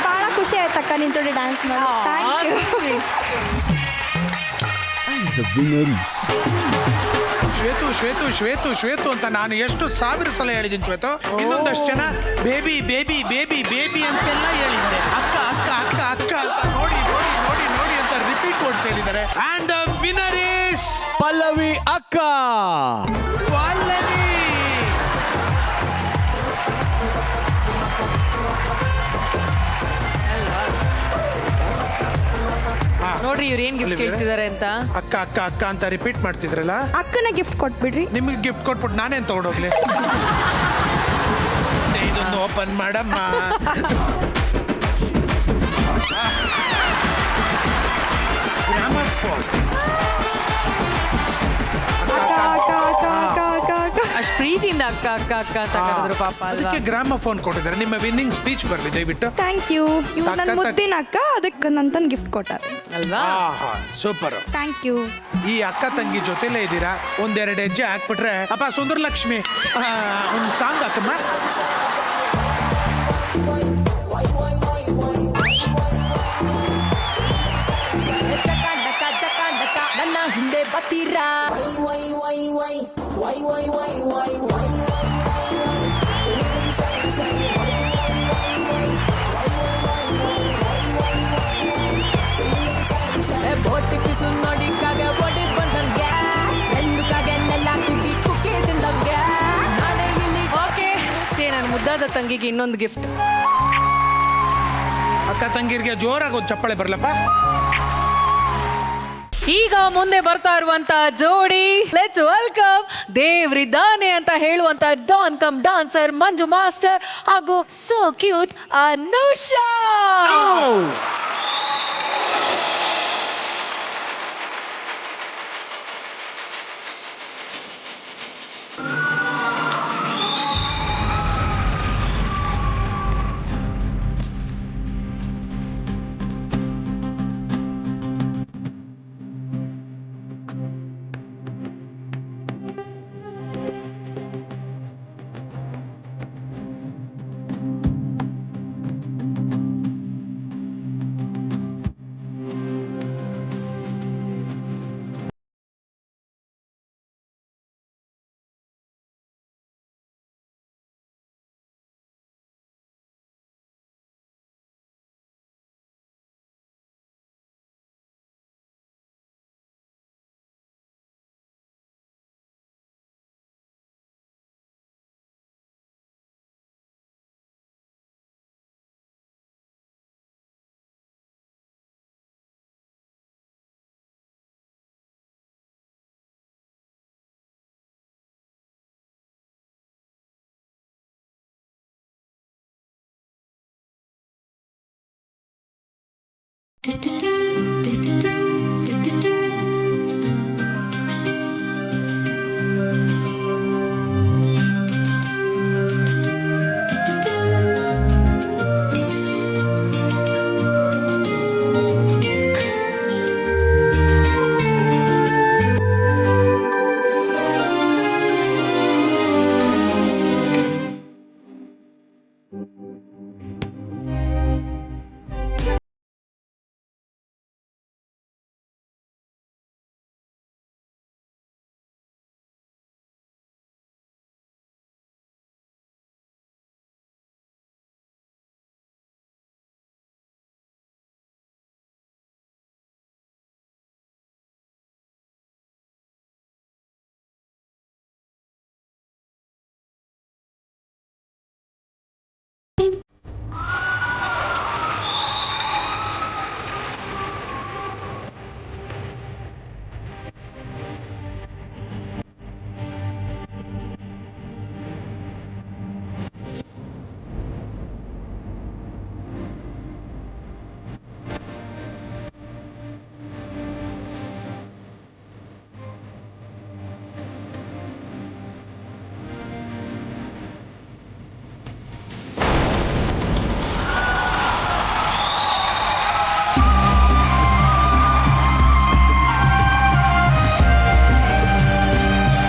ಭಾಳ ಖುಷಿ ಆಯ್ತಕ್ಕ ನಿನ್ ಜೋಡಿ ಡ್ಯಾನ್ಸ್ ಮಾಡಿ. Thank you. The winner is Shwetu Shwetu Shwetu Shwetu ಅಂತ ನಾನು ಎಷ್ಟು ಸಾವಿರ ಸಲ ಹೇಳಿದ್ದೀನಿ ಶ್ವೇತು. ಇನ್ನೊಂದಷ್ಟು ಜನ ಬೇಬಿ ಬೇಬಿ ಬೇಬಿ ಬೇಬಿ ಅಂತೆಲ್ಲ ಹೇಳಿದ್ದಾರೆ. ಅಕ್ಕ ಅಕ್ಕ ಅಕ್ಕ ಅಕ್ಕ ಅಂತ ನೋಡಿ ನೋಡಿ ನೋಡಿ ನೋಡಿ ಅಂತ ರಿಪೀಟ್ ವರ್ಡ್ಸ್ ಹೇಳಿದ್ದಾರೆ. And the winner is Pallavi ಅಕ್ಕ. ಪಲ್ಲವಿ. ನೋಡ್ರಿ ಇವ್ರು ಏನ್ ಗಿಫ್ಟ್ ಕೇಳ್ತಿದ್ದಾರೆ ಅಂತ. ಅಕ್ಕ ಅಕ್ಕ ಅಕ್ಕ ಅಂತ ರಿಪೀಟ್ ಮಾಡ್ತಿದ್ರಲ್ಲ. ಅಕ್ಕನ ಗಿಫ್ಟ್ ಕೊಟ್ಬಿಡ್ರಿ. ನಿಮಗೆ ಗಿಫ್ಟ್ ಕೊಟ್ಬಿಟ್ಟು ನಾನೇನ್ ತಗೊಂಡೋಗ್ಲಿ? ಇದೊಂದು ಓಪನ್ ಮಾಡಮ್ಮ. ಅಷ್ಟ್ ಪ್ರೀತಿಯಿಂದ ಅಕ್ಕ ಅಕ್ಕ ಅಕ್ಕ ಅಂತ ಕರೆದ್ರು ಪಾಪ ಅಲ್ವಾ? ಗ್ರಾಮಫೋನ್ ಕೊಟ್ಟಿದ್ದಾರೆ. ನಿಮ್ಮ ವಿನ್ನಿಂಗ್ ಸ್ಪೀಚ್ ಬರಲಿ ದಯವಿಟ್ಟು. Thank you. ಇವ್ರು ನನ್ನ ಮುದ್ದಿನ ಅಕ್ಕ, ಅದಕ್ಕೆ ನಂತನ್ ಗಿಫ್ಟ್ ಕೊಟ್ಟಾರೆ. ಅಲ್ವಾ? ಸೂಪರ್. Thank you. ಈ ಅಕ್ಕ ತಂಗಿ ಜೊತೆಲೇ ಇದ್ದೀರಾ, ಒಂದೆರಡು ಹೆಜ್ಜೆ ಹಾಕ್ಬಿಟ್ರೆ ಅಪ್ಪ ಸುಂದರಲಕ್ಷ್ಮಿ ಒಂದು ಸಾಂಗ್ ಹಾಕಮ್ಮ. ನನ್ನ ಹಿಂದೆ ಬತ್ತೀರಾ ನನ್ನ ಮುದ್ದಾದ ತಂಗಿಗೆ ಇನ್ನೊಂದು ಗಿಫ್ಟ್. ಅಕ್ಕ ತಂಗಿರಿಗೆ ಜೋರಾಗಿ ಒಂದು ಚಪ್ಪಾಳೆ ಬರಲಪ್ಪ. ಈಗ ಮುಂದೆ ಬರ್ತಾ ಇರುವಂತ ಜೋಡಿ, ಲೆಟ್ಸ್ ವೆಲ್ಕಮ್ ದೇವ್ರಿದ್ದಾನೆ ಅಂತ ಹೇಳುವಂತ ಡಾನ್ ಕಮ್ ಡಾನ್ಸರ್ ಮಂಜು ಮಾಸ್ಟರ್ ಹಾಗೂ ಸೋ ಕ್ಯೂಟ್ ಅನುಷಾ.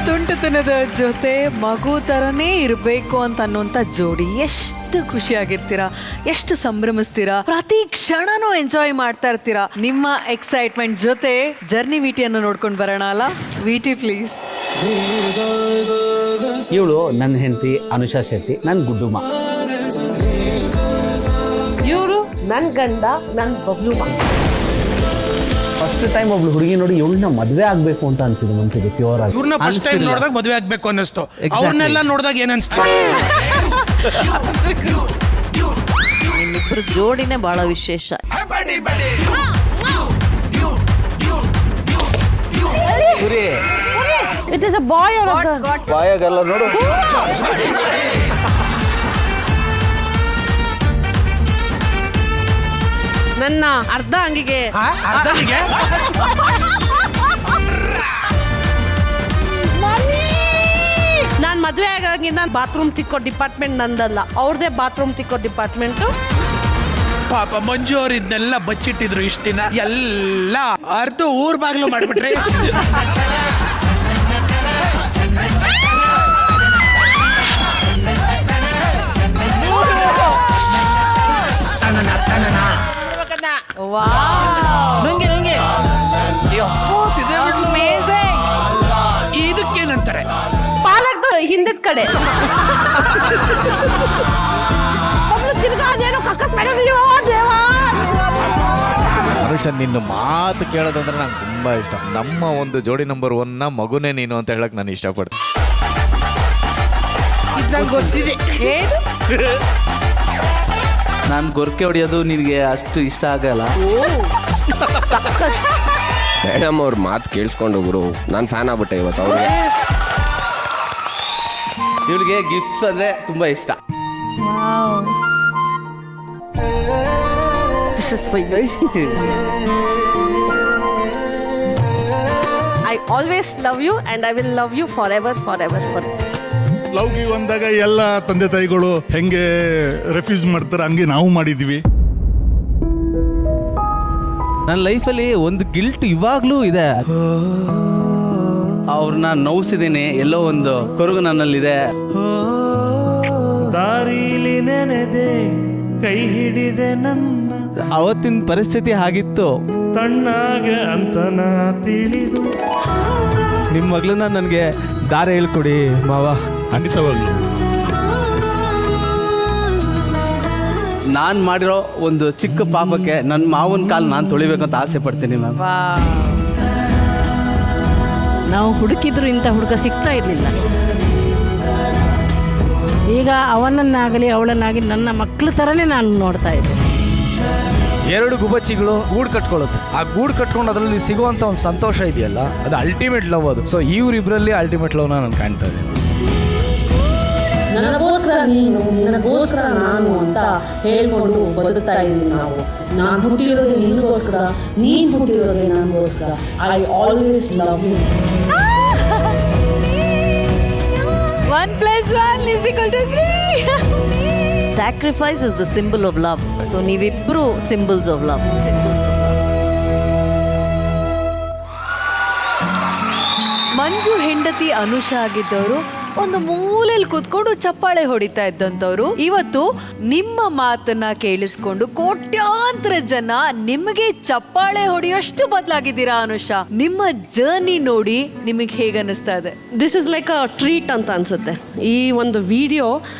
ತುಂಟತನದ ಜೊತೆ ಮಗು ಥರನೇ ಇರಬೇಕು ಅಂತ ಅನ್ನುವಂಥ ಜೋಡಿ. ಎಷ್ಟು ಖುಷಿಯಾಗಿರ್ತೀರಾ, ಎಷ್ಟು ಸಂಭ್ರಮಿಸ್ತೀರಾ, ಪ್ರತಿ ಕ್ಷಣನೂ ಎಂಜಾಯ್ ಮಾಡ್ತಾ ಇರ್ತೀರಾ. ನಿಮ್ಮ ಎಕ್ಸೈಟ್ಮೆಂಟ್ ಜೊತೆ ಜರ್ನಿ ವಿಟಿಯನ್ನು ನೋಡ್ಕೊಂಡು ಬರೋಣ ಅಲ್ಲ? VT please. ಇವಳು ನನ್ನ ಹೆಂಡತಿ ಅನುಷಾ ಶೆಟ್ಟಿ, ನನ್ನ ಗುಡ್ಡುಮ್ಮ. ಇವರು ನನ್ನ ಗಂಡ, ನನ್ನ ಬಬ್ಲುಮ್ಮ. ಫಸ್ಟ್ ಟೈಮ್ ಒಬ್ಳು ಹುಡುಗಿ ನೋಡಿ ಇವಳನ್ನ ಮದ್ವೆ ಆಗ್ಬೇಕು ಅಂತ ಅನ್ಸಿದ್ದು ಮನ್ಸಿಗೆ ಪ್ಯೂರ್ ಆಗಿ. ಇವ್ರನ್ನ ಫಸ್ಟ್ ಟೈಮ್ ನೋಡಿದಾಗ ಮದುವೆ ಆಗ್ಬೇಕು ಅನ್ನಿಸ್ತು. ಅವ್ರನ್ನೆಲ್ಲ ನೋಡಿದಾಗ ಏನ್ ಅನ್ಸ್ತು? ನಿಮ್ಮಿಬ್ರು ಜೋಡಿನೇ ಬಹಳ ವಿಶೇಷ. It is a boy or a girl? Boy girl ನೋಡು. ನನ್ನ ಅರ್ಧ ಅಂಗಿಗೆ ನಾನು ಮದುವೆ ಆಗಾಗಿಂದ ಬಾತ್ರೂಮ್ ತಿಕ್ಕೋ ಡಿಪಾರ್ಟ್ಮೆಂಟ್ ನಂದಲ್ಲ, ಅವ್ರದೇ ಬಾತ್ರೂಮ್ ತಿಕ್ಕೋ ಡಿಪಾರ್ಟ್ಮೆಂಟು. ಪಾಪ ಮಂಜು ಅವ್ರು ಇದನ್ನೆಲ್ಲ ಬಚ್ಚಿಟ್ಟಿದ್ರು ಇಷ್ಟ ದಿನ, ಎಲ್ಲ ಅರ್ಧ ಊರ್ ಬಾಗ್ಲು ಮಾಡ್ಬಿಟ್ರಿ. ಇದಕ್ಕೇನಂತಾರೆ? ಪಾಲಕ್ದು ಹಿಂದದ ಕಡೆ ಮನುಷ್ಯ ನಿನ್ನ ಮಾತು ಕೇಳೋದಂದ್ರೆ ನಂಗೆ ತುಂಬ ಇಷ್ಟ. ನಮ್ಮ ಒಂದು ಜೋಡಿ ನಂಬರ್ 1ನ ಮಗುನೇ ನೀನು ಅಂತ ಹೇಳಕ್ ನಾನು ಇಷ್ಟಪಡ್ತೀನಿ. ಗೊತ್ತಿದೆ. ನಾನು ಗೊರಕೆ ಹೊಡೆಯೋದು ನಿನಗೆ ಅಷ್ಟು ಇಷ್ಟ ಆಗಲ್ಲ. ಮೇಡಮ್ ಅವ್ರ ಮಾತು ಕೇಳಿಸ್ಕೊಂಡು ಗುರು, ನಾನು ಫ್ಯಾನ್ ಆಗ್ಬಿಟ್ಟೆ ಇವತ್ತು ಅವ್ರಿಗೆ. ಇವಳಿಗೆ ಗಿಫ್ಟ್ಸ್ ಅಂದರೆ ತುಂಬ ಇಷ್ಟ. This is for you. I always love you and I will love you forever, forever, forever. Love give ಅಂದಾಗ ಎಲ್ಲ ತಂದೆ ತಾಯಿಗಳು ಹೆಂಗೆ ರೆಫ್ಯೂಸ್ ಮಾಡ್ತಾರೆ ಹಂಗೆ ನಾವು ಮಾಡಿದ್ವಿ. ನನ್ನ ಲೈಫಲ್ಲಿ ಒಂದು ಗಿಲ್ಟ್ ಇವಾಗಲೂ ಇದೆ. ಅವ್ರನ್ನ ನೋವಿಸಿದ್ದೀನಿ, ಎಲ್ಲೋ ಒಂದು ಕೊರಗು ನನ್ನಲ್ಲಿದೆ. ದಾರಿಲಿ ನೆನೆದೆ ಕೈ ಹಿಡಿದೆ ನನ್ನ, ಅವತ್ತಿನ ಪರಿಸ್ಥಿತಿ ಆಗಿತ್ತು. ತಣ್ಣಾಗೆ ಅಂತನ ತಿಳಿದು ನಿಮ್ಮ ಮಗಳನ್ನ ನನಗೆ ದಾರಿ ಹೇಳ್ಕೊಡಿ ಮಾವ. ಖಂಡಿತವಾಗ್ಲು ನಾನು ಮಾಡಿರೋ ಒಂದು ಚಿಕ್ಕ ಪಾಪಕ್ಕೆ ನನ್ನ ಮಾವನ ಕಾಲು ನಾನು ತೊಳಿಬೇಕಂತ ಆಸೆ ಪಡ್ತೀನಿ ಮ್ಯಾಮ್. ನಾವು ಹುಡುಕಿದ್ರು ಇಂಥ ಹುಡುಗ ಸಿಗ್ತಾ ಇರಲಿಲ್ಲ. ಈಗ ಅವನನ್ನಾಗಲಿ ಅವಳನ್ನಾಗಲಿ ನನ್ನ ಮಕ್ಕಳ ಥರನೇ ನಾನು ನೋಡ್ತಾ ಇದ್ದೆ. 2 ಗುಬ್ಬಚ್ಚಿಗಳು ಗೂಡು ಕಟ್ಕೊಳ್ಳುತ್ತೆ. ಆ ಗೂಡು ಕಟ್ಕೊಂಡು ಅದರಲ್ಲಿ ಸಿಗುವಂಥ ಒಂದು ಸಂತೋಷ ಇದೆಯಲ್ಲ, ಅದು ಅಲ್ಟಿಮೇಟ್ ಲವ್. ಅದು ಸೊ ಇವರಿಬ್ಬರಲ್ಲಿ ಅಲ್ಟಿಮೇಟ್ ಲವ್ನ ನಾನು ಕಾಣ್ತಾ ಇದ್ದೀನಿ. ನನಗೋಸ್ಕರ ನೀನು, ನಿನಗೋಸ್ಕರ ನಾನು ಅಂತ ಹೇಳ್ಕೊಂಡು ಬದುಕ್ತಾ ಇದ್ದೀನಿ ನಾವು. ನಾನು ಹುಟ್ಟಿರೋದೇ ನಿನಗೋಸ್ಕರ, ನೀನು ಹುಟ್ಟಿರೋದೇ ನನಗೋಸ್ಕರ. I always love you. 1 + 1 = 3. Sacrifice is the symbol of love. So ನೀವಿಬ್ರು symbols of love. ಮಂಜು ಹೆಂಡತಿ ಅನುಷಾ ಆಗಿದ್ದವರು ಒಂದು ಮೂಲೆಯಲ್ಲಿ ಕೂತ್ಕೊಂಡು ಚಪ್ಪಾಳೆ ಹೊಡಿತಾ ಇದ್ದಂಥವ್ರು ಇವತ್ತು ನಿಮ್ಮ ಮಾತನ್ನ ಕೇಳಿಸ್ಕೊಂಡು ಕೋಟ್ಯಾಂತರ ಜನ ನಿಮಗೆ ಚಪ್ಪಾಳೆ ಹೊಡೆಯೋಷ್ಟು ಬದಲಾಗಿದ್ದೀರಾ. ಅನುಷಾ, ನಿಮ್ಮ ಜರ್ನಿ ನೋಡಿ ನಿಮಗೆ ಹೇಗೆ ಅನಿಸ್ತಾ ಇದೆ? This is like a treat ಅಂತ ಅನ್ಸುತ್ತೆ. ಈ ಒಂದು video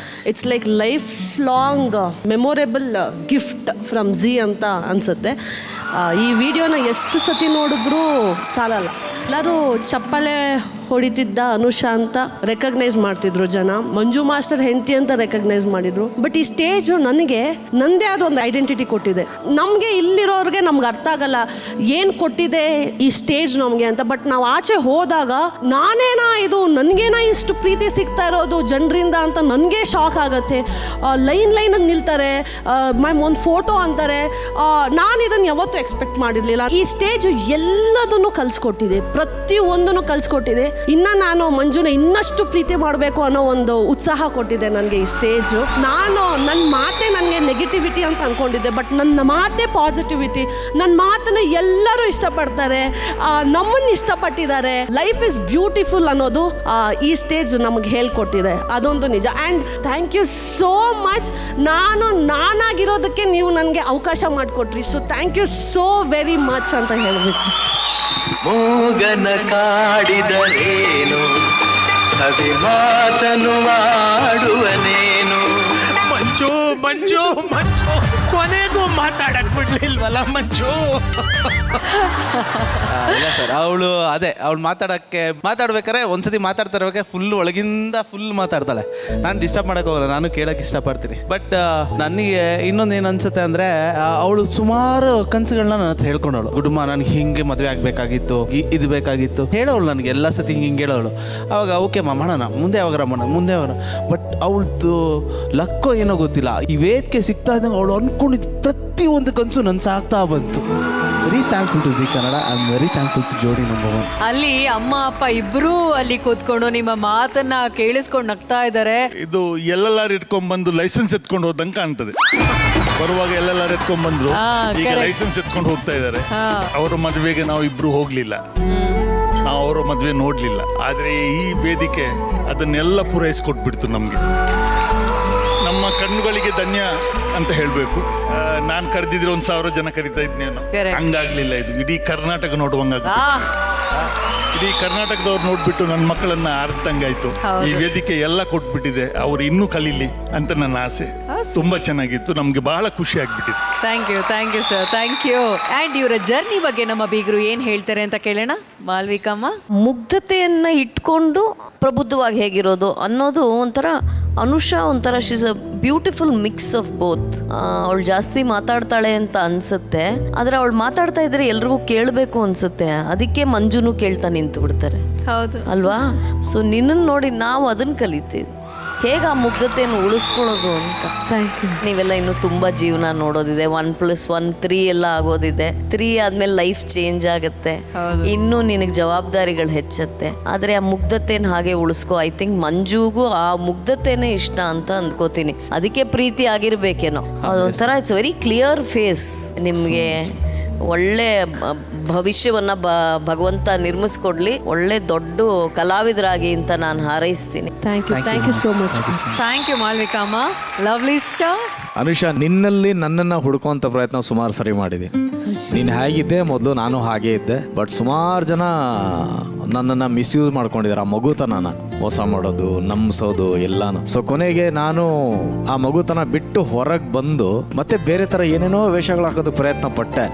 it's like life long memorable gift from Zee ಅಂತ ಅನಿಸುತ್ತೆ. ಈ ವಿಡಿಯೋನ ಎಷ್ಟು ಸತಿ ನೋಡಿದ್ರೂ ಸಾಲಲ್ಲ. ಎಲ್ಲರೂ ಚಪ್ಪಾಳೆ ಹೊಡಿತಿದ್ದ ಅನುಷಾ ಅಂತ ರೆಕಗ್ನೈಸ್ ಮಾಡ್ತಿದ್ರು ಜನ, ಮಂಜು ಮಾಸ್ಟರ್ ಹೆಂಡತಿ ಅಂತ ರೆಕಗ್ನೈಸ್ ಮಾಡಿದ್ರು. ಬಟ್ ಈ ಸ್ಟೇಜು ನನಗೆ ನಂದೇ ಆದ ಒಂದು ಐಡೆಂಟಿಟಿ ಕೊಟ್ಟಿದೆ. ನಮಗೆ ಇಲ್ಲಿರೋರಿಗೆ ನಮ್ಗೆ ಅರ್ಥ ಆಗಲ್ಲ ಏನು ಕೊಟ್ಟಿದೆ ಈ ಸ್ಟೇಜ್ ನಮಗೆ ಅಂತ. ಬಟ್ ನಾವು ಆಚೆ ಹೋದಾಗ ನಾನೇನಾ ಇದು, ನನಗೇನಾ ಇಷ್ಟು ಪ್ರೀತಿ ಸಿಗ್ತಾ ಇರೋದು ಜನರಿಂದ ಅಂತ ನನಗೆ ಶಾಕ್ ಆಗುತ್ತೆ. ಲೈನಾಗಿ ನಿಲ್ತಾರೆ, ಒಂದು ಫೋಟೋ ಅಂತಾರೆ. ನಾನು ಇದನ್ನು ಯಾವತ್ತೂ ಎಕ್ಸ್ಪೆಕ್ಟ್ ಮಾಡಿರಲಿಲ್ಲ. ಈ ಸ್ಟೇಜು ಎಲ್ಲದನ್ನು ಕಲಿಸ್ಕೊಟ್ಟಿದೆ, ಪ್ರತಿಯೊಂದನ್ನು ಕಲಿಸ್ಕೊಟ್ಟಿದೆ. ಇನ್ನು ನಾನು ಮಂಜುನ ಇನ್ನಷ್ಟು ಪ್ರೀತಿ ಮಾಡಬೇಕು ಅನ್ನೋ ಒಂದು ಉತ್ಸಾಹ ಕೊಟ್ಟಿದೆ ನನಗೆ ಈ ಸ್ಟೇಜು. ನಾನು ನನ್ನ ಮಾತೇ ನನಗೆ ನೆಗೆಟಿವಿಟಿ ಅಂತ ಅಂದ್ಕೊಂಡಿದ್ದೆ, ಬಟ್ ನನ್ನ ಮಾತೇ ಪಾಸಿಟಿವಿಟಿ. ನನ್ನ ಮಾತನ್ನ ಎಲ್ಲರೂ ಇಷ್ಟಪಡ್ತಾರೆ, ನಮ್ಮನ್ನು ಇಷ್ಟಪಟ್ಟಿದ್ದಾರೆ. ಲೈಫ್ ಇಸ್ ಬ್ಯೂಟಿಫುಲ್ ಅನ್ನೋದು ಈ ಸ್ಟೇಜ್ ನಮಗೆ ಹೇಳ್ಕೊಟ್ಟಿದೆ, ಅದೊಂದು ನಿಜ. And thank you so much. ನಾನಾಗಿರೋದಕ್ಕೆ ನೀವು ನನಗೆ ಅವಕಾಶ ಮಾಡಿಕೊಟ್ರಿ. So thank you so very much ಅಂತ ಹೇಳಬೇಕು. ಮೂಗನ ಕಾಡಿದರೇನು, ಸವಿ ಮಾತನು ಆಡುವನೇನು. ಮಂಜು ಮಂಜು ಮಂಜು ಕೊನೆಗೂ ಮಾತಾಡಕ್ ಬಿಡ್ಲಿಲ್ವಲ್ಲ ಮಂಜು? ಇಲ್ಲ ಸರ್, ಅವಳು ಮಾತಾಡ್ಬೇಕಾರೆ ಒಂದ್ಸತಿ ಮಾತಾಡ್ತಿರ್ಬೇಕಾದ್ರೆ ಫುಲ್ ಒಳಗಿಂದ ಫುಲ್ ಮಾತಾಡ್ತಾಳೆ. ನಾನು ಡಿಸ್ಟರ್ಬ್ ಮಾಡಕ್ ಹೋಗಲ್ಲ, ನಾನು ಕೇಳಕ್ಕೆ ಇಷ್ಟಪಡ್ತೀನಿ. ಬಟ್ ನನಗೆ ಇನ್ನೊಂದು ಏನು ಅನ್ಸುತ್ತೆ ಅಂದರೆ, ಅವಳು ಸುಮಾರು ಕನಸುಗಳನ್ನ ನನ್ನ ಹತ್ರ ಹೇಳ್ಕೊಂಡವಳು. ಕುಟುಂಬ ನನಗೆ ಹಿಂಗೆ ಮದುವೆ ಆಗಬೇಕಾಗಿತ್ತು, ಇದು ಬೇಕಾಗಿತ್ತು ಹೇಳೋಳು ನನಗೆ ಎಲ್ಲ ಸತಿ ಹಿಂಗೆ ಹೇಳೋಳು. ಅವಾಗ ಓಕೆ ಮಾಡೋಣ, ಮುಂದೆ ಯಾವಾಗ ಬಟ್ ಅವಳದು ಲಕ್ಕೋ ಏನೋ ಗೊತ್ತಿಲ್ಲ, ಈ ವೇದಿಕೆ ಸಿಗ್ತಾ ಇದ್ದಂಗೆ ಅವಳು ಅನ್ಕೊಂಡಿದ್ದು ಪ್ರತಿ ಪ್ರತಿಯೊಂದು ಕನಸು ನನ್ಸಾಗ್ತಾ ಬಂತು. Very thankful to Zee Kannada. I am very thankful to ಜೋಡಿ ನಂಬರ್ 1. ಅಲ್ಲಿ ಅಮ್ಮ ಅಪ್ಪ ಇಬ್ರು ಅಲ್ಲಿ ಕೂತ್ಕೊಂಡು ನಿಮ್ಮ ಮಾತನ್ನ ಕೇಳಿಸ್ಕೊಂಡು ನಗ್ತಾ ಇದ್ದಾರೆ. ಇದು ಎಲ್ಲೆಲ್ಲಾರು ಇಟ್ಕೊಂಡ್ ಬಂದು ಲೈಸೆನ್ಸ್ ಎತ್ಕೊಂಡು ಹೋದಂಗೆ ಕಾಣ್ತದೆ. ಬರುವಾಗ ಎಲ್ಲೆಲ್ಲಾರು ಎತ್ಕೊಂಡ್ ಬಂದ್ರು, ಈಗ ಲೈಸೆನ್ಸ್ ಎತ್ಕೊಂಡು ಹೋಗ್ತಾ ಇದ್ದಾರೆ. ಅವರ ಮದುವೆಗೆ ನಾವು ಇಬ್ರು ಹೋಗ್ಲಿಲ್ಲ, ನಾವು ಅವರ ಮದುವೆ ನೋಡ್ಲಿಲ್ಲ. ಆದ್ರೆ ಈ ವೇದಿಕೆ ಅದನ್ನೆಲ್ಲ ಪೂರೈಸಿಕೊಟ್ಬಿಡ್ತು ನಮ್ಗೆ. ನಮ್ಮ ಕಣ್ಣುಗಳಿಗೆ ಧನ್ಯ ಅಂತ ಹೇಳ್ಬೇಕು. ನಾನು ಕರೆದಿದ್ರೆ 1,000 ಜನ ಕರಿತಾ ಇದ್ನೇನೋ, ಹಂಗಾಗ್ಲಿಲ್ಲ. ಇದು ಇಡೀ ಕರ್ನಾಟಕ ನೋಡುವಂಗ, ಇಡೀ ಕರ್ನಾಟಕದವ್ರು ನೋಡ್ಬಿಟ್ಟು ನನ್ನ ಮಕ್ಕಳನ್ನ ಆರಿಸ್ದಂಗಾಯ್ತು. ಈ ವೇದಿಕೆ ಎಲ್ಲ ಕೊಟ್ಬಿಟ್ಟಿದೆ, ಅವ್ರು ಇನ್ನೂ ಕಲೀಲಿ ಅಂತ ನನ್ನ ಆಸೆ. ತುಂಬಾ ಚೆನ್ನಾಗಿತ್ತು, ನಮ್ಗೆ ಬಹಳ ಖುಷಿ ಆಗ್ಬಿಟ್ಟಿದೆ. Thank you sir, thank you. And ಇವರ ಜರ್ನಿ ಬಗ್ಗೆ ನಮ್ಮ ಬೀಗರು ಏನು ಹೇಳ್ತಾರೆ ಅಂತ ಕೇಳೋಣ. ಮಾಲ್ವಿಕಮ್ಮ, ಮುಗ್ಧತೆಯನ್ನ ಇಟ್ಕೊಂಡು ಪ್ರಬುದ್ಧವಾಗಿ ಹೇಗಿರೋದು ಅನ್ನೋದು ಒಂಥರ ಅನುಷಾ ಒಂಥರ she's a beautiful mix of both. ಅವಳು ಜಾಸ್ತಿ ಮಾತಾಡ್ತಾಳೆ ಅಂತ ಅನ್ಸುತ್ತೆ, ಆದರೆ ಅವಳು ಮಾತಾಡ್ತಾ ಇದ್ರೆ ಎಲ್ರಿಗೂ ಕೇಳಬೇಕು ಅನ್ಸುತ್ತೆ. ಅದಕ್ಕೆ ಮಂಜುನು ಕೇಳ್ತಾ ನಿಂತು ಬಿಡ್ತಾರೆ. ಹೌದು ಅಲ್ವಾ? ಸೊ ನಿನ್ನನ್ನು ನೋಡಿ ನಾವು ಅದನ್ನು ಕಲಿತೀವಿ, ಹೇಗೆ ಆ ಮುಗ್ಧತೆಯನ್ನು ಉಳಿಸ್ಕೊಳ್ಳೋದು ಅಂತ. Thank you. ನೀವೆಲ್ಲ ಇನ್ನೂ ತುಂಬ ಜೀವನ ನೋಡೋದಿದೆ. 1+1 3 ಎಲ್ಲ ಆಗೋದಿದೆ. 3 ಆದ್ಮೇಲೆ ಲೈಫ್ ಚೇಂಜ್ ಆಗುತ್ತೆ, ಇನ್ನೂ ನಿನಗೆ ಜವಾಬ್ದಾರಿಗಳು ಹೆಚ್ಚತ್ತೆ. ಆದರೆ ಆ ಮುಗ್ಧತೆಯನ್ನು ಹಾಗೆ ಉಳಿಸ್ಕೊ. ಐ ಥಿಂಕ್ ಮಂಜುಗೂ ಆ ಮುಗ್ಧತೆನೇ ಇಷ್ಟ ಅಂತ ಅಂದ್ಕೋತೀನಿ. ಅದಕ್ಕೆ ಪ್ರೀತಿ ಆಗಿರ್ಬೇಕೇನೋ. ಅದೊಂಥರ ಇಟ್ಸ್ ವೆರಿ ಕ್ಲಿಯರ್ ಫೇಸ್. ನಿಮಗೆ ಒಳ್ಳೆ ಭವಿಷ್ಯವನ್ನು ಭಗವಂತ ನಿರ್ಮಿಸ್ಕೊಡ್ಲಿ, ಒಳ್ಳೆ ದೊಡ್ಡ ಕಲಾವಿದರಾಗಿ ಅಂತ ನಾನು ಹಾರೈಸ್ತೀನಿ. Thank you so much. Thank you ಮಾಲ್ವಿಕಮ್ಮ. ಲವ್ಲಿ ಸ್ಟಾರ್ ಅನುಷಾ, ನಿನ್ನಲ್ಲಿ ನನ್ನನ್ನು ಹುಡ್ಕೋಂಥ ಪ್ರಯತ್ನ ಸುಮಾರು ಸರಿ ಮಾಡಿದ್ದೀನಿ. ನೀನು ಹೇಗಿದ್ದೆ ಮೊದಲು, ನಾನು ಹಾಗೇ ಇದ್ದೆ. ಬಟ್ ಸುಮಾರು ಜನ ನನ್ನನ್ನು ಮಿಸ್ಯೂಸ್ ಮಾಡ್ಕೊಂಡಿದ್ದಾರೆ. ಆ ಮಗುತನನ ಮೋಸ ಮಾಡೋದು, ನಂಬಿಸೋದು ಎಲ್ಲಾನು. ಸೊ ಕೊನೆಗೆ ನಾನು ಆ ಮಗುತನ ಬಿಟ್ಟು ಹೊರಗೆ ಬಂದು ಮತ್ತೆ ಬೇರೆ ಥರ ಏನೇನೋ ವೇಷಗಳು ಹಾಕೋದು ಪ್ರಯತ್ನ ಪಟ್ಟೆ.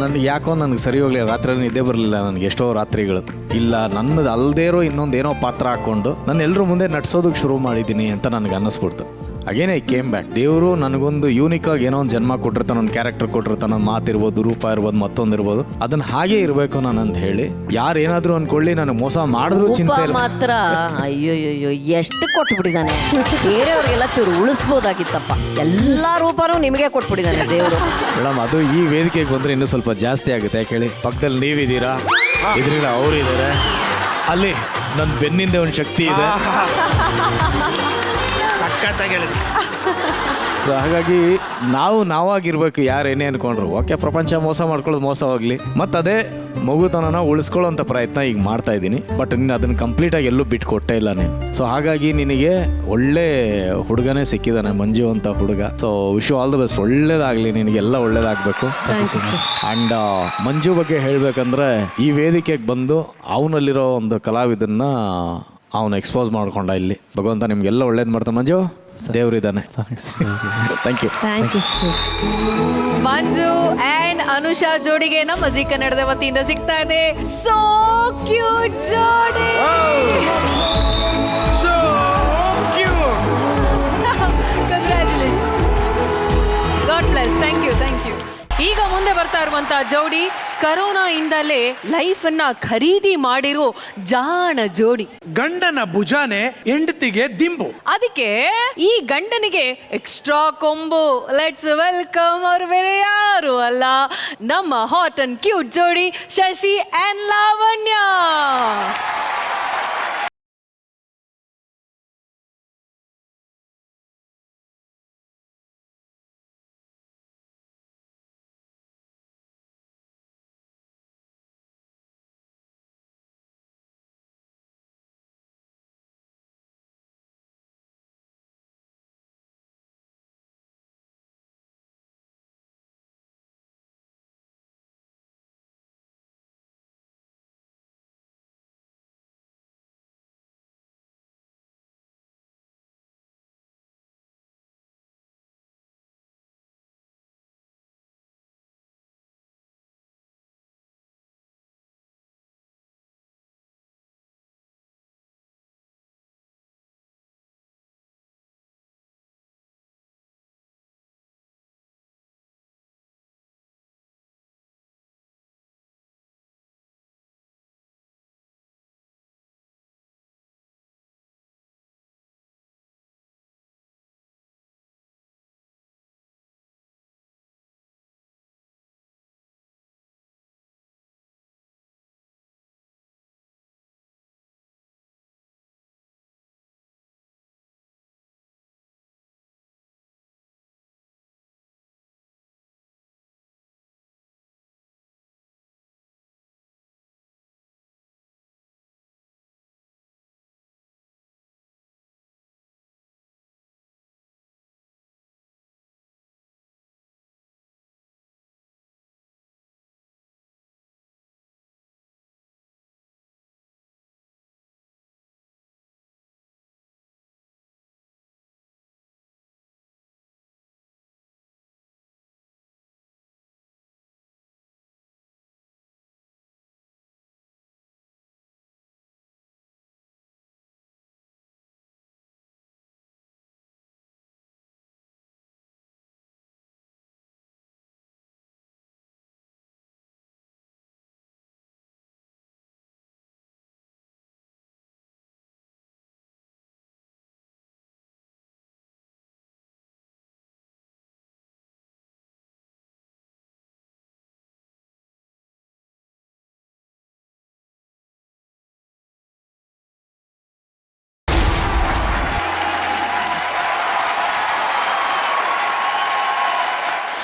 ನನಗೆ ಯಾಕೋ ನನಗೆ ಸರಿ ಹೋಗ್ಲಿಲ್ಲ. ರಾತ್ರಿ ನಿದ್ದೆ ಬರಲಿಲ್ಲ ನನಗೆ ಎಷ್ಟೋ ರಾತ್ರಿಗಳು. ಇಲ್ಲ, ನನ್ನದು ಅಲ್ಲದೇ ಇರೋ ಇನ್ನೊಂದೇನೋ ಪಾತ್ರ ಹಾಕ್ಕೊಂಡು ನಾನು ಎಲ್ಲರೂ ಮುಂದೆ ನಡ್ಸೋದಕ್ಕೆ ಶುರು ಮಾಡಿದ್ದೀನಿ ಅಂತ ನನಗೆ ಅನ್ನಿಸ್ಬಿಡ್ತು. Again I came back. ದೇವರು ನನಗೊಂದು ಯೂನಿಕ್ ಆಗಿ ಏನೋ ಒಂದು ಜನ್ಮ ಕೊಟ್ಟಿರ್ತಾನೆ, ಒಂದು ಕ್ಯಾರೆಕ್ಟರ್ ಕೊಟ್ಟಿರ್ತಾನೆ, ಒಂದು ಮಾತಿರ್ಬೋದು, ರೂಪ ಇರ್ಬೋದು, ಮತ್ತೊಂದು ಇರ್ಬೋದು. ಅದನ್ನ ಹಾಗೆ ಇರಬೇಕು ನಾನು ಅಂತ ಹೇಳಿ ಯಾರು ಏನಾದರೂ ಅನ್ಕೊಳ್ಳಿ, ನನಗೆ ಮೋಸ ಮಾಡಿದ್ರು ಚಿಂತೆ ಇಲ್ಲ. ಮಾತ್ರ ಅಯ್ಯೋಯ್ಯೋ ಎಷ್ಟು ಕೊಟ್ಬಿಟ್ಟಿದ್ದಾನೆ. ಬೇರೆಯವ್ರಿಗೆಲ್ಲ ಚೂರು ಉಳಿಸ್ಬೋದಾಗಿತ್ತಪ್ಪ. ಎಲ್ಲ ರೂಪನೂ ನಿಮಗೆ ಕೊಟ್ಬಿಟ್ಟಿದ್ದಾನೆ ದೇವರು. ಮೇಡಮ್, ಅದು ಈ ವೇದಿಕೆಗೆ ಬಂದರೆ ಇನ್ನೂ ಸ್ವಲ್ಪ ಜಾಸ್ತಿ ಆಗುತ್ತೆ. ಯಾಕೆ ಹೇಳಿ, ಪಕ್ಕದಲ್ಲಿ ನೀವಿದ್ದೀರಾ, ಇದ್ರಿಂದ ಅವರಿದ್ದಾರೆ, ಅಲ್ಲಿ ನನ್ನ ಬೆನ್ನಿಂದ ಒಂದು ಶಕ್ತಿ ಇದೆ. ಸೊ ಹಾಗಾಗಿ ನಾವಾಗಿರ್ಬೇಕು. ಯಾರು ಏನೇ ಅನ್ಕೊಂಡ್ರು ಓಕೆ, ಪ್ರಪಂಚ ಮೋಸ ಮಾಡ್ಕೊಳ್ಳೋದು ಮೋಸ ಹೋಗ್ಲಿ. ಮತ್ತು ಅದೇ ಮಗುತನನ ಉಳಿಸ್ಕೊಳ್ಳೋಂಥ ಪ್ರಯತ್ನ ಈಗ ಮಾಡ್ತಾ ಇದ್ದೀನಿ. ಬಟ್ ನೀನು ಅದನ್ನು ಕಂಪ್ಲೀಟಾಗಿ ಎಲ್ಲೂ ಬಿಟ್ಟು ಕೊಟ್ಟೇ ಇಲ್ಲ ನೀನು. ಸೊ ಹಾಗಾಗಿ ನಿನಗೆ ಒಳ್ಳೆ ಹುಡುಗನೇ ಸಿಕ್ಕಿದ್ದಾನೆ, ಮಂಜು ಅಂತ ಹುಡುಗ. So wish you all the best. ಒಳ್ಳೇದಾಗಲಿ, ನಿನಗೆಲ್ಲ ಒಳ್ಳೇದಾಗಬೇಕು. ಆ್ಯಂಡ್ ಮಂಜು ಬಗ್ಗೆ ಹೇಳಬೇಕಂದ್ರೆ, ಈ ವೇದಿಕೆಗೆ ಬಂದು ಅವನಲ್ಲಿರೋ ಒಂದು ಕಲಾವಿದನ್ನ ಅವನು ಎಕ್ಸ್ಪೋಸ್ ಮಾಡ್ಕೊಂಡ. ಇಲ್ಲಿ ಭಗವಂತ ನಿಮ್ಗೆಲ್ಲ ಒಳ್ಳೇದು ಮಾಡ್ತಾನೆ. ಮಂಜು, ದೇವರಿದ್ದಾನೆ. Thank you. Manju and Anusha ಜೋಡಿಗೆ ನಮ್ಮ ಜಿ ಕನ್ನಡದ ವತಿಯಿಂದ ಸಿಗ್ತಾ ಇದೆ ಸೋ ಕ್ಯೂಟ್ ಜೋಡಿ. God bless. Thank you. ಈಗ ಮುಂದೆ ಬರ್ತಾ ಇರುವಂತ ಜೋಡಿ ಕರೋನಾ ಇಂದಲೇ ಲೈಫ್ ಅನ್ನ ಖರೀದಿ ಮಾಡಿರೋ ಜಾಣ ಜೋಡಿ. ಗಂಡನ ಭುಜಾನೆ ಹೆಂಡತಿಗೆ ದಿಂಬು. ಅದಕ್ಕೆ ಈ ಗಂಡನಿಗೆ ಎಕ್ಸ್ಟ್ರಾ ಕೊಂಬು. ಲೆಟ್ಸ್ ವೆಲ್ಕಮ್ ಅವ್ರ ಬೇರೆ ಯಾರು ಅಲ್ಲ, ನಮ್ಮ ಹಾಟ್ ಅಂಡ್ ಕ್ಯೂಟ್ ಜೋಡಿ ಶಶಿ ಅಂಡ್ ಲಾವಣ್ಯ.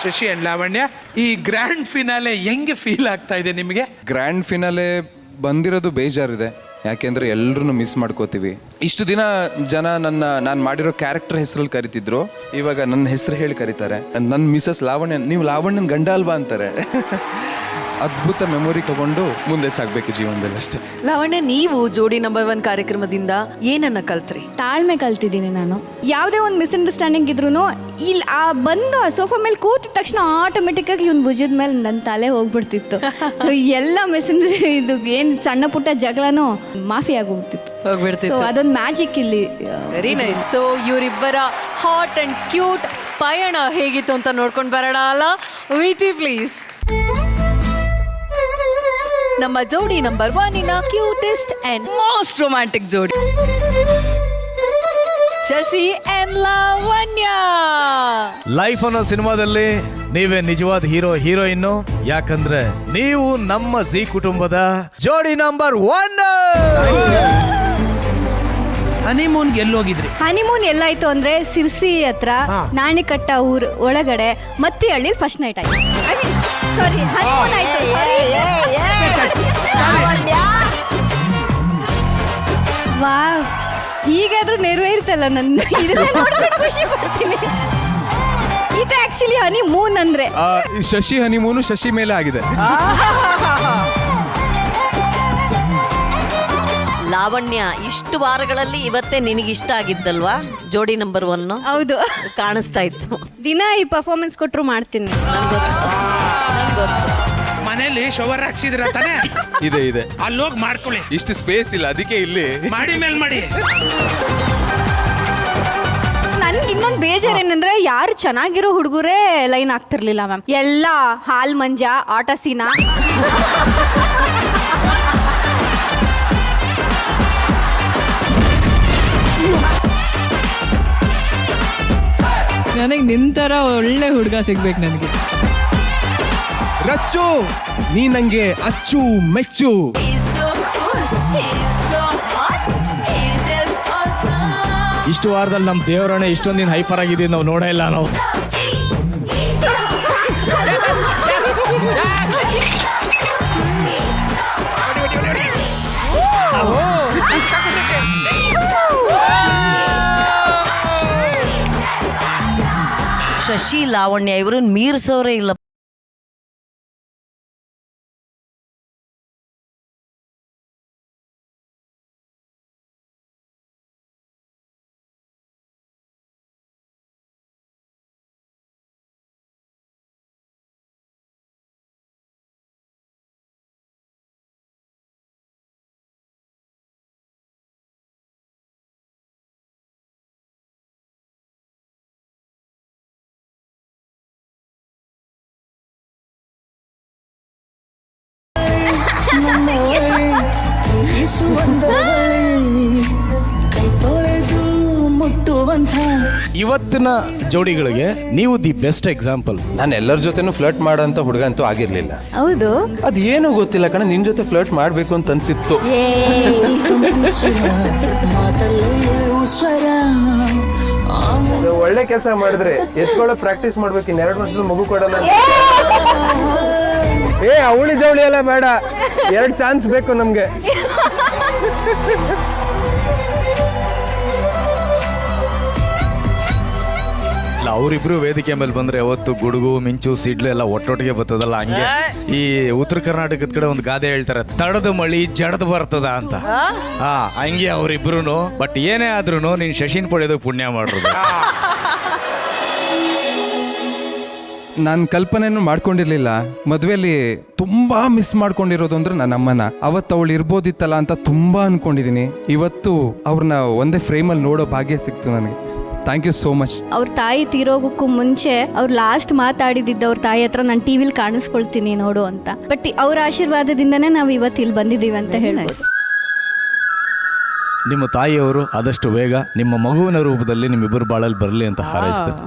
ಶಶಿ ಅಂಡ್ ಲಾವಣ್ಯ, ಈ ಗ್ರ್ಯಾಂಡ್ ಫಿನಾಲೆ ಹೆಂಗೆ ಫೀಲ್ ಆಗ್ತಾ ಇದೆ ನಿಮಗೆ? ಗ್ರ್ಯಾಂಡ್ ಫಿನಾಲೆ ಬಂದಿರೋದು ಬೇಜಾರಿದೆ, ಯಾಕೆಂದ್ರೆ ಎಲ್ಲರೂ ಮಿಸ್ ಮಾಡ್ಕೋತೀವಿ. ಇಷ್ಟು ದಿನ ಜನ ನಾನು ಮಾಡಿರೋ ಕ್ಯಾರೆಕ್ಟರ್ ಹೆಸರಲ್ಲಿ ಕರಿತಿದ್ರು, ಇವಾಗ ನನ್ನ ಹೆಸರು ಹೇಳಿ ಕರೀತಾರೆ. ನನ್ನ ಮಿಸಸ್ ಲಾವಣ್ಯ, ನೀವು ಲಾವಣ್ಯನ ಗಂಡ ಅಲ್ವಾ ಅಂತಾರೆ. ಅದ್ಭುತ ಮೆಮೊರಿ ತಗೊಂಡು ಮುಂದೆ ಸಾಗಬೇಕು ಜೀವನದಲ್ಲಿ ಅಷ್ಟೇ. ಲಾವಣ್ಯ, ನೀವು ಜೋಡಿ ನಂಬರ್ 1 ಕಾರ್ಯಕ್ರಮದಿಂದ ಏನನ್ನ ಕಲ್ತ್ರಿ? ತಾಳ್ಮೆ ಕಲ್ತಿದ್ದೀನಿ ನಾನು. ಯಾವುದೇ ಒಂದು ಮಿಸ್ಅಂಡರ್ಸ್ಟ್ಯಾಂಡಿಂಗ್ ಇದ್ರೂ ಇಲ್ಲಿ ಬಂದು ಆ ಸೋಫಾ ಮೇಲೆ ಕೂತಿದ ತಕ್ಷಣ ಆಟೋಮೆಟಿಕ್ಕಾಗಿ ಇವ್ನು ಭುಜದ ಮೇಲೆ ನನ್ನ ತಲೆ ಹೋಗ್ಬಿಡ್ತಿತ್ತು. ಎಲ್ಲ ಇದು ಏನು ಸಣ್ಣ ಪುಟ್ಟ ಜಗಳನೂ ಮಾಫಿ ಆಗೋಗ್ಬಿಡ್ತಿತ್ತು. ಸೊ ಅದೊಂದು ಮ್ಯಾಜಿಕ್ ಇಲ್ಲಿ. Very nice. ಸೊ ಇವರಿಬ್ಬರ ಹಾಟ್ ಅಂಡ್ ಕ್ಯೂಟ್ ಪಯಣ ಹೇಗಿತ್ತು ಅಂತ ನೋಡ್ಕೊಂಡು ಬರೋಣ ಅಲ್ಲ? VT please. ನಮ್ಮ ಜೋಡಿ number 1 cutest and most romantic ಜೋಡಿ, ಶಶಿ ಅಂಡ್ ಲಾವಣ್ಯ. ಲೈಫ್ ಅನ್ನೋ ಸಿನಿಮಾದಲ್ಲಿ ನೀವೇ ನಿಜವಾದ ಹೀರೋಯಿನ್ನು, ಯಾಕಂದ್ರೆ ನೀವು ನಮ್ಮ ಜಿ ಕುಟುಂಬದ ಜೋಡಿ ನಂಬರ್ 1. ಹನಿಮೂನ್ಗೆ ಎಲ್ಲೋಗಿದ್ರಿ? ಹನಿಮೂನ್ ಎಲ್ಲಾಯ್ತು ಅಂದ್ರೆ ಸಿರ್ಸಿ ಹತ್ರ ನಾಣಿಕಟ್ಟ ಊರ್ ಒಳಗಡೆ ಮತ್ತಿಹಳ್ಳಿ ಫಸ್ಟ್ ನೈಟ್ ಆಯ್ತು. ಸಾರಿ, ಹನಿಮೂನ್ ಆಯ್ತು. ವಾವ್, ಈಗಾದ್ರೂ ನೆರವೇರ್ತಲ್ಲ ನನ್ನ. ಇದನ್ನ ನೋಡ್ಕೊಂಡು ಖುಷಿ ಪಡ್ತೀನಿ. ಇದು ಆಕ್ಚುಲಿ ಹನಿಮೂನ್ ಅಂದ್ರೆ ಶಶಿ ಹನಿಮೂನು ಶಶಿ ಮೇಲೆ ಆಗಿದೆ. ಲಾವಣ್ಯ, ಇಷ್ಟು ವಾರಗಳಲ್ಲಿ ಇವತ್ತೇ ನಿನಗಿಷ್ಟ ಆಗಿದ್ದಲ್ವಾ ಜೋಡಿ ನಂಬರ್ 1? ಹೌದು, ಕಾಣಿಸ್ತಾ ಇತ್ತು. ದಿನ ಈ ಪರ್ಫಾರ್ಮೆನ್ಸ್ ಕೊಟ್ಟರು ಮಾಡ್ತೀನಿ. ಮನೇಲಿ ಶವರ್ ಹಾಕ್ಸಿದ್ರ ತಾನೆ? ಇದೆ ಅಲ್ಲೋಗಿ ಮಾಡ್ಕೊಳ್ಳಿ. ಇಷ್ಟು ಸ್ಪೇಸ್ ಇಲ್ಲ, ಅದಕ್ಕೆ ಇಲ್ಲಿ ಮಾಡಿ ಮೇಲ್ ಮಾಡಿ. ನನ್ಗೆ ಇನ್ನೊಂದು ಬೇಜಾರೇನಂದ್ರೆ ಯಾರು ಚೆನ್ನಾಗಿರೋ ಹುಡುಗರೇ ಲೈನ್ ಆಗ್ತಿರ್ಲಿಲ್ಲ ಮ್ಯಾಮ್. ಎಲ್ಲ ಹಾಲ್ ಮಂಜ, ಆಟ ಸೀನಾ. ನನಗೆ ನಿಂತರ ಒಳ್ಳೆ ಹುಡುಗ ಸಿಗ್ಬೇಕು ನನಗೆ. ರಚ್ಚು, ನೀ ನಂಗೆ ಅಚ್ಚು ಮೆಚ್ಚು. ಇಷ್ಟು ವಾರದಲ್ಲಿ ನಮ್ಮ ದೇವರಣ್ಣ ಇಷ್ಟೊಂದು ದಿನ ಹೈಪರ್ ಆಗಿದ್ದೀವಿ ನಾವು ನೋಡೇ ಇಲ್ಲ ನಾವು. ಶಶಿ ಲಾವಣ್ಯ ಇವ್ರನ್ನ ಮೀರ್ಸೋರೇ ಇಲ್ಲ. ಇವತ್ತಿನ ಜೋಡಿಗಳಿಗೆ ನೀವು ದಿ ಬೆಸ್ಟ್ ಎಕ್ಸಾಂಪಲ್. ನಾನು ಎಲ್ಲರ ಜೊತೆನೂ ಫ್ಲರ್ಟ್ ಮಾಡೋಂಥ ಹುಡುಗ ಅಂತೂ ಆಗಿರ್ಲಿಲ್ಲ. ಹೌದು, ಅದೇನು ಗೊತ್ತಿಲ್ಲ ಕಣ, ನಿನ್ ಜೊತೆ ಫ್ಲರ್ಟ್ ಮಾಡ್ಬೇಕು ಅಂತ ಅನ್ಸಿತ್ತು. ಒಳ್ಳೆ ಕೆಲಸ ಮಾಡಿದ್ರೆ ಎತ್ಕೊಳ್ಳೋ ಪ್ರಾಕ್ಟೀಸ್ ಮಾಡ್ಬೇಕು. 2 ವರ್ಷದ ಮಗು ಕೊಡಲ್ಲ. ಅವಳಿ ಜವಳಿ ಎಲ್ಲ ಬೇಡ, 2 ಚಾನ್ಸ್ ಬೇಕು ನಮ್ಗೆ. ಅವರಿಬ್ರು ವೇದಿಕೆ ಮೇಲೆ ಬಂದ್ರೆ ಯಾವತ್ತು ಗುಡುಗು ಮಿಂಚು ಸಿಡ್ಲು ಎಲ್ಲ ಒಟ್ಟೊಟ್ಟಿಗೆ ಬರ್ತದಲ್ಲ, ಹಂಗೆ ಈ ಉತ್ತರ ಕರ್ನಾಟಕದ ಕಡೆ ಒಂದು ಗಾದೆ ಹೇಳ್ತಾರೆ, ತಡದ ಮಳಿ ಜಡದ್ ಬರ್ತದ ಅಂತ. ಹಂಗೆ ಅವರಿಬ್ರು. ಬಟ್ ಏನೇ ಆದ್ರೂ ನೀನ್ ಶಶಿನ್ ಪಡೆಯೋದು ಪುಣ್ಯ ಮಾಡೋದು. ನಾನು ಕಲ್ಪನೆಯನ್ನು ಮಾಡ್ಕೊಂಡಿರ್ಲಿಲ್ಲ. ಮದುವೆಯಲ್ಲಿ ತುಂಬಾ ಮಿಸ್ ಮಾಡ್ಕೊಂಡಿರೋದು ಅಂದ್ರೆ ನನ್ನ ಅಮ್ಮನ. ಅವತ್ತು ಅವಳು ಇರ್ಬೋದಿತ್ತಲ್ಲ ಅಂತ ತುಂಬಾ ಅನ್ಕೊಂಡಿದೀನಿ. ಇವತ್ತು ಅವ್ರನ್ನ ಒಂದೇ ಫ್ರೇಮಲ್ಲಿ ನೋಡೋ ಭಾಗ್ಯ ಸಿಕ್ತು ನನಗೆ. Thank you so much. ಅವ್ರ ತಾಯಿ ತೀರೋಗಕ್ಕೂ ಮುಂಚೆ ಅವ್ರು ಲಾಸ್ಟ್ ಮಾತಾಡಿದ್ದ ಅವ್ರ ತಾಯಿ ಹತ್ರ ನಾನು ಟಿವಿಲಿ ಕಾಣಿಸ್ಕೊಳ್ತೀನಿ ನೋಡು ಅಂತ. ಬಟ್ ಅವ್ರ ಆಶೀರ್ವಾದದಿಂದನೇ ನಾವು ಇವತ್ತು ಇಲ್ಲಿ ಬಂದಿದ್ದೀವಿ ಅಂತ ಹೇಳ್ಬೋದು. ನಿಮ್ಮ ತಾಯಿಯವರು ಆದಷ್ಟು ಬೇಗ ನಿಮ್ಮ ಮಗುವಿನ ರೂಪದಲ್ಲಿ ನಿಮ್ಮಿಬ್ಬರು ಬಾಳಲ್ಲಿ ಬರಲಿ ಅಂತ ಹಾರೈಸ್ತಾರೆ.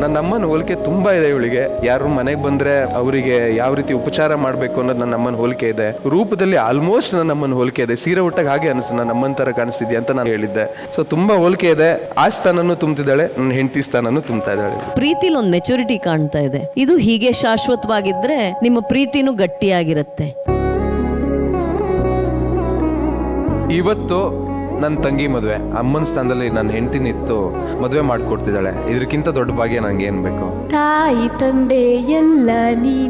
ನನ್ನ ನನ್ನ ಅಮ್ಮನ ಹೋಲಿಕೆ ತುಂಬ ಇದೆ ಇವಳಿಗೆ. ಯಾರು ಮನೆಗೆ ಬಂದರೆ ಅವರಿಗೆ ಯಾವ ರೀತಿ ಉಪಚಾರ ಮಾಡಬೇಕು ಅನ್ನೋದು ನನ್ನ ಅಮ್ಮನ ಹೋಲಿಕೆ ಇದೆ. ರೂಪದಲ್ಲಿ ಆಲ್ಮೋಸ್ಟ್ ನನ್ನ ಅಮ್ಮನ ಹೋಲಿಕೆ ಇದೆ. ಸೀರೆ ಉಟ್ಟಾಗ ಹಾಗೆ ಅನಿಸ್ತು, ನನ್ನ ಅಮ್ಮನ ಥರ ಕಾಣಿಸ್ತಿದ್ಯಾ ಅಂತ ನಾನು ಹೇಳಿದ್ದೆ. ಸೊ ತುಂಬ ಹೋಲಿಕೆ ಇದೆ. ಆ ಸ್ಥಾನನೂ ತುಂಬ್ತಿದ್ದಾಳೆ, ನನ್ನ ಹೆಂಡತಿ ಸ್ಥಾನನೂ ತುಂಬ್ತಾ ಇದ್ದಾಳೆ. ಪ್ರೀತಿಲಿ ಒಂದು ಮೆಚುರಿಟಿ ಕಾಣ್ತಾ ಇದೆ. ಇದು ಹೀಗೆ ಶಾಶ್ವತವಾಗಿದ್ರೆ ನಿಮ್ಮ ಪ್ರೀತಿನೂ ಗಟ್ಟಿಯಾಗಿರುತ್ತೆ. ಇವತ್ತು ನನ್ನ ತಂಗಿ ಮದುವೆ, ಅಮ್ಮನ ಸ್ಥಾನದಲ್ಲಿ ನನ್ನ ಹೆಂಡತಿ ನಿಂತು ಮದುವೆ ಮಾಡಿಕೊಡ್ತಿದ್ದಾಳೆ. ಇದಕ್ಕಿಂತ ದೊಡ್ಡ ಭಾಗ್ಯ ನಂಗೆ ಏನು ಬೇಕು? ತಾಯಿ ತಂದೆ ಎಲ್ಲ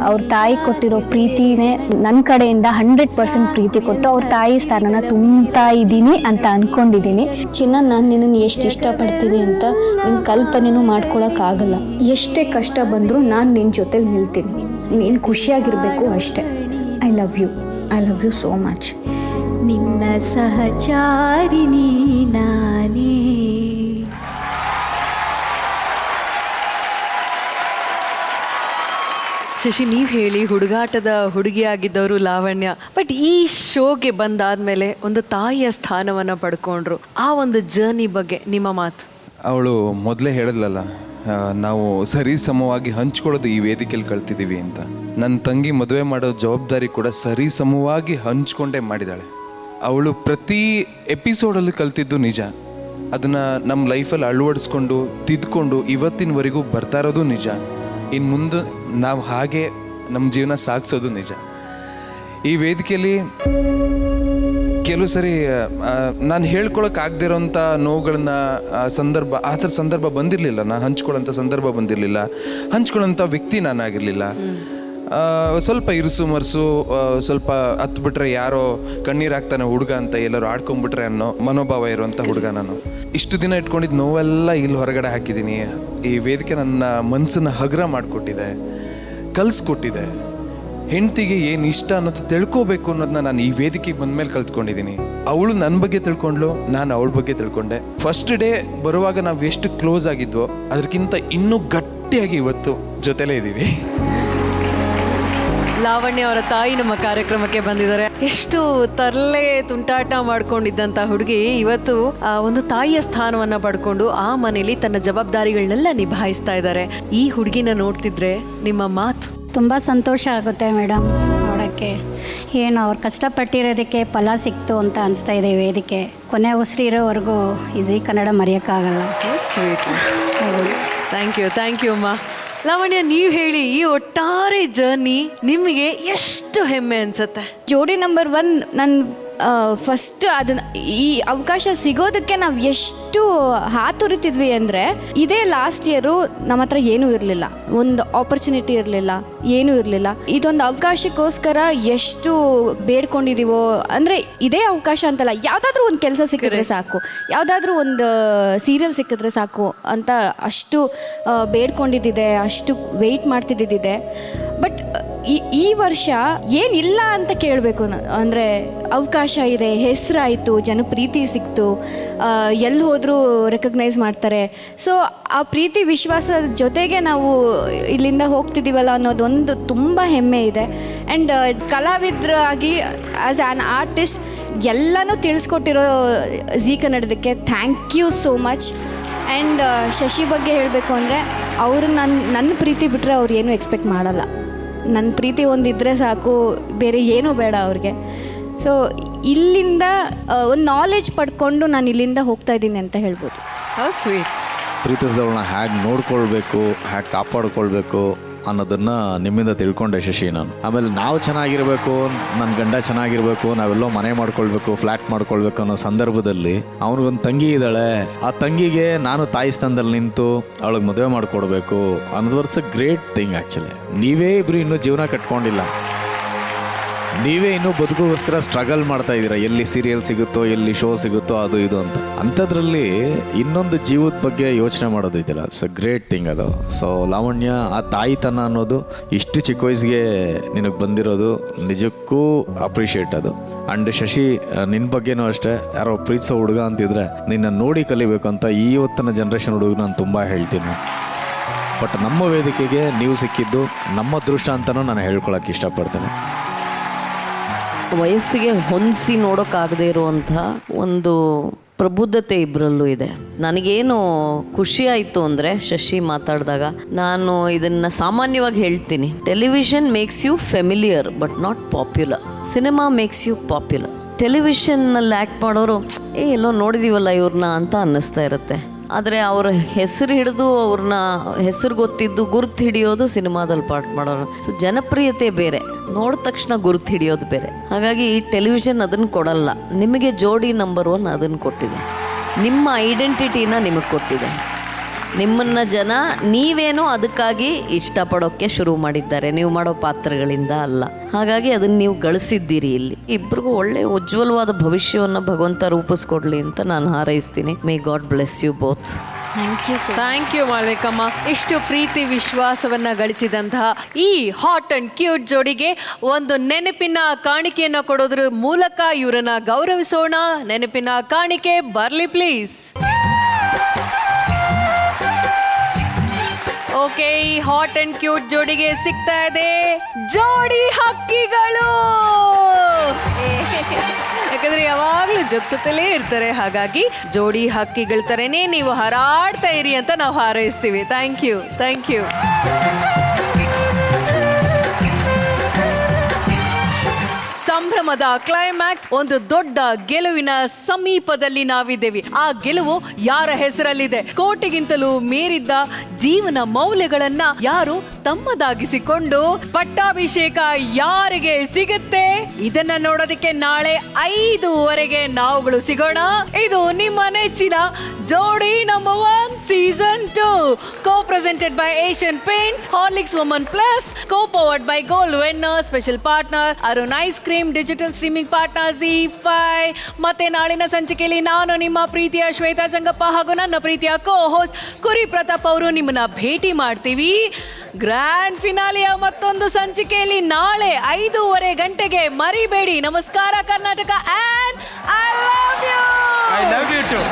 ಅವ್ರ ತಾಯಿ ಕೊಟ್ಟಿರೋ ಪ್ರೀತಿನೇ ನನ್ನ ಕಡೆಯಿಂದ 100% ಪ್ರೀತಿ ಕೊಟ್ಟು ಅವ್ರ ತಾಯಿ ಸ್ಥಾನನ ತುಂಬ್ತಾ ಇದ್ದೀನಿ ಅಂತ ಅನ್ಕೊಂಡಿದ್ದೀನಿ. ಚಿನ್ನ, ನಾನು ನಿನ್ನನ್ನು ಎಷ್ಟು ಇಷ್ಟಪಡ್ತೀನಿ ಅಂತ ನಿನ್ನ ಕಲ್ಪನೆನೂ ಮಾಡ್ಕೊಳಕ್ಕಾಗಲ್ಲ. ಎಷ್ಟೇ ಕಷ್ಟ ಬಂದರೂ ನಾನು ನಿನ್ನ ಜೊತೆಲಿ ನಿಲ್ತೀನಿ. ನೀನು ಖುಷಿಯಾಗಿರಬೇಕು ಅಷ್ಟೇ. I love you so much. ನಿನ್ನ ಸಹಚಾರಿಣಿ ನಾನೇ. ಶಶಿ, ನೀವು ಹೇಳಿ, ಹುಡುಗಾಟದ ಹುಡುಗಿಯಾಗಿದ್ದವರು ಲಾವಣ್ಯ, ಬಟ್ ಈ ಶೋಗೆ ಬಂದಾದ್ಮೇಲೆ ಒಂದು ತಾಯಿಯ ಸ್ಥಾನವನ್ನು ಪಡ್ಕೊಂಡ್ರು. ಆ ಒಂದು ಜರ್ನಿ ಬಗ್ಗೆ ನಿಮ್ಮ ಮಾತು? ಅವಳು ಮೊದಲೇ ಹೇಳಿದ್ಲಲ್ಲ, ನಾವು ಸರಿ ಸಮವಾಗಿ ಹಂಚ್ಕೊಳ್ಳೋದು ಈ ವೇದಿಕೆಯಲ್ಲಿ ಕಲ್ತಿದ್ದೀವಿ ಅಂತ. ನನ್ನ ತಂಗಿ ಮದುವೆ ಮಾಡೋ ಜವಾಬ್ದಾರಿ ಕೂಡ ಸರಿ ಸಮವಾಗಿ ಹಂಚ್ಕೊಂಡೇ ಮಾಡಿದ್ದಾಳೆ. ಅವಳು ಪ್ರತಿ ಎಪಿಸೋಡಲ್ಲಿ ಕಲ್ತಿದ್ದು ನಿಜ. ಅದನ್ನು ನಮ್ಮ ಲೈಫಲ್ಲಿ ಅಳವಡಿಸ್ಕೊಂಡು ತಿದ್ಕೊಂಡು ಇವತ್ತಿನವರೆಗೂ ಬರ್ತಾ ಇರೋದು ನಿಜ. ಇನ್ನು ಮುಂದೆ ನಾವು ಹಾಗೆ ನಮ್ಮ ಜೀವನ ಸಾಗಿಸೋದು ನಿಜ. ಈ ವೇದಿಕೆಯಲ್ಲಿ ಕೆಲವು ಸರಿ ನಾನು ಹೇಳ್ಕೊಳಕ್ಕಾಗದಿರೋಂಥ ನೋವುಗಳನ್ನ ಸಂದರ್ಭ, ಆ ಥರ ಸಂದರ್ಭ ಬಂದಿರಲಿಲ್ಲ. ನಾನು ಹಂಚ್ಕೊಳ್ಳೋಂಥ ಸಂದರ್ಭ ಬಂದಿರಲಿಲ್ಲ. ಹಂಚ್ಕೊಳ್ಳೋಂಥ ವ್ಯಕ್ತಿ ನಾನಾಗಿರಲಿಲ್ಲ. ಸ್ವಲ್ಪ ಇರುಸು ಮರುಸು, ಸ್ವಲ್ಪ ಹತ್ತು ಬಿಟ್ರೆ ಯಾರೋ ಕಣ್ಣೀರು ಹಾಕ್ತಾನೆ ಹುಡುಗ ಅಂತ ಎಲ್ಲರೂ ಆಡ್ಕೊಂಡ್ಬಿಟ್ರೆ ಅನ್ನೋ ಮನೋಭಾವ ಇರುವಂಥ ಹುಡುಗ ನಾನು. ಇಷ್ಟು ದಿನ ಇಟ್ಕೊಂಡಿದ್ದು ನೋವೆಲ್ಲ ಇಲ್ಲಿ ಹೊರಗಡೆ ಹಾಕಿದ್ದೀನಿ. ಈ ವೇದಿಕೆ ನನ್ನ ಮನಸ್ಸನ್ನು ಹಗುರ ಮಾಡಿಕೊಟ್ಟಿದೆ, ಕಲಿಸ್ಕೊಟ್ಟಿದೆ. ಹೆಂಡತಿಗೆ ಏನು ಇಷ್ಟ ಅನ್ನೋದು ತಿಳ್ಕೋಬೇಕು ಅನ್ನೋದನ್ನ ನಾನು ಈ ವೇದಿಕೆಗೆ ಬಂದಮೇಲೆ ಕಲ್ತ್ಕೊಂಡಿದ್ದೀನಿ. ಅವಳು ನನ್ನ ಬಗ್ಗೆ ತಿಳ್ಕೊಂಡ್ಲು, ನಾನು ಅವಳ ಬಗ್ಗೆ ತಿಳ್ಕೊಂಡೆ. ಫಸ್ಟ್ ಡೇ ಬರುವಾಗ ನಾವು ಎಷ್ಟು ಕ್ಲೋಸ್ ಆಗಿದ್ವೋ ಅದಕ್ಕಿಂತ ಇನ್ನೂ ಗಟ್ಟಿಯಾಗಿ ಇವತ್ತು ಜೊತೆಲೇ ಇದ್ದೀವಿ. ಲಾವಣ್ಯ ಅವರ ತಾಯಿ ನಮ್ಮ ಕಾರ್ಯಕ್ರಮಕ್ಕೆ ಬಂದಿದ್ದಾರೆ. ಎಷ್ಟು ತರಲೆ ತುಂಟಾಟ ಮಾಡ್ಕೊಂಡಿದ್ದಂತ ಹುಡುಗಿ ಇವತ್ತು ಒಂದು ತಾಯಿಯ ಸ್ಥಾನವನ್ನ ಪಡ್ಕೊಂಡು ಆ ಮನೆಯಲ್ಲಿ ತನ್ನ ಜವಾಬ್ದಾರಿಗಳನ್ನೆಲ್ಲ ನಿಭಾಯಿಸ್ತಾ ಇದ್ದಾರೆ. ಈ ಹುಡುಗಿನ ನೋಡ್ತಿದ್ರೆ ನಿಮ್ಮ ಮಾತು? ತುಂಬ ಸಂತೋಷ ಆಗುತ್ತೆ ಮೇಡಮ್ ನೋಡೋಕ್ಕೆ. ಏನು ಅವ್ರು ಕಷ್ಟಪಟ್ಟಿರೋದಕ್ಕೆ ಫಲ ಸಿಕ್ತು ಅಂತ ಅನಿಸ್ತಾ ಇದೆ. ವೇದಿಕೆ ಕೊನೆ ಉಸಿರಿರೋವರೆಗೂ ಈ ಕನ್ನಡ ಮರೆಯೋಕ್ಕಾಗಲ್ಲ. ಸ್ವೀಟ್. ಥ್ಯಾಂಕ್ ಯು ಅಮ್ಮ. ಲಾವಣ್ಯ, ನೀವು ಹೇಳಿ, ಈ ಒಟ್ಟಾರೆ ಜರ್ನಿ ನಿಮಗೆ ಎಷ್ಟು ಹೆಮ್ಮೆ ಅನ್ಸುತ್ತೆ? ಜೋಡಿ ನಂಬರ್ 1 ನನ್ನ ಫಸ್ಟ್ ಅದನ್ನ ಈ ಅವಕಾಶ ಸಿಗೋದಕ್ಕೆ ನಾವು ಎಷ್ಟು ಹಾತುರಿತಿದ್ವಿ ಅಂದರೆ, ಇದೇ ಲಾಸ್ಟ್ ಇಯರು ನಮ್ಮ ಹತ್ರ ಏನೂ ಇರಲಿಲ್ಲ, ಒಂದು ಆಪರ್ಚುನಿಟಿ ಇರಲಿಲ್ಲ, ಏನೂ ಇರಲಿಲ್ಲ. ಇದೊಂದು ಅವಕಾಶಕ್ಕೋಸ್ಕರ ಎಷ್ಟು ಬೇಡ್ಕೊಂಡಿದ್ದೀವೋ ಅಂದರೆ, ಇದೇ ಅವಕಾಶ ಅಂತಲ್ಲ, ಯಾವುದಾದ್ರೂ ಒಂದು ಕೆಲಸ ಸಿಕ್ಕಿದ್ರೆ ಸಾಕು, ಯಾವುದಾದ್ರೂ ಒಂದು ಸೀರಿಯಲ್ ಸಿಕ್ಕಿದ್ರೆ ಸಾಕು ಅಂತ ಅಷ್ಟು ಬೇಡ್ಕೊಂಡಿದ್ದಿದೆ, ಅಷ್ಟು ವೆಯ್ಟ್ ಮಾಡ್ತಿದ್ದಿದ್ದಿದೆ. ಬಟ್ ಈ ವರ್ಷ ಏನಿಲ್ಲ ಅಂತ ಕೇಳಬೇಕು ಅಂದರೆ, ಅವಕಾಶ ಇದೆ, ಹೆಸರಾಯಿತು, ಜನಪ್ರೀತಿ ಸಿಕ್ತು, ಎಲ್ಲಿ ಹೋದರೂ ರೆಕಗ್ನೈಸ್ ಮಾಡ್ತಾರೆ. ಸೊ ಆ ಪ್ರೀತಿ ವಿಶ್ವಾಸದ ಜೊತೆಗೆ ನಾವು ಇಲ್ಲಿಂದ ಹೋಗ್ತಿದ್ದೀವಲ್ಲ ಅನ್ನೋದೊಂದು ತುಂಬ ಹೆಮ್ಮೆ ಇದೆ. ಆ್ಯಂಡ್ ಕಲಾವಿದರಾಗಿ ಆ್ಯಸ್ ಆ್ಯನ್ ಆರ್ಟಿಸ್ಟ್ ಎಲ್ಲನೂ ತಿಳಿಸ್ಕೊಟ್ಟಿರೋ ಜೀ ಕನ್ನಡದಕ್ಕೆ thank you so much. And Shashi ಬಗ್ಗೆ ಹೇಳಬೇಕು ಅಂದರೆ, ಅವರು ನನ್ನ ಪ್ರೀತಿ ಬಿಟ್ಟರೆ ಅವ್ರು ಏನೂ ಎಕ್ಸ್ಪೆಕ್ಟ್ ಮಾಡಲ್ಲ. ನನ್ನ ಪ್ರೀತಿ ಒಂದಿದ್ದರೆ ಸಾಕು, ಬೇರೆ ಏನೂ ಬೇಡ ಅವ್ರಿಗೆ. ಸೊ ಇಲ್ಲಿಂದ ಒಂದು ನಾಲೆಜ್ ಪಡ್ಕೊಂಡು ನಾನು ಇಲ್ಲಿಂದ ಹೋಗ್ತಾ ಇದ್ದೀನಿ ಅಂತ ಹೇಳ್ಬೋದು. ಸ್ವೀಟ್. ಪ್ರೀತಿಸಿದವಳನ್ನ ಹ್ಯಾಗೆ ನೋಡ್ಕೊಳ್ಬೇಕು, ಹ್ಯಾಗೆ ಕಾಪಾಡ್ಕೊಳ್ಬೇಕು ಅನ್ನೋದನ್ನು ನಿಮ್ಮಿಂದ ತಿಳ್ಕೊಂಡೆ ಶಶಿ ನಾನು. ಆಮೇಲೆ ನಾವು ಚೆನ್ನಾಗಿರಬೇಕು, ನನ್ನ ಗಂಡ ಚೆನ್ನಾಗಿರಬೇಕು, ನಾವೆಲ್ಲೋ ಮನೆ ಮಾಡ್ಕೊಳ್ಬೇಕು, ಫ್ಲ್ಯಾಟ್ ಮಾಡ್ಕೊಳ್ಬೇಕು ಅನ್ನೋ ಸಂದರ್ಭದಲ್ಲಿ ಅವನಿಗೊಂದು ತಂಗಿ ಇದ್ದಾಳೆ. ಆ ತಂಗಿಗೆ ನಾನು ತಾಯಿ ಸ್ಥಾನದಲ್ಲಿ ನಿಂತು ಅವಳಿಗೆ ಮದುವೆ ಮಾಡಿಕೊಡ್ಬೇಕು ಅನ್ನೋದು was a great thing actually. ನೀವೇ ಇಬ್ಬರು ಇನ್ನೂ ಜೀವನ ಕಟ್ಕೊಂಡಿಲ್ಲ, ನೀವೇ ಇನ್ನೂ ಬದುಕೋಸ್ಕರ ಸ್ಟ್ರಗಲ್ ಮಾಡ್ತಾ ಇದ್ದೀರಾ. ಎಲ್ಲಿ ಸೀರಿಯಲ್ ಸಿಗುತ್ತೋ, ಎಲ್ಲಿ ಶೋ ಸಿಗುತ್ತೋ, ಅದು ಇದು ಅಂತ. ಅಂಥದ್ರಲ್ಲಿ ಇನ್ನೊಂದು ಜೀವದ ಬಗ್ಗೆ ಯೋಚನೆ ಮಾಡೋದಿದೆಯಲ್ಲ, ಇಟ್ಸ್ ಅ ಗ್ರೇಟ್ ಥಿಂಗ್ ಅದು. ಸೊ ಲಾವಣ್ಯ, ಆ ತಾಯಿತನ ಅನ್ನೋದು ಇಷ್ಟು ಚಿಕ್ಕ ವಯಸ್ಸಿಗೆ ನಿನಗೆ ಬಂದಿರೋದು ನಿಜಕ್ಕೂ ಅಪ್ರಿಷಿಯೇಟ್ ಅದು. ಆ್ಯಂಡ್ ಶಶಿ, ನಿನ್ನ ಬಗ್ಗೆನೂ ಅಷ್ಟೇ, ಯಾರೋ ಪ್ರೀತಿಸೋ ಹುಡುಗ ಅಂತಿದ್ರೆ ನಿನ್ನ ನೋಡಿ ಕಲಿಬೇಕು ಅಂತ ಇವತ್ತಿನ ಜನ್ರೇಷನ್ ಹುಡುಗ ನಾನು ತುಂಬ ಹೇಳ್ತೀನಿ. ಬಟ್ ನಮ್ಮ ವೇದಿಕೆಗೆ ನೀವು ಸಿಕ್ಕಿದ್ದು ನಮ್ಮ ಅದೃಷ್ಟ ಅಂತಲೂ ನಾನು ಹೇಳ್ಕೊಳಕ್ಕೆ ಇಷ್ಟಪಡ್ತೇನೆ. ವಯಸ್ಸಿಗೆ ಹೊಂದಿಸಿ ನೋಡೋಕ್ಕಾಗದೇ ಇರುವಂಥ ಒಂದು ಪ್ರಬುದ್ಧತೆ ಇಬ್ಬರಲ್ಲೂ ಇದೆ. ನನಗೇನು ಖುಷಿ ಆಯಿತು ಅಂದರೆ ಶಶಿ ಮಾತಾಡಿದಾಗ ನಾನು ಇದನ್ನು ಸಾಮಾನ್ಯವಾಗಿ ಹೇಳ್ತೀನಿ, television makes you familiar but not popular, cinema makes you popular. ಟೆಲಿವಿಷನ್ನಲ್ಲಿ ಆ್ಯಕ್ಟ್ ಮಾಡೋರು ಎಲ್ಲೋ ನೋಡಿದೀವಲ್ಲ ಇವ್ರನ್ನ ಅಂತ ಅನ್ನಿಸ್ತಾ ಇರುತ್ತೆ. ಆದರೆ ಅವ್ರ ಹೆಸರು ಹಿಡಿದು ಅವ್ರನ್ನ ಹೆಸರು ಗೊತ್ತಿದ್ದು ಗುರುತು ಹಿಡಿಯೋದು ಸಿನಿಮಾದಲ್ಲಿ ಪಾರ್ಟ್ ಮಾಡೋರು. ಸೊ ಜನಪ್ರಿಯತೆ ಬೇರೆ, ನೋಡಿದ ತಕ್ಷಣ ಗುರುತು ಹಿಡಿಯೋದು ಬೇರೆ. ಹಾಗಾಗಿ ಟೆಲಿವಿಷನ್ ಅದನ್ನು ಕೊಡಲ್ಲ. ನಿಮಗೆ ಜೋಡಿ ನಂಬರ್ 1 ಅದನ್ನು ಕೊಟ್ಟಿದೆ, ನಿಮ್ಮ ಐಡೆಂಟಿಟಿನ ನಿಮಗೆ ಕೊಟ್ಟಿದೆ. ನಿಮ್ಮನ್ನು ಜನ ನೀವೇನೋ ಅದಕ್ಕಾಗಿ ಇಷ್ಟಪಡೋಕ್ಕೆ ಶುರು ಮಾಡಿದ್ದಾರೆ, ನೀವು ಮಾಡೋ ಪಾತ್ರಗಳಿಂದ ಅಲ್ಲ. ಹಾಗಾಗಿ ಅದನ್ನು ನೀವು ಗಳಿಸಿದ್ದೀರಿ. ಇಲ್ಲಿ ಇಬ್ಬರಿಗೂ ಒಳ್ಳೆ ಉಜ್ವಲವಾದ ಭವಿಷ್ಯವನ್ನು ಭಗವಂತ ರೂಪಿಸ್ಕೊಡ್ಲಿ ಅಂತ ನಾನು ಹಾರೈಸ್ತೀನಿ. May God bless you both. Thank you ಮಾಳ್ವಿಕಮ್ಮ. ಇಷ್ಟು ಪ್ರೀತಿ ವಿಶ್ವಾಸವನ್ನ ಗಳಿಸಿದಂತಹ ಈ ಹಾಟ್ ಅಂಡ್ ಕ್ಯೂಟ್ ಜೋಡಿಗೆ ಒಂದು ನೆನಪಿನ ಕಾಣಿಕೆಯನ್ನ ಕೊಡೋದ್ರ ಮೂಲಕ ಇವರನ್ನ ಗೌರವಿಸೋಣ. ನೆನಪಿನ ಕಾಣಿಕೆ ಬರ್ಲಿ ಪ್ಲೀಸ್. ಓಕೆ, ಈ ಹಾಟ್ ಅಂಡ್ ಕ್ಯೂಟ್ ಜೋಡಿಗೆ ಸಿಗ್ತಾ ಇದೆ ಜೋಡಿ ಹಕ್ಕಿಗಳು. ಯಾಕಂದ್ರೆ ಯಾವಾಗ್ಲೂ ಜೊತೆಲೇ ಇರ್ತಾರೆ. ಹಾಗಾಗಿ ಜೋಡಿ ಹಕ್ಕಿಗಳ ತರನೇ ನೀವು ಹಾರಾಡ್ತಾ ಇರಿ ಅಂತ ನಾವು ಹಾರೈಸ್ತೀವಿ. Thank you, thank you. ಸಂಭ್ರಮದ ಕ್ಲೈಮ್ಯಾಕ್ಸ್, ಒಂದು ದೊಡ್ಡ ಗೆಲುವಿನ ಸಮೀಪದಲ್ಲಿ ನಾವಿದ್ದೇವೆ. ಆ ಗೆಲುವು ಯಾರ ಹೆಸರಲ್ಲಿದೆ? ಕೋಟಿಗಿಂತಲೂ ಮೀರಿದ್ದ ಜೀವನ ಮೌಲ್ಯಗಳನ್ನ ಯಾರು ತಮ್ಮದಾಗಿಸಿಕೊಂಡು ಪಟ್ಟಾಭಿಷೇಕ ಯಾರಿಗೆ ಸಿಗುತ್ತೆ? ಇದನ್ನ ನೋಡೋದಕ್ಕೆ ನಾಳೆ 5:15 ನಾವುಗಳು ಸಿಗೋಣ. ಇದು ನಿಮ್ಮ ನೆಚ್ಚಿನ ಜೋಡಿ number 1 season 2, co-presented by Asian Paints, Horlicks Women Plus, co-powered by Gold Winner, special partner Arun Ice Cream, digital streaming partner ZEE5. ಮತ್ತೆ ನಾಳಿನ ಸಂಚಿಕೆಯಲ್ಲಿ ನಾನು ನಿಮ್ಮ ಪ್ರೀತಿಯ ಶ್ವೇತಾ ಚಂಗಪ್ಪ ಹಾಗೂ ನನ್ನ ಪ್ರೀತಿಯ ಕೋ-ಹೋಸ್ಟ್ ಕುರಿ ಪ್ರತಾಪ್ ಅವರು ನಿಮ್ಮನ್ನ ಭೇಟಿ ಮಾಡ್ತೀವಿ. ಗ್ರ್ಯಾಂಡ್ ಫಿನಾಲಿಯ ಮತ್ತೊಂದು ಸಂಚಿಕೆಯಲ್ಲಿ ನಾಳೆ 5:15 ಗಂಟೆಗೆ ಮರಿಬೇಡಿ. ನಮಸ್ಕಾರ Karnataka, and I love you. I love you too.